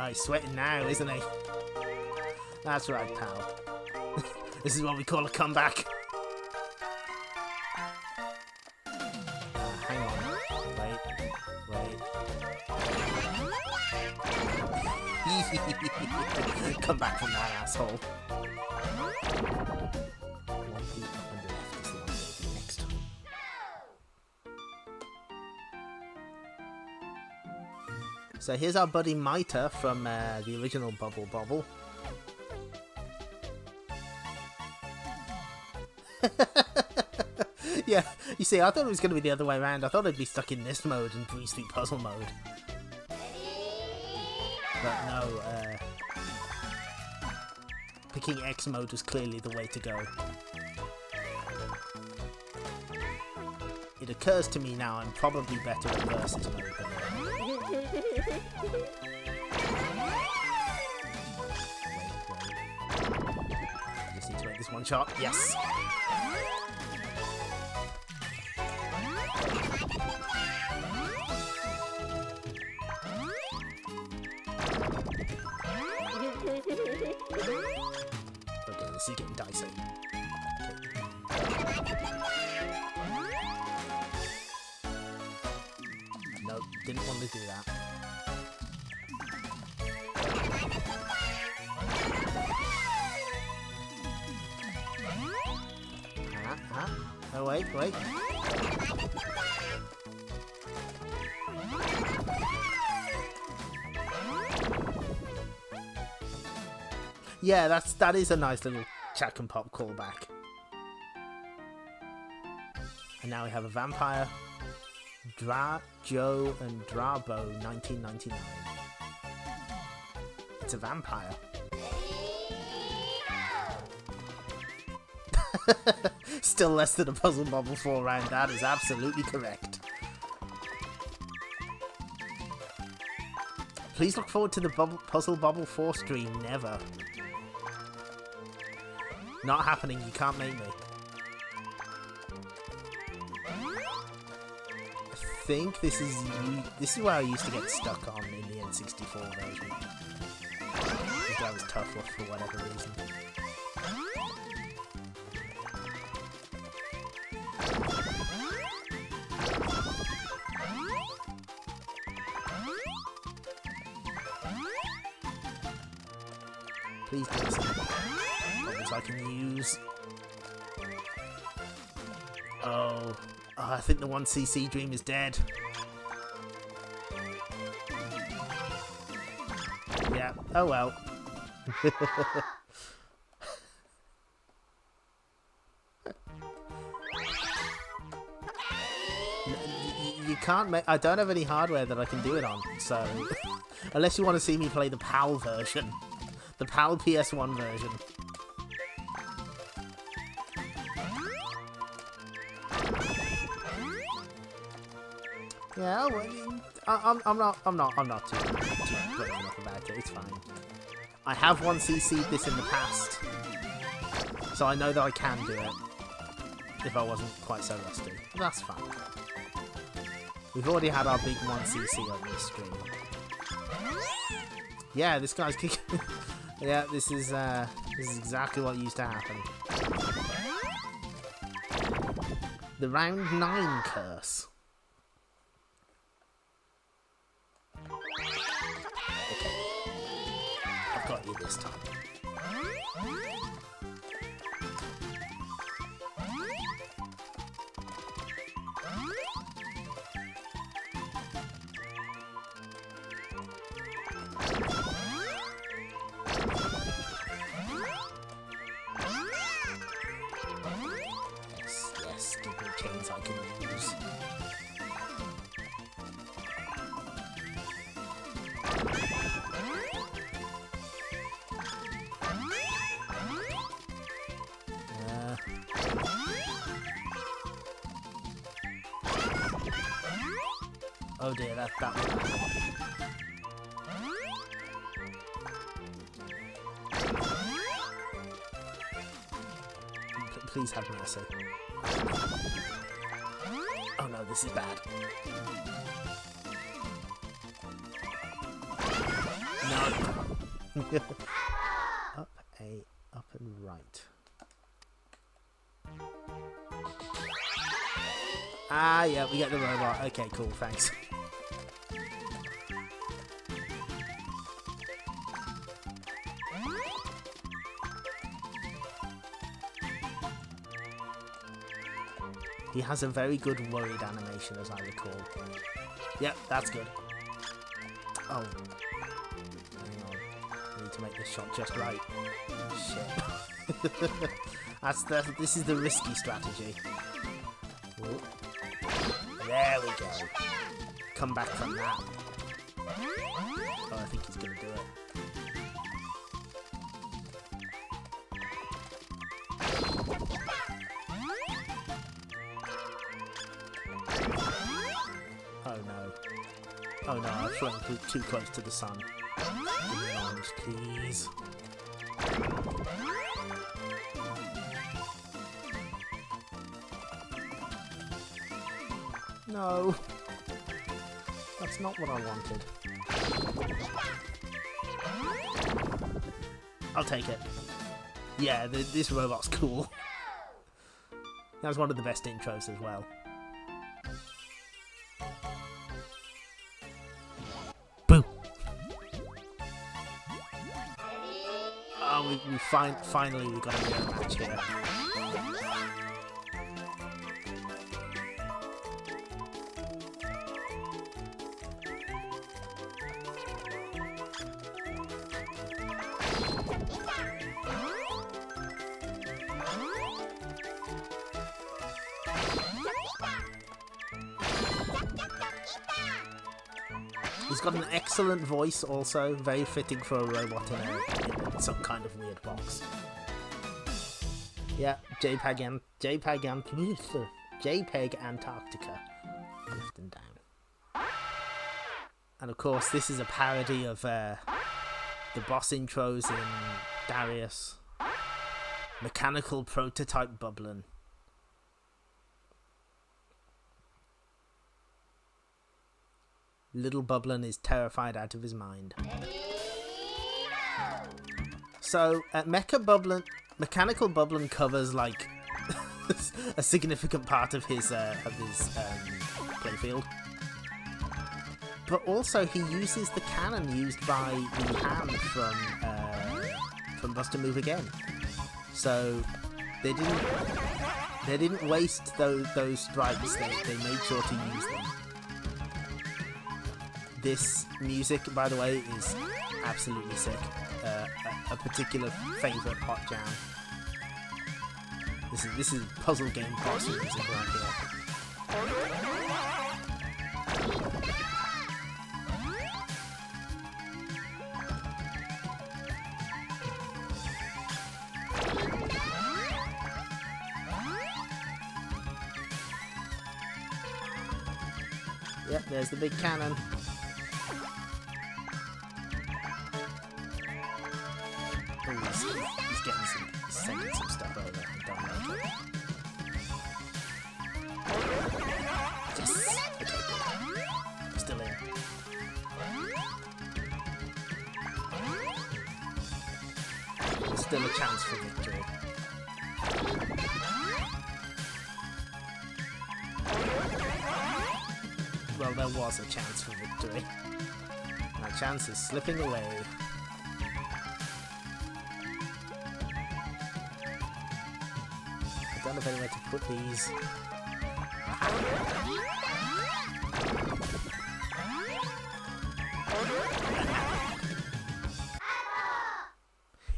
He's sweating now, isn't he? That's right, pal. This is what we call a comeback. Hang on. Wait. Come back from that, asshole. So here's our buddy Maita from the original Bubble Bobble. Yeah, you see, I thought it was going to be the other way around. I thought I'd be stuck in this mode and Briefly Puzzle mode. But no, picking X mode was clearly the way to go. It occurs to me now I'm probably better at versus mode than I just need to make this one shot. Yes! Okay, this is getting dicey. Nope, didn't want to do that. Oh, wait. Yeah, that is a nice little Jack and Pop callback. And now we have a vampire. Joe and Drabo 1999. It's a vampire. Still less than a Puzzle Bobble 4 round. That is absolutely correct. Please look forward to the Puzzle Bobble 4 stream. Never. Not happening. You can't make me. I think this is where I used to get stuck on in the N64 version. That was tough for whatever reason. Please do something I can use. Oh, I think the 1cc dream is dead. Yeah, oh well. You can't make... I don't have any hardware that I can do it on, so... Unless you want to see me play the PAL version. The PAL PS1 version. Yeah, I'm not too broken up about it. It's fine. I have 1cc'd this in the past, so I know that I can do it if I wasn't quite so rusty. That's fine. We've already had our big 1cc on this stream. Yeah, this guy's kicking. Yeah, this is exactly what used to happen. The round 9 curse. Okay. I've got you this time. Yes, give me chains I can use. Oh dear, that was bad. Please have mercy. Oh no, this is bad. No. Up and right. Ah, yeah, we get the robot. Okay, cool, thanks. He has a very good worried animation, as I recall. Yep, that's good. Oh. Hang on. I need to make this shot just right. Shit. This is the risky strategy. Ooh. There we go. Come back from that. Oh, I think he's going to do it. Oh no. Oh no, I've flown too close to the sun. Give me an orange, please. No. That's not what I wanted. I'll take it. Yeah, this robot's cool. That's one of the best intros as well. Boo! Oh, finally we got a real match here. He's got an excellent voice also, very fitting for a robot in some kind of weird box. Yeah, JPEG Antarctica. Drifting down. And of course this is a parody of the boss intros in Darius. Mechanical prototype Bubbling. Little Bubbling is terrified out of his mind. So, Mechanical Bubbling covers like a significant part of his playfield. But also, he uses the cannon used by the hand from Buster Move Again. So, they didn't waste those strikes. They made sure to use them. This music, by the way, is absolutely sick. A particular favourite hot jam. This is puzzle game boss music right here. Yep, there's the big cannon. He's sending some stuff over. I don't like it. Yes! Okay, good. Still in. There's still a chance for victory. Well, there was a chance for victory. That chance is slipping away. I don't have anywhere to put these.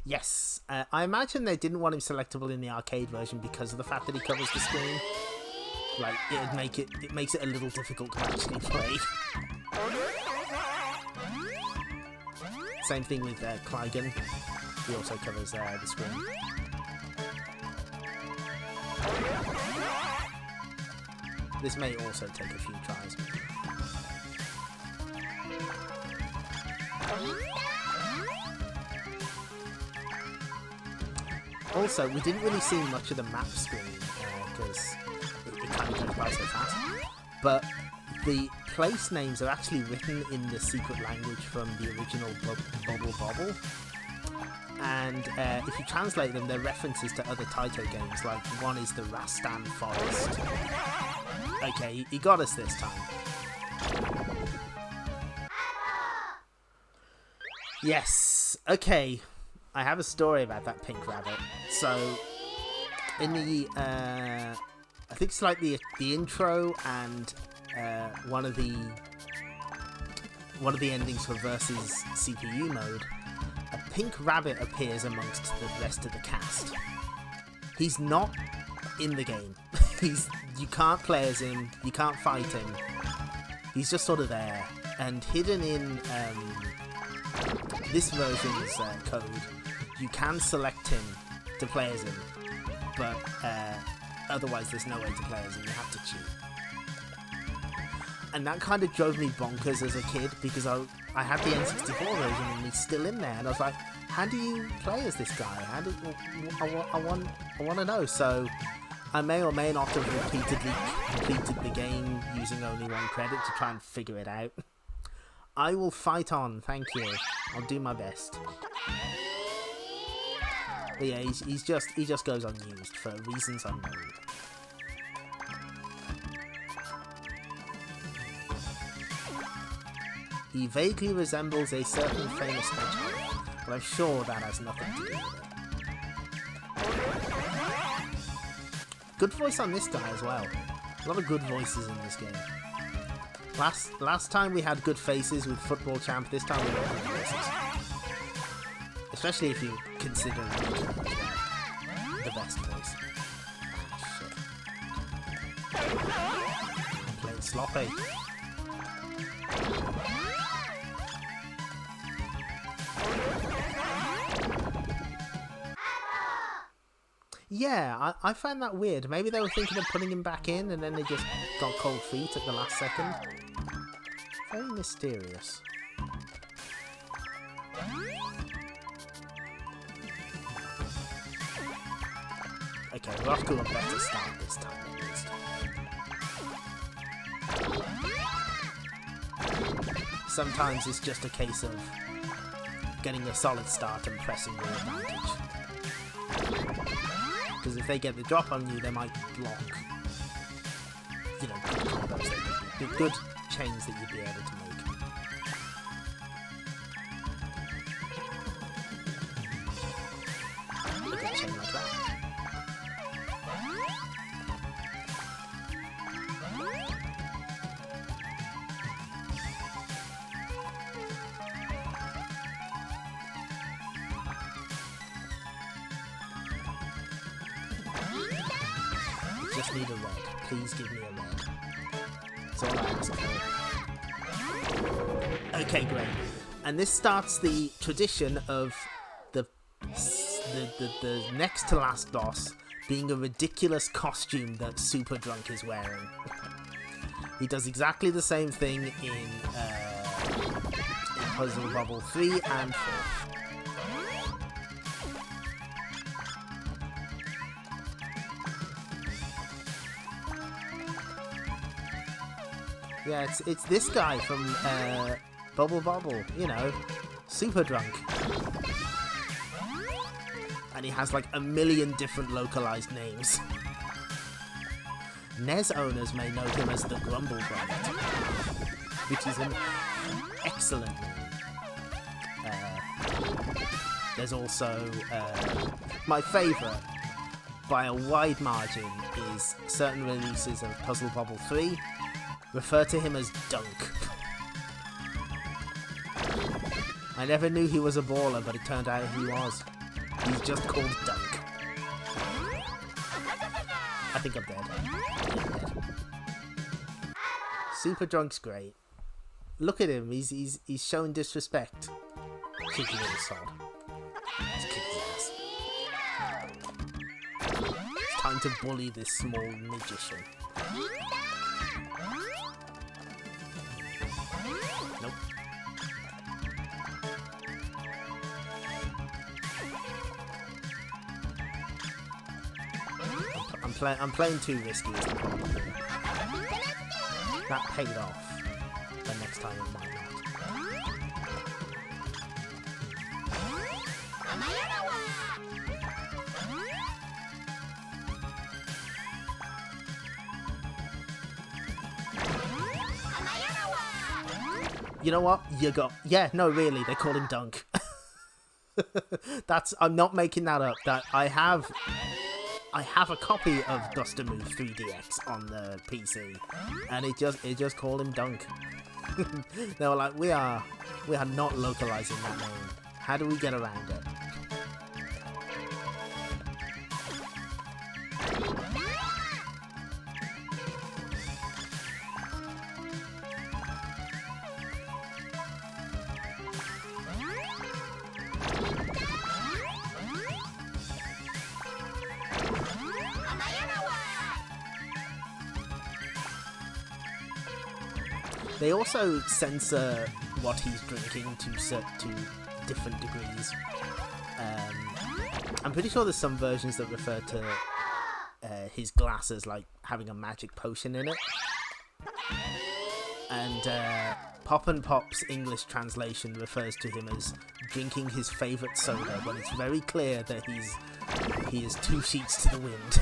Yes, I imagine they didn't want him selectable in the arcade version because of the fact that he covers the screen. Like, it makes it a little difficult to actually play. Same thing with Clygen. He also covers the screen. This may also take a few tries. Also, we didn't really see much of the map screen because it kind of goes by so fast. But the place names are actually written in the secret language from the original Bubble Bobble. And if you translate them, they're references to other Taito games, like one is the Rastan Forest. Okay, he got us this time. Yes, okay. I have a story about that pink rabbit. So, in the, I think it's like the intro and one of the endings for Versus CPU mode, a pink rabbit appears amongst the rest of the cast. He's not in the game. You can't play as him, you can't fight him. He's just sort of there. And hidden in this version's code, you can select him to play as him, but otherwise there's no way to play as him, you have to cheat. And that kind of drove me bonkers as a kid, because I had the N64 version and he's still in there, and I was like, how do you play as this guy? I want to know. So I may or may not have repeatedly completed the game using only one credit to try and figure it out. I will fight on, thank you. I'll do my best. But yeah, he just goes unused for reasons unknown. He vaguely resembles a certain famous hedgehog, but I'm sure that has nothing to do with it. Good voice on this guy as well. A lot of good voices in this game. Last time we had good faces with Football Champ, this time we have good voices. Especially if you consider the best voice. Ah, shit. Playing sloppy. Yeah, I find that weird. Maybe they were thinking of putting him back in and then they just got cold feet at the last second. Very mysterious. Okay, we're off to a better start this time at least. Sometimes it's just a case of getting a solid start and pressing your advantage. Because if they get the drop on you, they might block, you know, good combos, good chains that you'd be able to make. A good chain like that. Just need a red. Please give me a red. That's all I ask for. Okay, great. And this starts the tradition of the next to last boss being a ridiculous costume that Super Drunk is wearing. He does exactly the same thing in Puzzle Bobble 3 and 4. Yeah, it's this guy from Bubble Bobble, you know, Super Drunk. And he has like a million different localized names. NES owners may know him as the Grumble Brother, which is an excellent name. There's also my favourite, by a wide margin, is certain releases of Puzzle Bobble 3 refer to him as Dunk. I never knew he was a baller, but it turned out he was. He's just called Dunk. I think I'm dead. Super Drunk's great. Look at him, he's showing disrespect. Cheeky little sod. Let's kick his ass. It's time to bully this small magician. Nope. I'm playing too risky is the problem. That paid off, but next time it might not. You know what? You got... Yeah, no, really, they call him Dunk. I'm not making that up. That I have a copy of Duster Move 3DX on the PC, and it just called him Dunk. They were like, we are not localizing that name. How do we get around it? They also censor what he's drinking to different degrees. I'm pretty sure there's some versions that refer to his glass as like having a magic potion in it. And Pop and Pop's English translation refers to him as drinking his favourite soda when it's very clear that he is 2 sheets to the wind.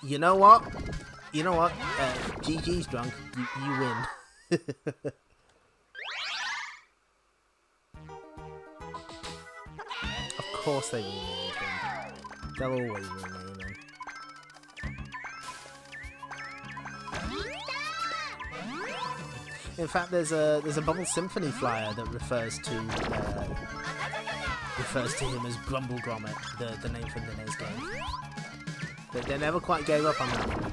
You know what? GG's drunk. You win. Of course they rename him. They'll always rename him. In fact, there's a Bubble Symphony flyer that refers to him as Grumble Grommet, the name from the NES game. But they never quite gave up on that one.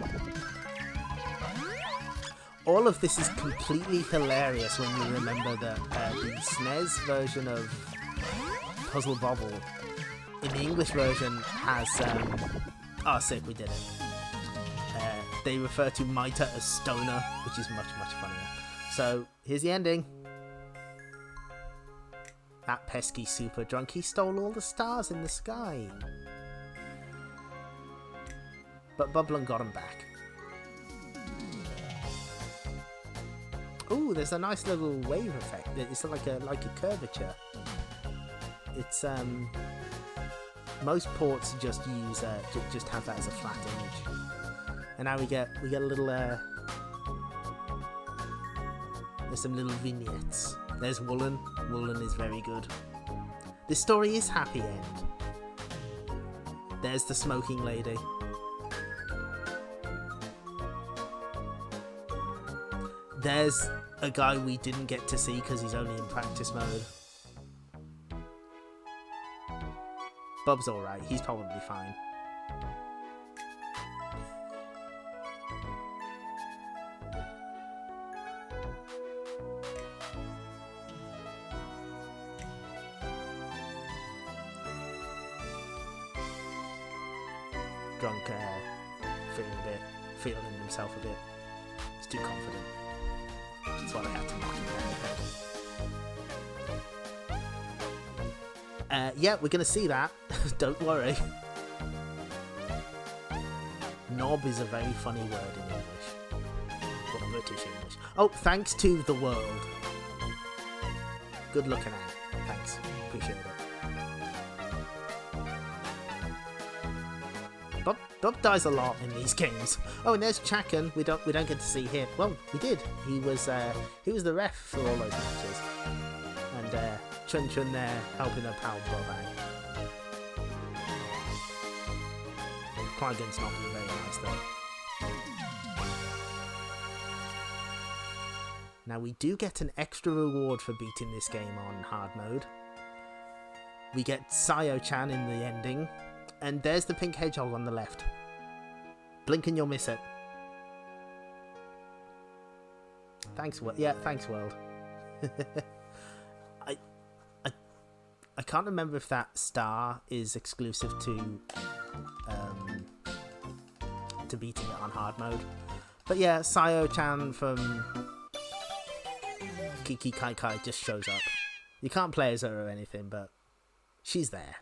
All of this is completely hilarious when you remember that the SNES version of Puzzle Bobble, in the English version, has... oh, sick, we did it. They refer to Maita as Stoner, which is much, much funnier. So, here's the ending. That pesky super drunk, he stole all the stars in the sky. But Bubblen got him back. Ooh, there's a nice little wave effect. It's like a curvature. It's most ports just use just have that as a flat image. And now we get a little there's some little vignettes. There's Woolen. Woolen is very good. This story is happy end. There's the smoking lady. There's a guy we didn't get to see because he's only in practice mode. Bub's alright, he's probably fine. Drunk, feeling himself a bit. He's too confident. That's why they had to knock him around the head. Yeah, we're gonna see that. Don't worry. Knob is a very funny word in English. Or British English. Oh, thanks to the world. Good looking out. Thanks. Appreciate it. Bob dies a lot in these games. Oh, and there's Chakan. We don't get to see him. Well, we did. He was the ref for all those matches. And Chun Chun there helping her pal Bob out. Cligan's not being very nice though. Now we do get an extra reward for beating this game on hard mode. We get Sayo-chan in the ending. And there's the pink hedgehog on the left. Blink and you'll miss it. Thanks, world. Yeah, thanks, world. I can't remember if that star is exclusive to beating it on hard mode. But yeah, Sayo-chan from Kiki Kai Kai just shows up. You can't play as her or anything, but she's there.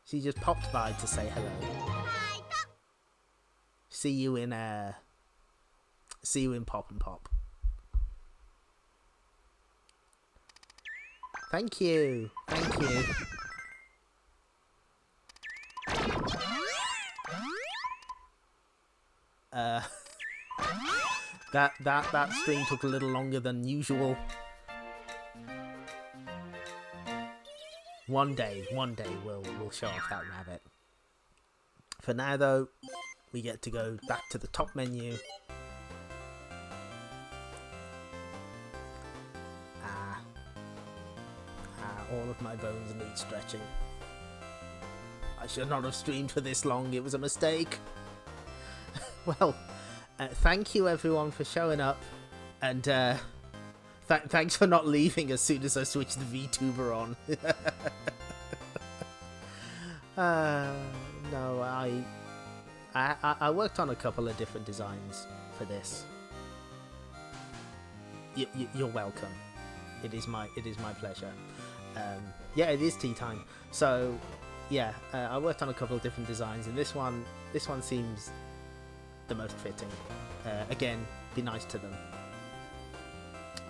She just popped by to say hello. See you in Pop and Pop. Thank you. Thank you. That stream took a little longer than usual. One day we'll show off that rabbit. For now though, we get to go back to the top menu. All of my bones need stretching. I should not have streamed for this long, it was a mistake. Well, thank you everyone for showing up, and thanks for not leaving as soon as I switched the VTuber on. No, I worked on a couple of different designs for this. you're welcome. It is my pleasure. Yeah, it is tea time. So yeah, I worked on a couple of different designs, and this one seems the most fitting. Again, be nice to them.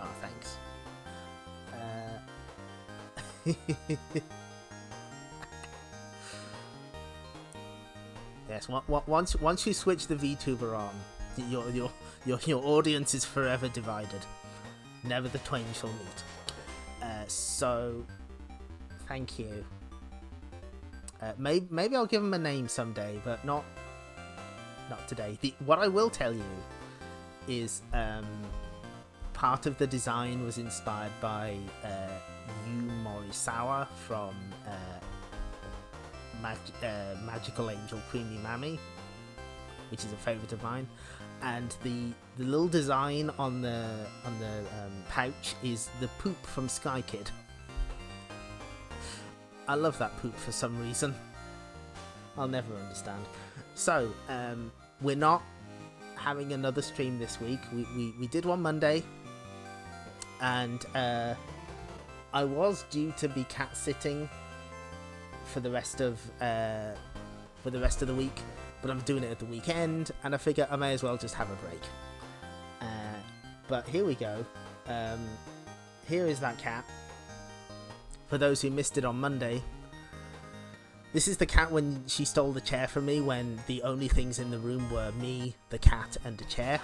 Oh, thanks. Yes, once you switch the VTuber on, your audience is forever divided. Never the twain shall meet. So, thank you. Maybe I'll give him a name someday, but not today. What I will tell you is part of the design was inspired by Yu Morisawa from Magical Angel Creamy Mammy, which is a favourite of mine, and the little design on the pouch is the poop from Sky Kid. I love that poop for some reason. I'll never understand. So we're not having another stream this week. We did one Monday, and I was due to be cat sitting for the rest of the week, but I'm doing it at the weekend, and I figure I may as well just have a break. But here we go. Here is that cat. For those who missed it on Monday, this is the cat when she stole the chair from me, when the only things in the room were me, the cat, and a chair.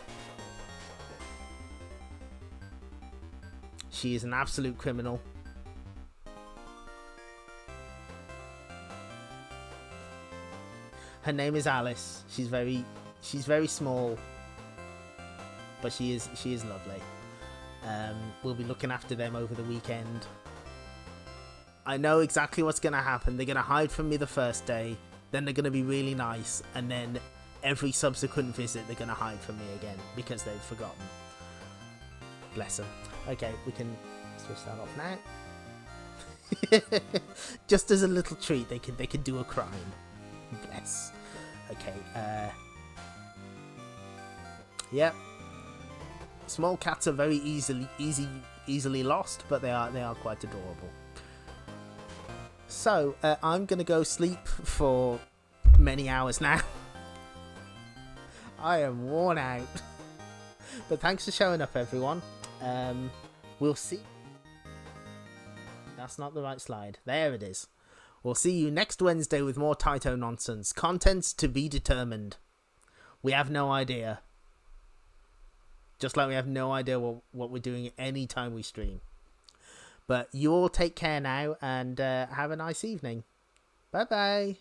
She is an absolute criminal. Her name is Alice. She's very small, but she is lovely. We'll be looking after them over the weekend. I know exactly what's going to happen. They're going to hide from me the first day, then they're going to be really nice, and then every subsequent visit they're going to hide from me again because they've forgotten. Bless them. Okay, we can switch that off now. Just as a little treat, they can do a crime. Bless. Okay. Yep. Small cats are very easily lost, but they are quite adorable. So I'm gonna go sleep for many hours now. I am worn out. But thanks for showing up, everyone. We'll see. That's not the right slide. There it is. We'll see you next Wednesday with more Taito nonsense. Contents to be determined. We have no idea. Just like we have no idea what we're doing any time we stream. But you all take care now, and have a nice evening. Bye-bye.